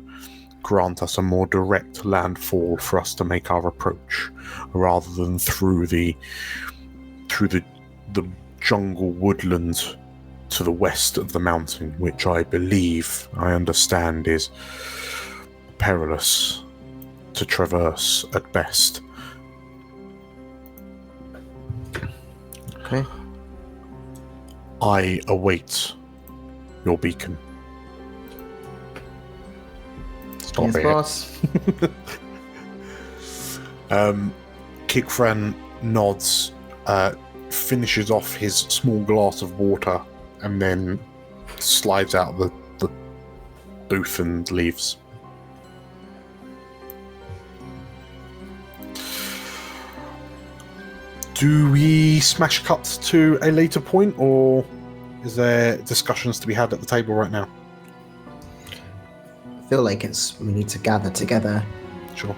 grant us a more direct landfall for us to make our approach, rather than through the jungle woodlands to the west of the mountain, which I understand is perilous to traverse at best. Okay. I await your beacon. Stop Yes, it. boss. Kigfran nods, finishes off his small glass of water, and then slides out the booth and leaves. Do we smash cut to a later point, or is there discussions to be had at the table right now? I feel like we need to gather together. Sure.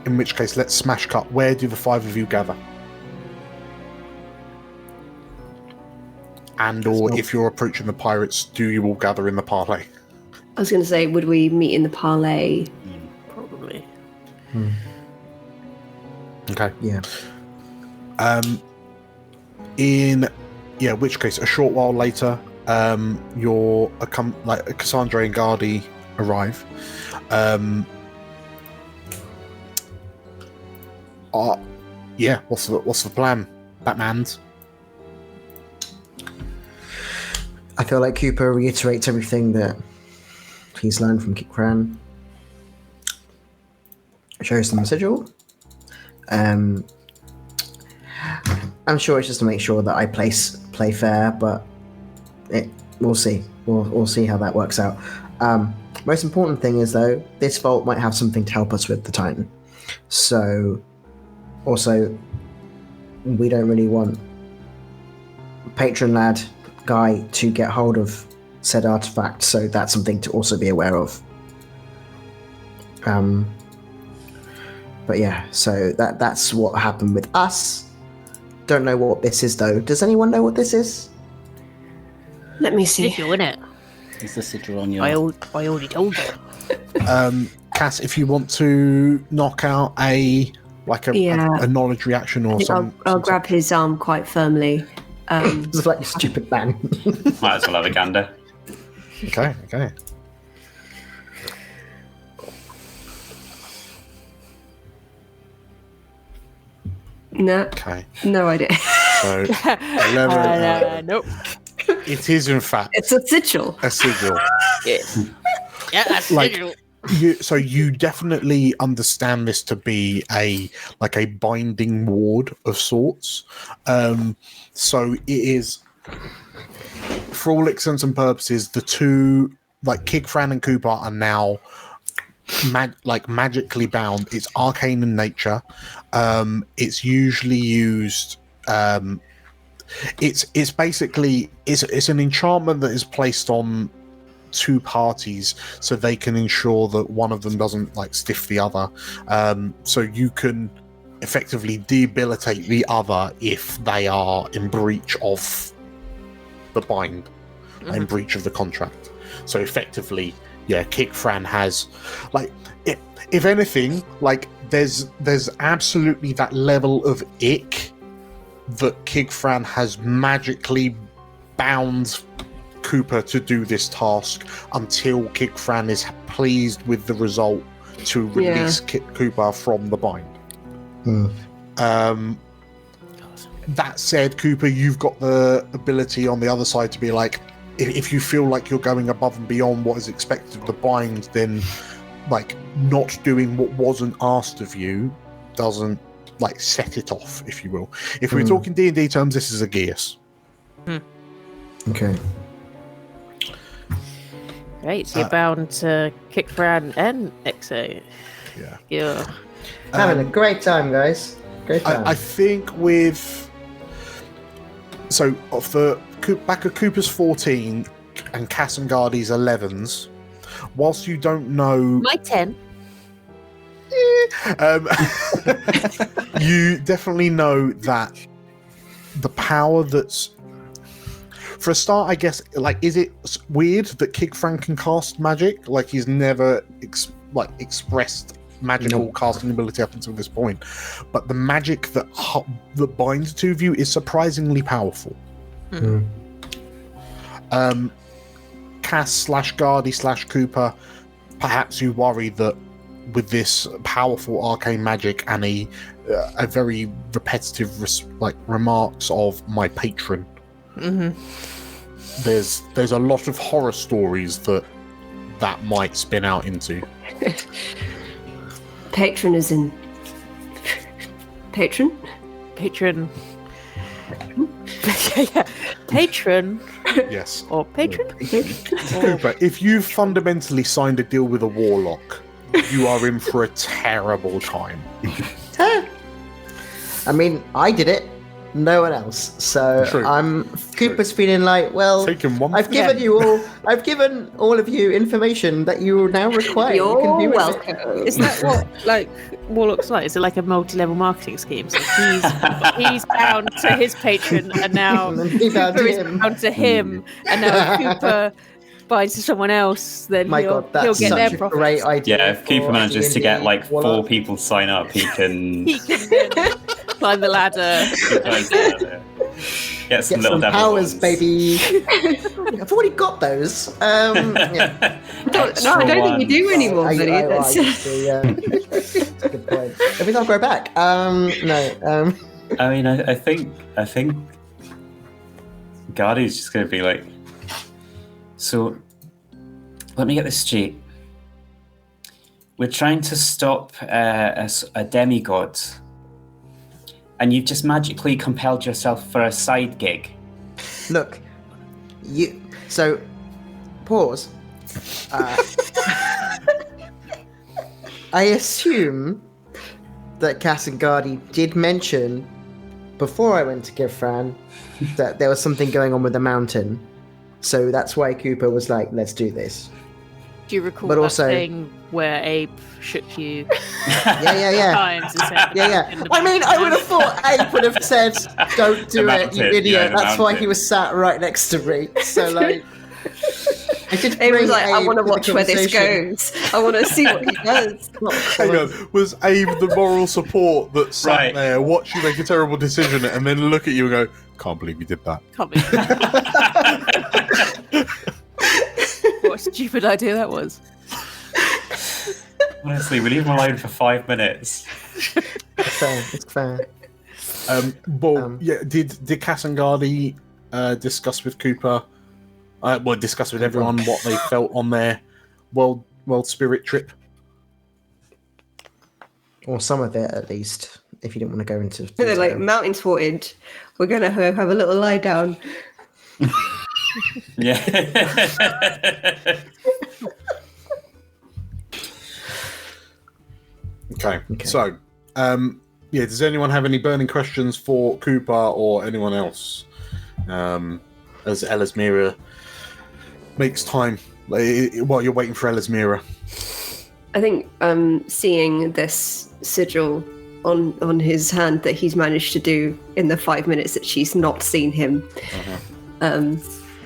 In which case, let's smash cut. Where do the five of you gather? And or if you're approaching the pirates, do you all gather in the parley? I was going to say, would we meet in the parley? Probably. Okay. Yeah. In which case, a short while later, Cassandra and Gardy arrive. What's the plan, Batman's? I feel like Cooper reiterates everything that he's learned from Kikran. Shows them the sigil. I'm sure it's just to make sure that I play fair, but we'll see. We'll see how that works out. Most important thing is, though, this vault might have something to help us with the Titan. So, also, we don't really want patron lad guy to get hold of said artifact, so that's something to also be aware of. But yeah, so that's what happened with us. Don't know what this is, though. Does anyone know what this is? Let me see. Sigil, innit? Is the sigil on your... I already told you. Cass, if you want to knock out a knowledge reaction or something. I'll grab his arm quite firmly. It's like, you stupid man. Might as well have a gander. Okay. No. Okay. No idea. So 11. Nope. It is in fact It's a sigil. a sigil. Yeah, that's Like- sigil. You definitely understand this to be a binding ward of sorts. So it is, for all intents and purposes, the two, like Kigfran and Cooper, are now magically bound. It's arcane in nature. It's usually used. It's basically it's an enchantment that is placed on two parties so they can ensure that one of them doesn't stiff the other. So you can effectively debilitate the other if they are in breach of the bind, in breach of the contract. So effectively, Kick Fran has, like, if anything, like there's absolutely that level of ick that Kick Fran has magically bound Cooper to do this task until Kick Fran is pleased with the result to release Cooper from the bind. That said, Cooper, you've got the ability on the other side to be like, if you feel like you're going above and beyond what is expected of the bind, then like not doing what wasn't asked of you doesn't like set it off, if you will. If we're talking D&D terms, this is a Geas. Okay. Right, so you're bound to Kick Fran and Ekso. Yeah. Having a great time, guys. Great time. I think with... So, off the back of Cooper's 14 and Cassangardi's 11s, whilst you don't know... My 10. You definitely know that the power that's... For a start, I guess, like, is it weird that Kick Fran can cast magic? Like, he's never expressed magical casting ability up until this point, but the magic that binds the two of you is surprisingly powerful. Cass/Guardy/Cooper, perhaps you worry that with this powerful arcane magic and a very repetitive remarks of my patron, there's a lot of horror stories that might spin out into. Patron is in... Patron? Patron. Patron? Yes. Or patron? Cooper, if you've fundamentally signed a deal with a warlock, you are in for a terrible time. I mean, I did it. No one else. So Cooper's feeling like, well, I've given all of you information that you now require. You're welcome. Is that what Warlock's like? Is it like a multi-level marketing scheme? So he's bound to his patron, and now Cooper is bound to him, and now if Cooper binds to someone else, then he'll get their profits. Great idea. Yeah, if Cooper manages to get like 4 people sign up, he can climb the ladder. Get some little some powers, baby. I've already got those. I don't think you do anymore, buddy. That's a good point. Maybe I'll go back. No. I mean, I think Guardy's just going to be like, so let me get this straight. We're trying to stop a demigod, and you've just magically compelled yourself for a side gig. Look, so pause. I assume that Cassangardi did mention before I went to give Fran that there was something going on with the mountain. So that's why Cooper was like, let's do this. Do you recall that thing where Abe shook you? Yeah. Times and said, I mean, I would have thought Abe would have said, don't do it, you idiot. That's why he was sat right next to me. So, like... Abe was like, I want to watch where this goes. I want to see what he does. Hang on, was Abe the moral support that sat there, watch you make a terrible decision, and then look at you and go, can't believe you did that? Can't believe that. What a stupid idea that was. Honestly, we leave him alone for 5 minutes. It's fair. Did Cassangardi discuss with Cooper... discuss with everyone what they felt on their world spirit trip? Or some of it, at least, if you didn't want to go into detail. They're like, mountain's haunted. We're going to have a little lie down. Yeah. Okay. So, does anyone have any burning questions for Cooper or anyone else? As Elismira makes time while you're waiting for Elismira. I think seeing this sigil on his hand that he's managed to do in the 5 minutes that she's not seen him,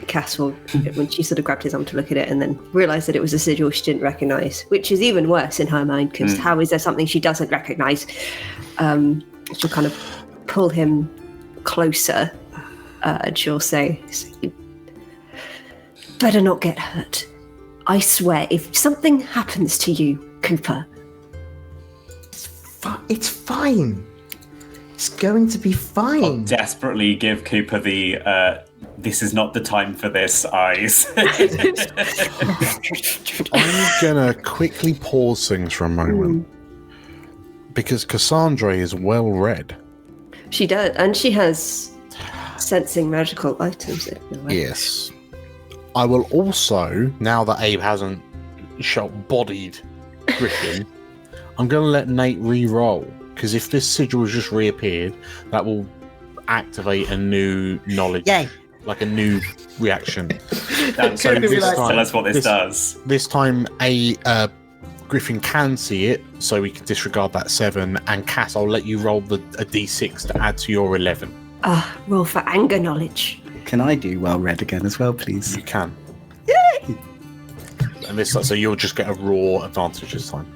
Cass will, when she sort of grabbed his arm to look at it and then realised that it was a sigil she didn't recognise, which is even worse in her mind, because how is there something she doesn't recognise? She'll kind of pull him closer and she'll say, better not get hurt. I swear, if something happens to you, Cooper... It's fine. It's going to be fine. I'll desperately give Cooper the this is not the time for this eyes. I'm gonna quickly pause things for a moment because Cassandra is well read. She does, and she has sensing magical items. Yes. I will also, now that Abe hasn't bodied Griffin, I'm going to let Nate re-roll, because if this sigil has just reappeared, that will activate a new knowledge, like a new reaction. So tell us what this does. This time, Griffin can see it, so we can disregard that 7, and Cass, I'll let you roll a d6 to add to your 11. Roll for anger knowledge. Can I do well read again as well, please? You can. Yay! And this, so you'll just get a raw advantage this time.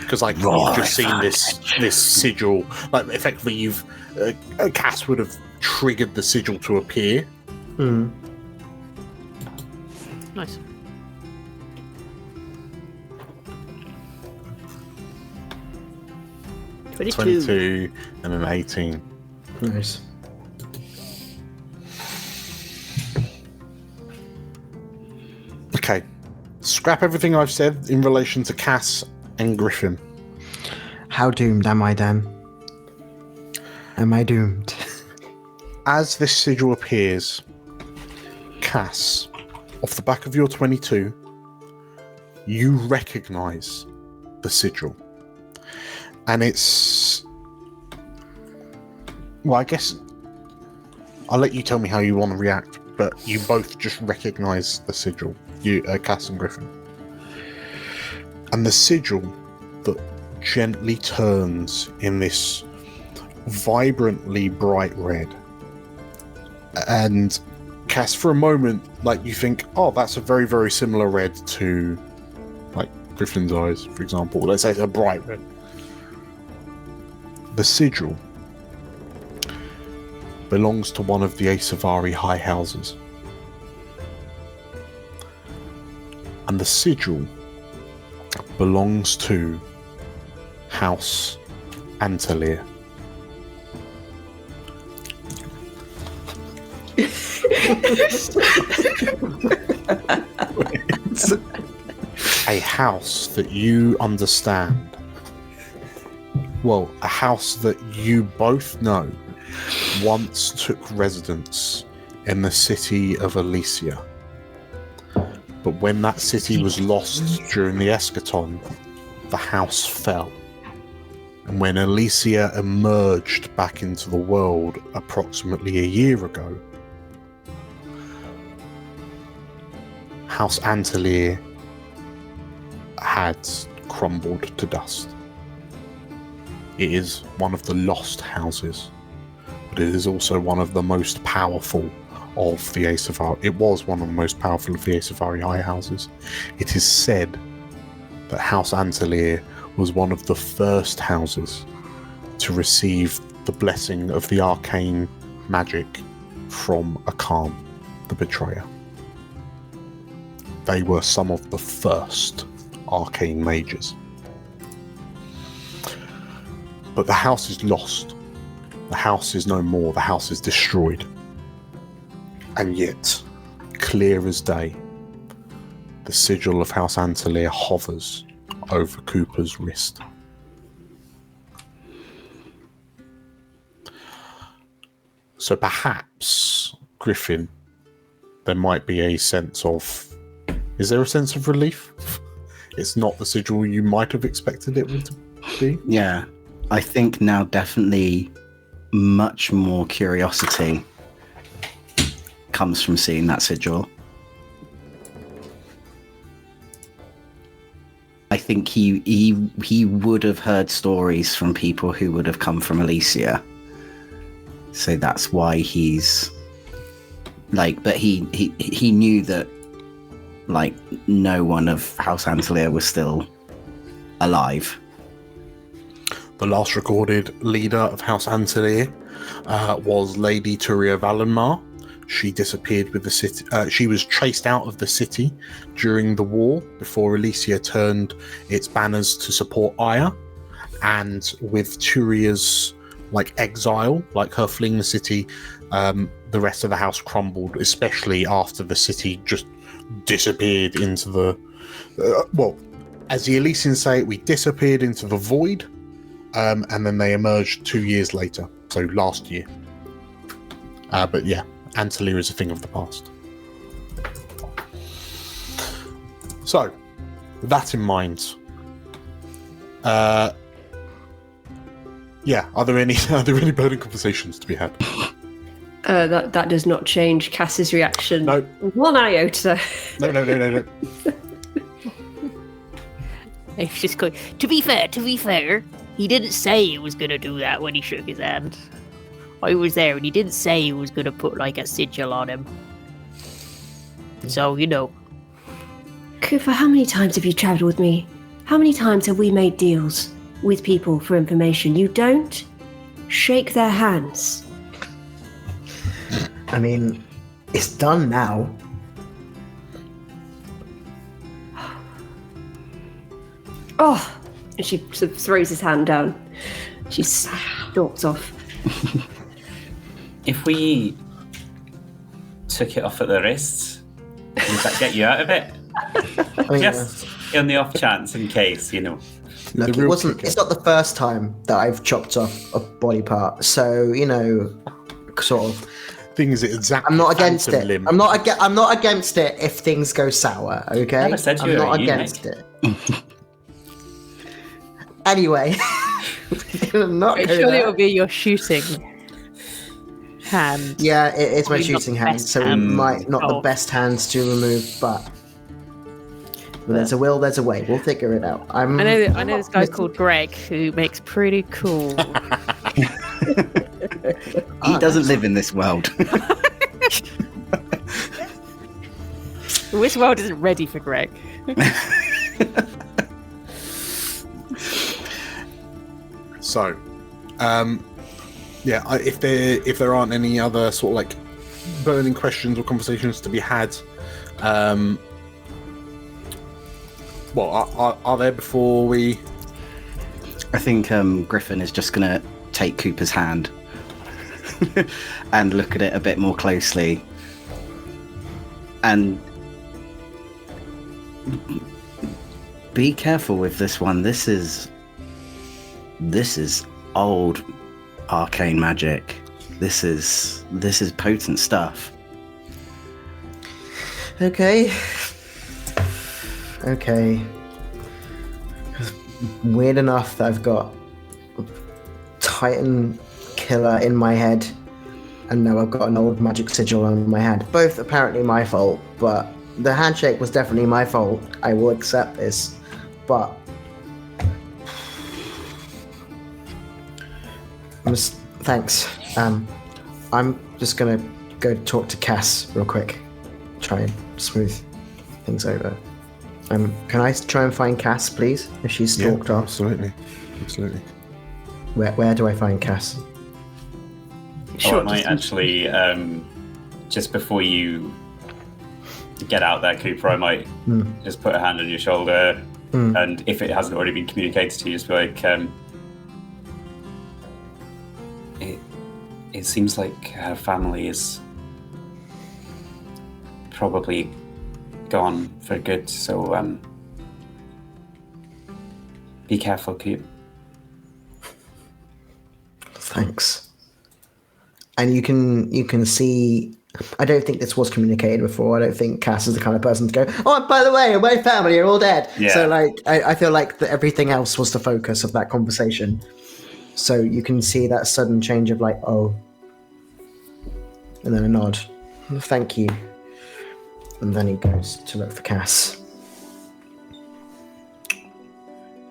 Because you've just seen this sigil, like effectively you've Cass would have triggered the sigil to appear. Nice. $22 and an 18. Nice. Okay, scrap everything I've said in relation to Cass and Griffin. How doomed am I then? Am I doomed? As this sigil appears, Cass, off the back of your 22, you recognise the sigil. And it's... Well, I guess I'll let you tell me how you want to react, but you both just recognise the sigil, Cass and Griffin. And the sigil that gently turns in this vibrantly bright red. And Cass, for a moment, you think, oh, that's a very, very similar red to, Griffin's eyes, for example. Let's say it's a bright red. The sigil belongs to one of the Asavari high houses. And the sigil belongs to House Antelier. A house that you understand. Well, a house that you both know once took residence in the city of Elysia. But when that city was lost during the eschaton, the house fell. And when Elysia emerged back into the world approximately a year ago, House Antelier had crumbled to dust. It is one of the lost houses, but it is also one of the most powerful of the Asavari. It was one of the most powerful of the Asavari high houses. It is said that House Antelier was one of the first houses to receive the blessing of the arcane magic from Akan, the Betrayer. They were some of the first arcane mages. But the house is lost. The house is no more. The house is destroyed. And yet, clear as day, the sigil of House Antelier hovers over Cooper's wrist. So perhaps, Griffin, there might be a sense of... Is there a sense of relief? It's not the sigil you might have expected it to be? Yeah. I think now definitely much more curiosity comes from seeing that sigil. I think he would have heard stories from people who would have come from Elysia. So that's why he's Like, but he knew that, like, no one of House Antelia was still alive. The last recorded leader of House Antelia was Lady Turia Valenmar. She disappeared with the city. She was traced out of the city during the war before Elysia turned its banners to support Aya. And with Turia's exile, her fleeing the city, the rest of the house crumbled, especially after the city just disappeared into the as the Elysians say, we disappeared into the void, and then they emerged 2 years later, so last year. But yeah, Antelia is a thing of the past. So, with that in mind, yeah, are there any burning conversations to be had? That does not change Cass's reaction. No. One iota. No. It's just going, to be fair, he didn't say he was going to do that when he shook his hand. I was there and he didn't say he was going to put a sigil on him. So, Cooper, how many times have you travelled with me? How many times have we made deals with people for information? You don't shake their hands. I mean, it's done now. Oh! And she sort of throws his hand down. She stalks off. If we took it off at the wrists, would that get you out of it? Just on the off chance, in case, Look, it's not the first time that I've chopped off a body part, so sort of. Thing is, exactly. I'm not against it. I'm not against it if things go sour. Okay, Never said you I'm were not a against it. Anyway, surely it will be your shooting hand. Yeah, it's my Probably not shooting the hand, best so it hand. might not the best hands to remove, but when there's a will, there's a way. We'll figure it out. I know this guy called Greg who makes pretty cool. He doesn't live in this world. This world isn't ready for Greg. So, yeah, if there aren't any other sort of burning questions or conversations to be had, are there before we? I think Griffin is just gonna take Cooper's hand and look at it a bit more closely, and be careful with this one. This is old arcane magic. This is potent stuff. Okay. Weird enough that I've got Titan Killer in my head, and now I've got an old magic sigil on my hand. Both apparently my fault, but the handshake was definitely my fault. I will accept this, but thanks. I'm just gonna go talk to Cass real quick, try and smooth things over. Can I try and find Cass, please, if she's stalked off? Absolutely. Where do I find Cass? Sure. I might actually, just before you get out there, Cooper, I might just put a hand on your shoulder, and if it hasn't already been communicated to you, just be like, it seems like her family is probably gone for good, so be careful, Coop. Thanks. And you can see, I don't think this was communicated before. I don't think Cass is the kind of person to go, oh, by the way, my family are all dead. Yeah. So I feel like everything else was the focus of that conversation. So you can see that sudden change of oh, and then a nod. Thank you. And then he goes to look for Cass.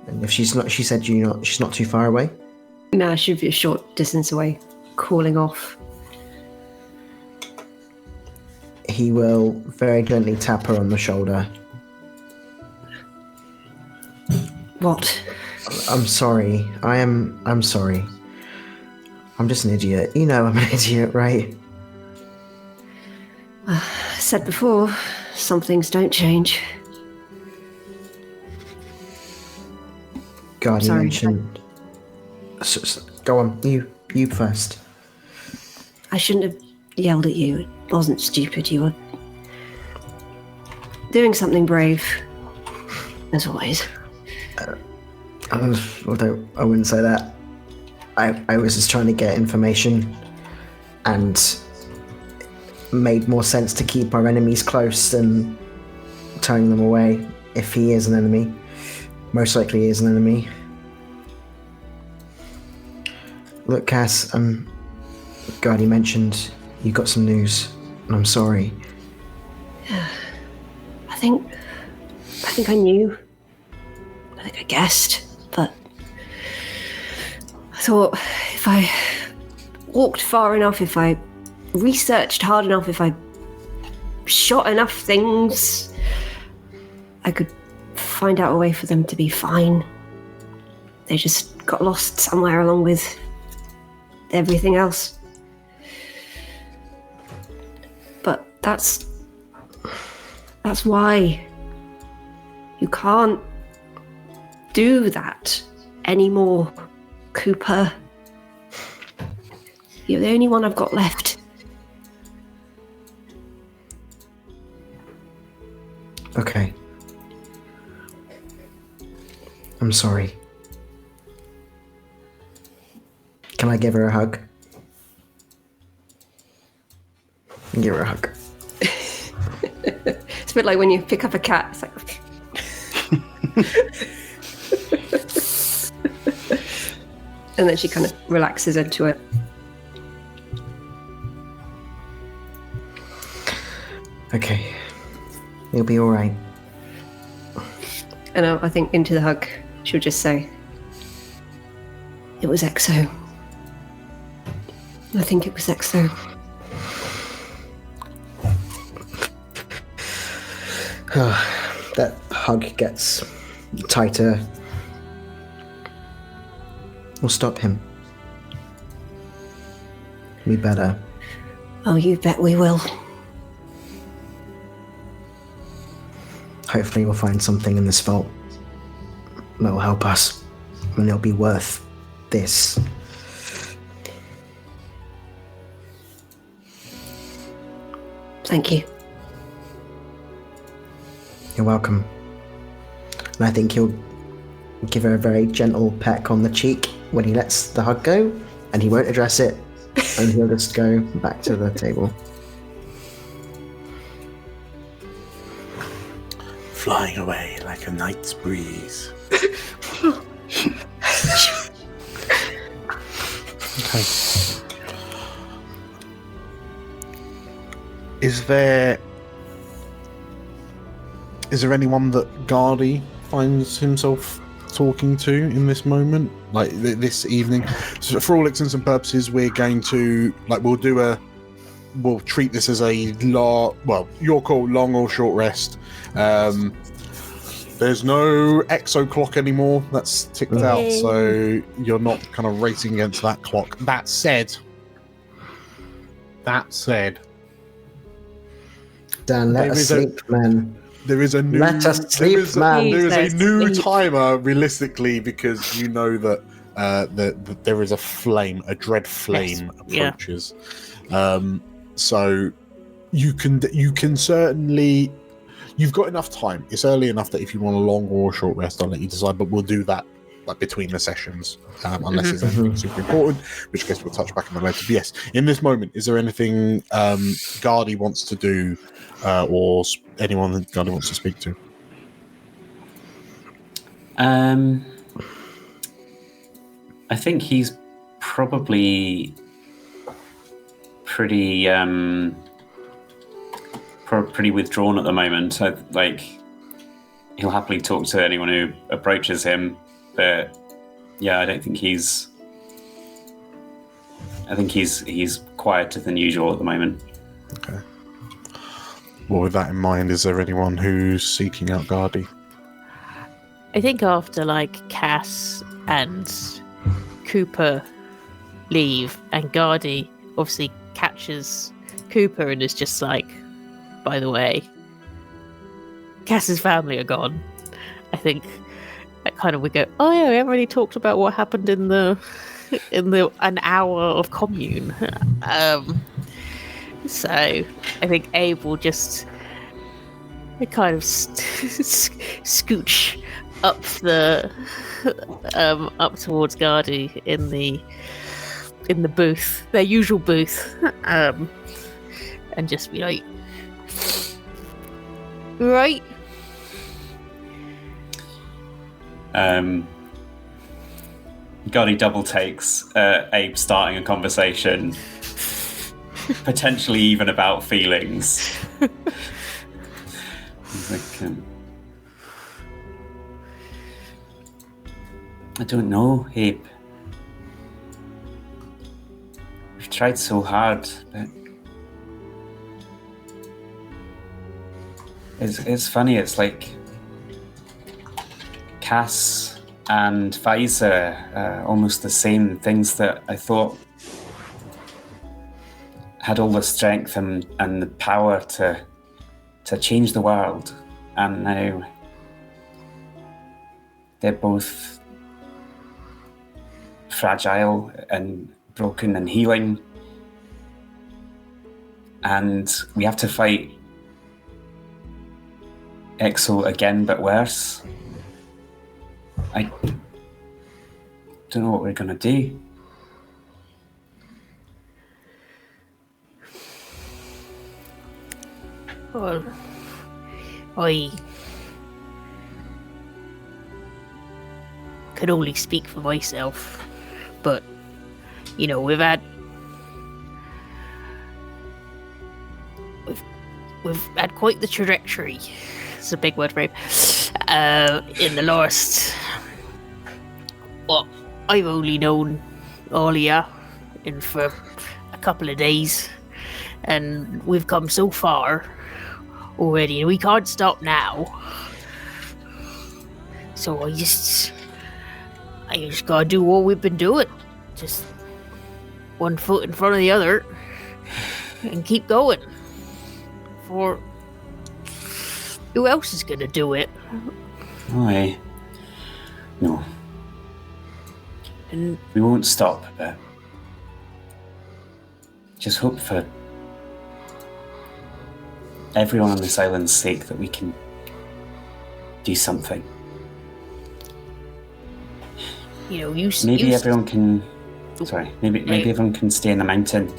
And if she's not, she said she's not too far away? Nah, she'd be a short distance away, calling off. he will very gently tap her on the shoulder. What? I'm sorry. I'm sorry. I'm just an idiot. You know I'm an idiot, right? I said before, some things don't change. God, you Sorry. mentioned... Go on, you first. I shouldn't have yelled at you. It wasn't stupid. You were doing something brave, as always. Although I wouldn't say that. I was just trying to get information, and made more sense to keep our enemies close than turning them away. If he is an enemy, most likely he is an enemy. Look, Cass, God, you mentioned you got some news, and I'm sorry. I think I knew. I think I guessed, but I thought if I walked far enough, if I researched hard enough, if I shot enough things, I could find out a way for them to be fine. They just got lost somewhere along with everything else. But that's why you can't do that anymore, Cooper. You're the only one I've got left. Okay. I'm sorry. Can I give her a hug? Give her a hug. It's a bit like when you pick up a cat. It's like... and then she kind of relaxes into it. Okay. You'll be alright. And I think into the hug, she'll just say, It was Ekso. I think it was Ekso. That hug gets tighter. We'll stop him. We better. Oh, you bet we will. Hopefully we'll find something in this vault that'll help us, and it'll be worth this. Thank you. You're welcome. And I think he'll give her a very gentle peck on the cheek when he lets the hug go, and he won't address it, and he'll just go back to the table. Flying away like a night's breeze. Okay. Is there anyone that Gardy finds himself talking to in this moment, like this evening? So for all intents and purposes, we're going to we'll treat this as a your call, long or short rest. There's no Ekso clock anymore. That's ticked out, so you're not kind of racing against that clock. That said, Dan, let us sleep, man. There is a new. Let us sleep, man. There is a new timer, realistically, because you know that there is a dread flame approaches. So you can certainly. You've got enough time. It's early enough that if you want a long or a short rest, I'll let you decide. But we'll do that like between the sessions, unless there's anything super important, which case we'll touch back on that later. But yes, in this moment, is there anything Gardy wants to do, or anyone that Gardy wants to speak to? I think he's probably pretty withdrawn at the moment. So, like, he'll happily talk to anyone who approaches him, but yeah, I don't think he's. I think he's quieter than usual at the moment. Okay. Well, with that in mind, is there anyone who's seeking out Gardy? I think after Cass and Cooper leave, and Gardy obviously catches Cooper and is just like, by the way, Cass's family are gone. I think that kind of we go, oh yeah, we haven't really talked about what happened in the an hour of commune. So I think Abe will just kind of scooch up up towards Gardy in the booth, their usual booth, and just be like, right. Gardy double takes Abe starting a conversation, potentially even about feelings. He's like, I don't know, Abe. We've tried so hard, but it's funny. It's like Cass and Pfizer, almost the same things that I thought had all the strength and the power to change the world, and now they're both fragile and broken and healing, and we have to fight Ekso again, but worse. I don't know what we're gonna do. Well, I could only speak for myself, but we've had quite the trajectory. It's a big word for it. In the last, I've only known Alia for a couple of days, and we've come so far already, and we can't stop now. So I just gotta do what we've been doing, just one foot in front of the other, and keep going. For who else is gonna do it? No. And we won't stop, but just hope for everyone on this island's sake that we can do something. Maybe everyone can. Sorry, maybe everyone can stay in the mountain.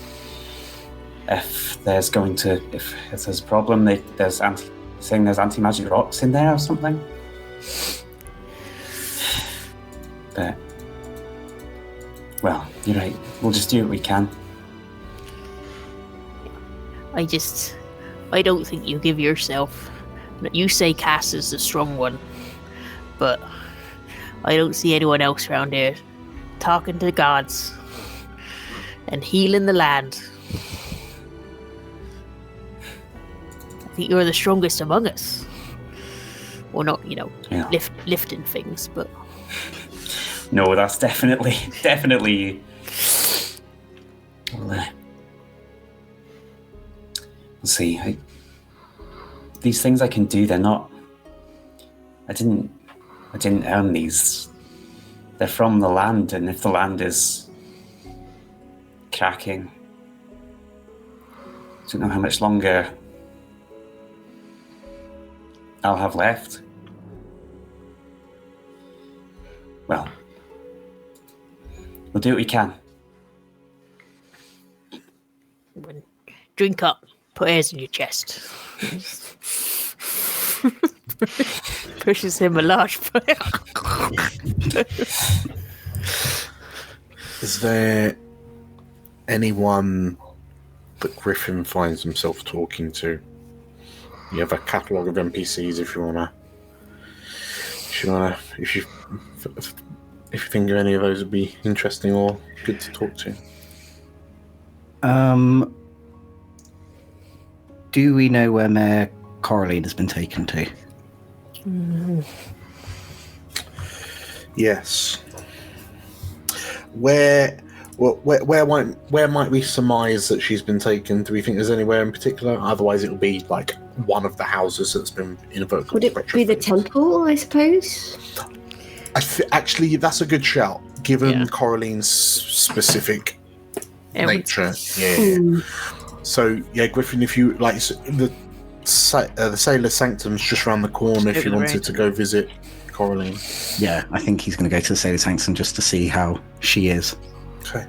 If there's a problem, there's anti-magic rocks in there or something. But well, you're right. We'll just do what we can. I don't think you give yourself. You say Cass is the strong one, but I don't see anyone else around here talking to the gods and healing the land. I think you're the strongest among us. Well, not, lifting things, but... No, that's definitely... We'll see. These things I can do, they're not... I didn't earn these. They're from the land, and if the land is cracking, I don't know how much longer I'll have left. Well, we'll do what we can. Drink up. Put airs in your chest. Pushes him a large Is there anyone that Griffin finds himself talking to? You have a catalogue of NPCs if you think any of those would be interesting or good to talk to. Do we know where Mayor Coraline has been taken to? Yes. Where might we surmise that she's been taken? Do we think there's anywhere in particular? Otherwise, it'll be like one of the houses that's been inadvertently. Would it be the temple, I suppose? Actually, that's a good shout, given Coraline's specific nature. Yeah. So, Griffin, if you like, the Sailor Sanctum's just around the corner. If you wanted to go visit Coraline. Yeah, I think he's going to go to the Sailor Sanctum just to see how she is. Okay.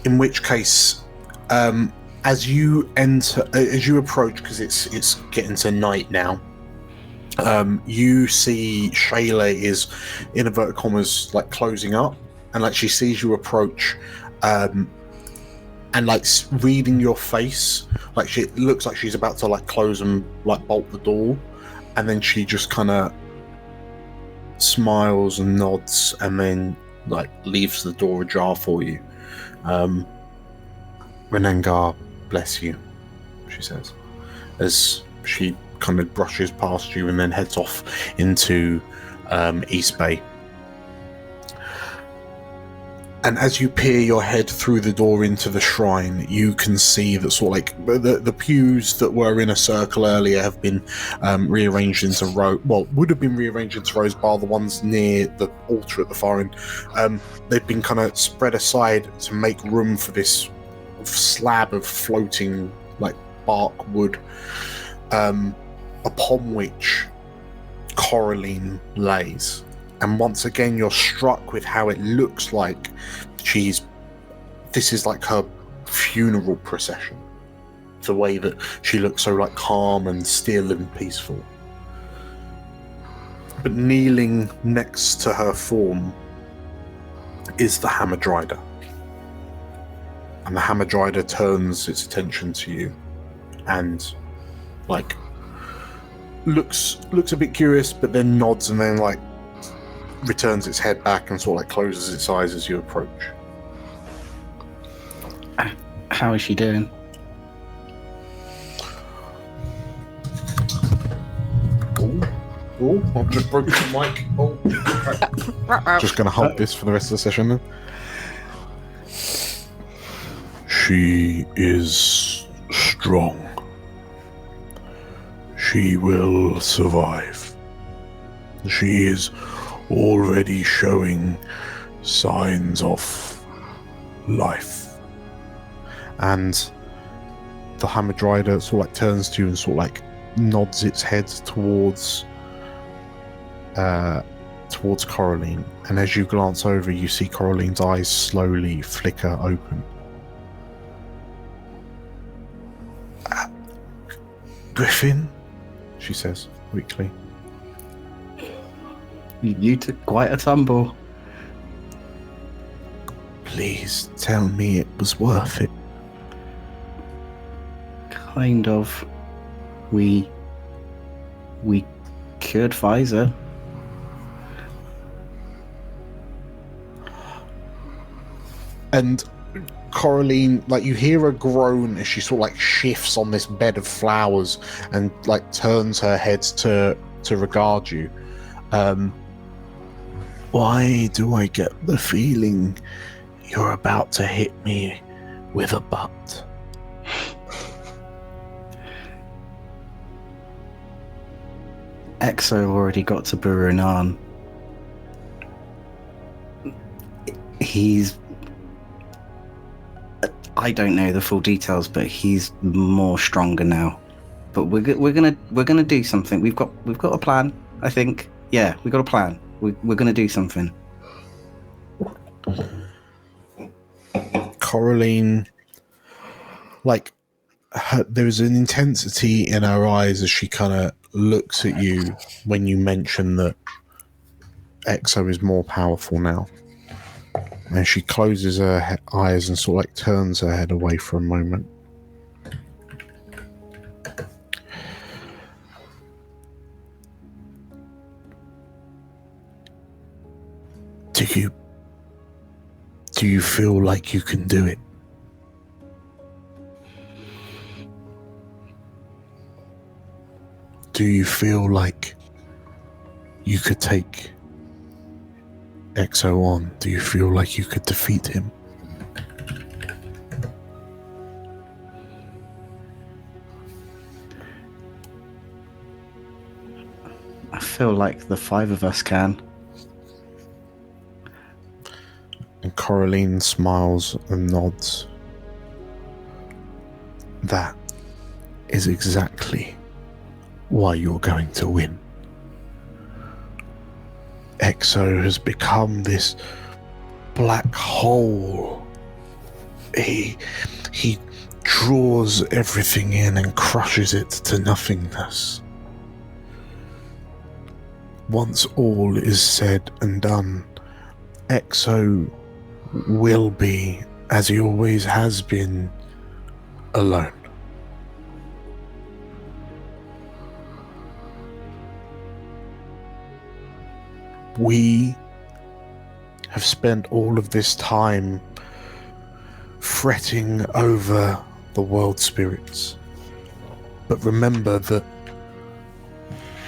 In which case, as you approach, because it's getting to night now, you see Shayla is, in inverted commas, like closing up, and like she sees you approach, and like reading your face, like she looks like she's about to like close and like bolt the door, and then she just kind of smiles and nods, and then like leaves the door ajar for you. Renengar, bless you, she says, as she kind of brushes past you and then heads off into East Bay. And as you peer your head through the door into the shrine, you can see that sort of like the pews that were in a circle earlier have been rearranged into rows. Well, would have been rearranged into rows, bar the ones near the altar at the far end. They've been kind of spread aside to make room for this slab of floating like bark wood, upon which Coraline lays. And once again, you're struck with how it looks like this is like her funeral procession. The way that she looks so like calm and still and peaceful. But kneeling next to her form is the Hamadryder. And the Hamadryder turns its attention to you and like looks a bit curious, but then nods and then like returns its head back and sort of like closes its eyes as you approach. How is she doing? Oh, I've just broken the mic. Oh, okay. Just gonna hold this for the rest of the session then. She is strong. She will survive. She is already showing signs of life. And the Hamadryder sort of like turns to you and sort of like nods its head towards Coraline. And as you glance over, you see Coraline's eyes slowly flicker open. Griffin, she says weakly. You took quite a tumble. Please tell me it was worth it. Kind of. We cured Pfizer. And Coraline, like, you hear a groan as she sort of like shifts on this bed of flowers and like turns her head to regard you. Why do I get the feeling you're about to hit me with a butt? Ekso already got to Burunan. I don't know the full details, but he's more stronger now. But we're gonna do something. We've got a plan. I think. Yeah, we got a plan. We're gonna do something. Coraline, like, there's an intensity in her eyes as she kind of looks at you when you mention that Ekso is more powerful now. And she closes her eyes and sort of like turns her head away for a moment. Do you feel like you can do it? do you feel like you could take Ekso on? Do you feel like you could defeat him? I feel like the 5 of us can. And Coraline smiles and nods. That is exactly why you're going to win. Ekso has become this black hole. He draws everything in and crushes it to nothingness. Once all is said and done, Ekso will be, as he always has been, alone. We have spent all of this time fretting over the world spirits. But remember that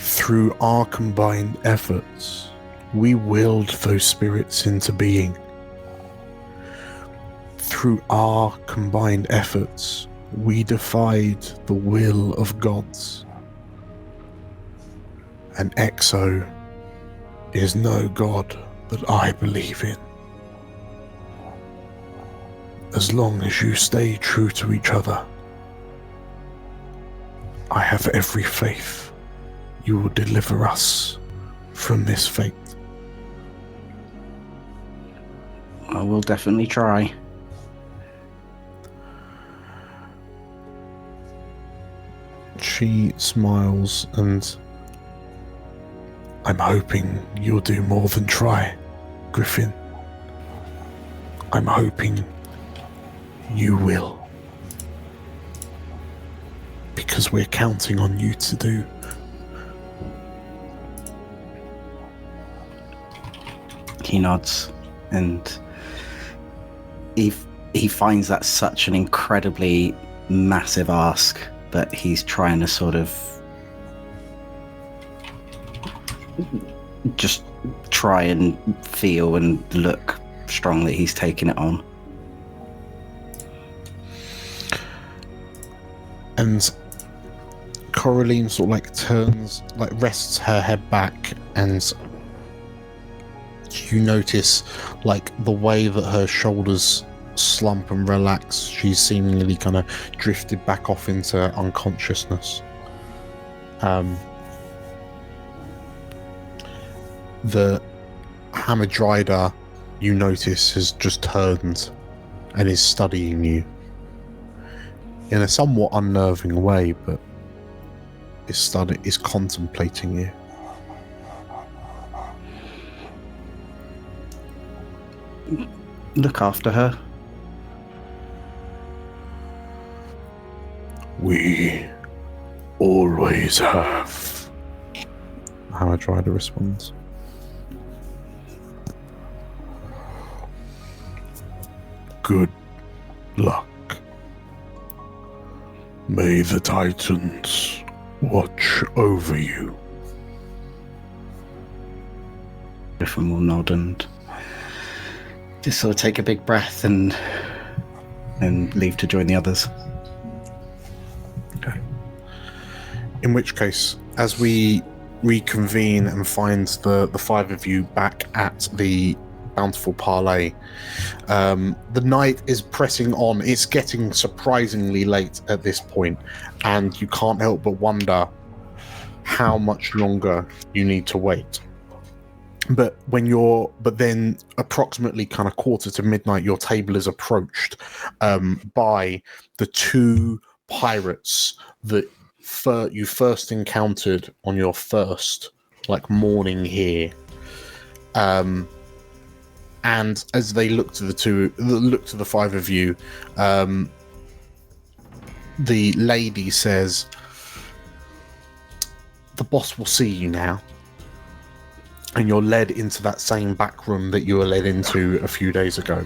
through our combined efforts, we willed those spirits into being. Through our combined efforts, we defied the will of gods. And Ekso is no god that I believe in. As long as you stay true to each other, I have every faith you will deliver us from this fate. I will definitely try. She smiles, and I'm hoping you'll do more than try, Griffin. I'm hoping you will. Because we're counting on you to do. He nods, and he finds that such an incredibly massive ask, but he's trying to sort of just try and feel and look strong that he's taking it on. And Coraline sort of like turns, like rests her head back, and you notice like the way that her shoulders slump and relax. She's seemingly kind of drifted back off into unconsciousness. The Hamadryder, you notice, has just turned and is studying you in a somewhat unnerving way, but is contemplating you. Look after her. We always have. Hamadryder responds. Good luck. May the Titans watch over you. Griffin will nod and just sort of take a big breath and leave to join the others. Okay. In which case, as we reconvene and find the 5 of you back at the Bountiful Parley, the night is pressing on. It's getting surprisingly late at this point, and you can't help but wonder how much longer you need to wait. But then approximately kind of quarter to midnight, your table is approached by the 2 pirates that you first encountered on your first morning here. And as they look to the 5 of you, the lady says, "The boss will see you now." And you're led into that same back room that you were led into a few days ago.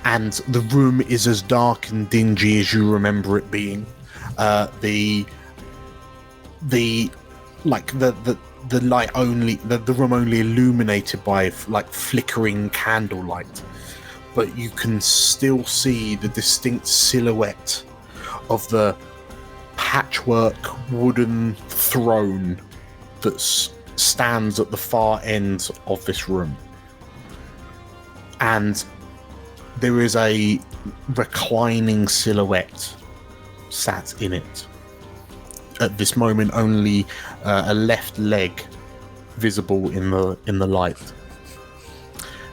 And the room is as dark and dingy as you remember it being. the light only, the room only illuminated by like flickering candlelight, but you can still see the distinct silhouette of the patchwork wooden throne that stands at the far end of this room. And there is a reclining silhouette sat in it. At this moment, only a left leg visible in the light.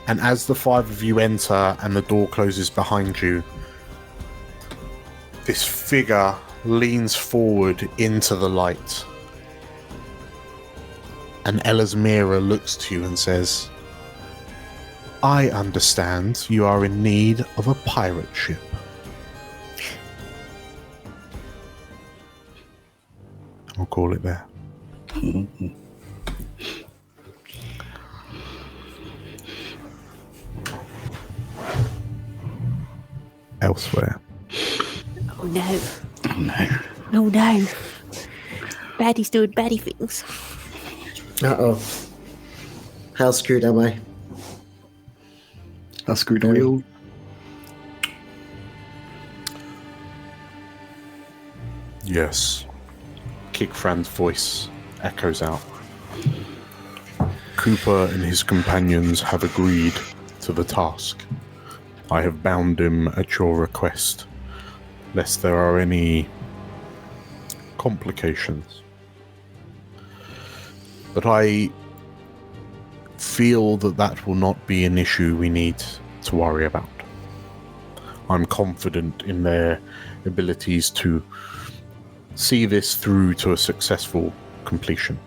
And as the five of you enter and the door closes behind you, this figure leans forward into the light. And Elasmira looks to you and says, "I understand you are in need of a pirate ship." I'll call it there. Elsewhere. Oh no. Oh no. Oh no. Baddie's doing baddie things. Uh-oh. How screwed am I? How screwed are you? Yes. Kickfran's voice echoes out. Cooper and his companions have agreed to the task. I have bound him at your request, lest there are any complications. But I feel that will not be an issue we need to worry about. I'm confident in their abilities to see this through to a successful completion.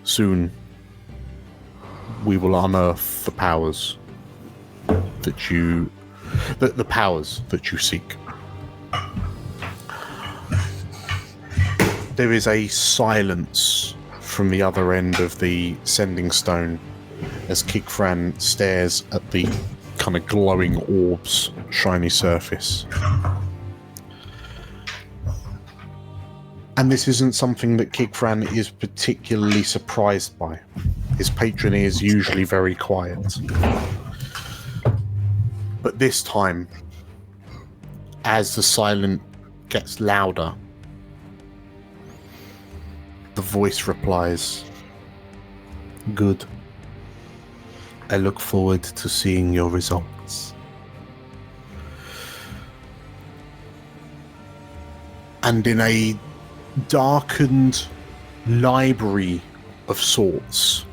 Soon, we will unearth the powers that you seek. There is a silence from the other end of the sending stone as Kickfran stares at the kind of glowing orb's shiny surface. And this isn't something that Kickfran is particularly surprised by. His patron is usually very quiet. But this time, as the silence gets louder, the voice replies, "Good. I look forward to seeing your results." And in a darkened library of sorts,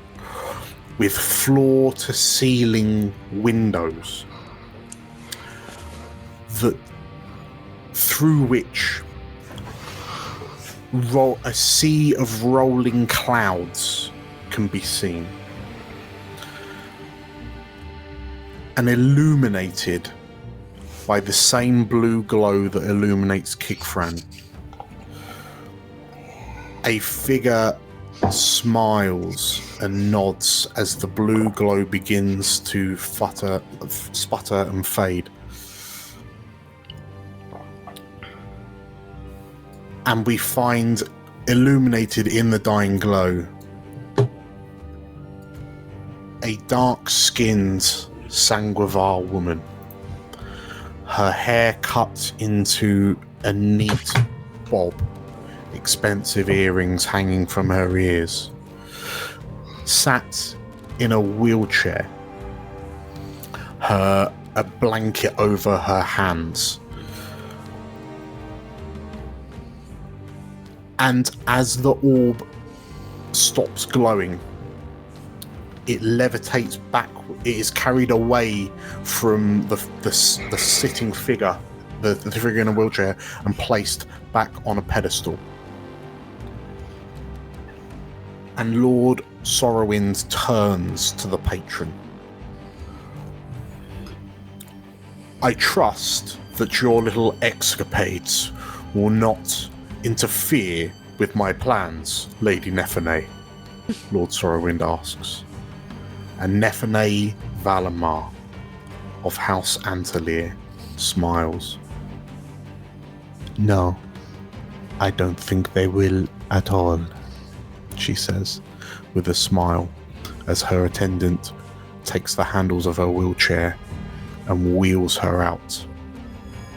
with floor-to-ceiling windows, that through which a sea of rolling clouds can be seen, and illuminated by the same blue glow that illuminates Kickfran, a figure smiles and nods as the blue glow begins to sputter and fade. And we find illuminated in the dying glow a dark-skinned Sanguivar woman, her hair cut into a neat bob, expensive earrings hanging from her ears, sat in a wheelchair, a blanket over her hands. And as the orb stops glowing, it levitates back. It is carried away from the sitting figure, the figure in a wheelchair, and placed back on a pedestal. And Lord Sorrowwind turns to the patron. "I trust that your little escapades will not interfere with my plans, Lady Nephene," Lord Sorrowwind asks. And Nephene Valamar of House Antelier smiles. No, I don't think they will at all, she says, with a smile, as her attendant takes the handles of her wheelchair and wheels her out,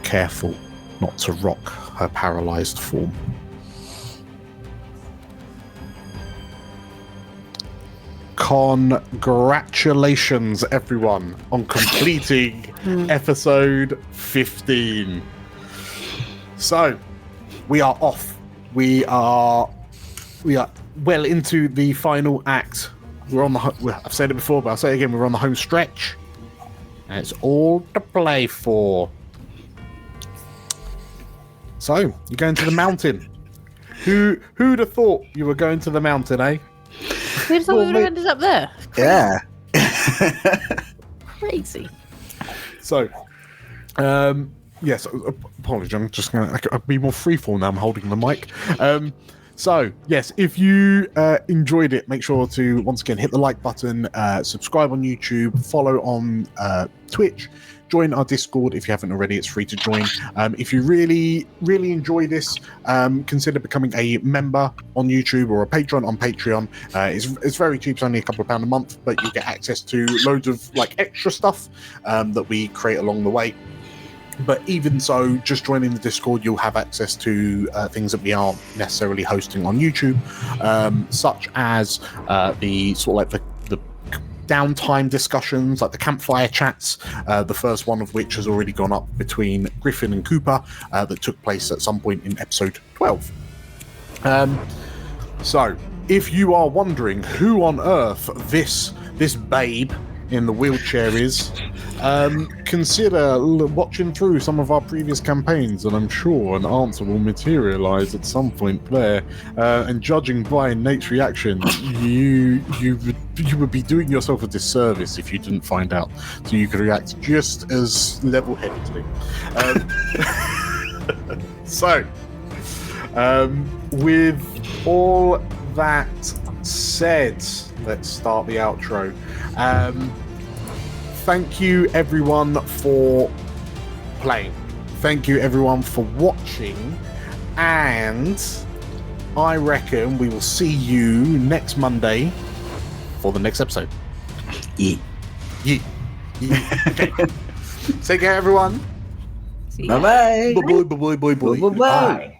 careful not to rock her paralyzed form. Congratulations, everyone, on completing episode 15. So, we are off. We are well into the final act. We're on the. I've said it before, but I'll say it again. We're on the home stretch, and it's all to play for. So, you're going to the mountain. Who'd have thought you were going to the mountain, eh? Who'd thought we would have ended up there? Yeah. Crazy. So, yes, apologies. I'm just going to be more freeform now. I'm holding the mic. So, yes, if you enjoyed it, make sure to, once again, hit the like button, subscribe on YouTube, follow on Twitch, join our Discord if you haven't already. It's free to join. If you really, really enjoy this, consider becoming a member on YouTube or a patron on Patreon. It's very cheap. It's only a couple of pounds a month, but you get access to loads of like extra stuff that we create along the way. But even so, just joining the Discord, you'll have access to things that we aren't necessarily hosting on YouTube, such as the sort of like the downtime discussions, like the campfire chats, the first one of which has already gone up between Griffin and Cooper, that took place at some point in episode 12. So, if you are wondering who on earth this babe in the wheelchair is, consider watching through some of our previous campaigns, and I'm sure an answer will materialize at some point there. And judging by Nate's reaction, you would be doing yourself a disservice if you didn't find out. So you could react just as level-headedly. So, with all that said, let's start the outro. Thank you everyone for playing. Thank you everyone for watching. And I reckon we will see you next Monday for the next episode. Yeah. Okay. Take care everyone. Bye-bye. Bye-bye. Bye-bye.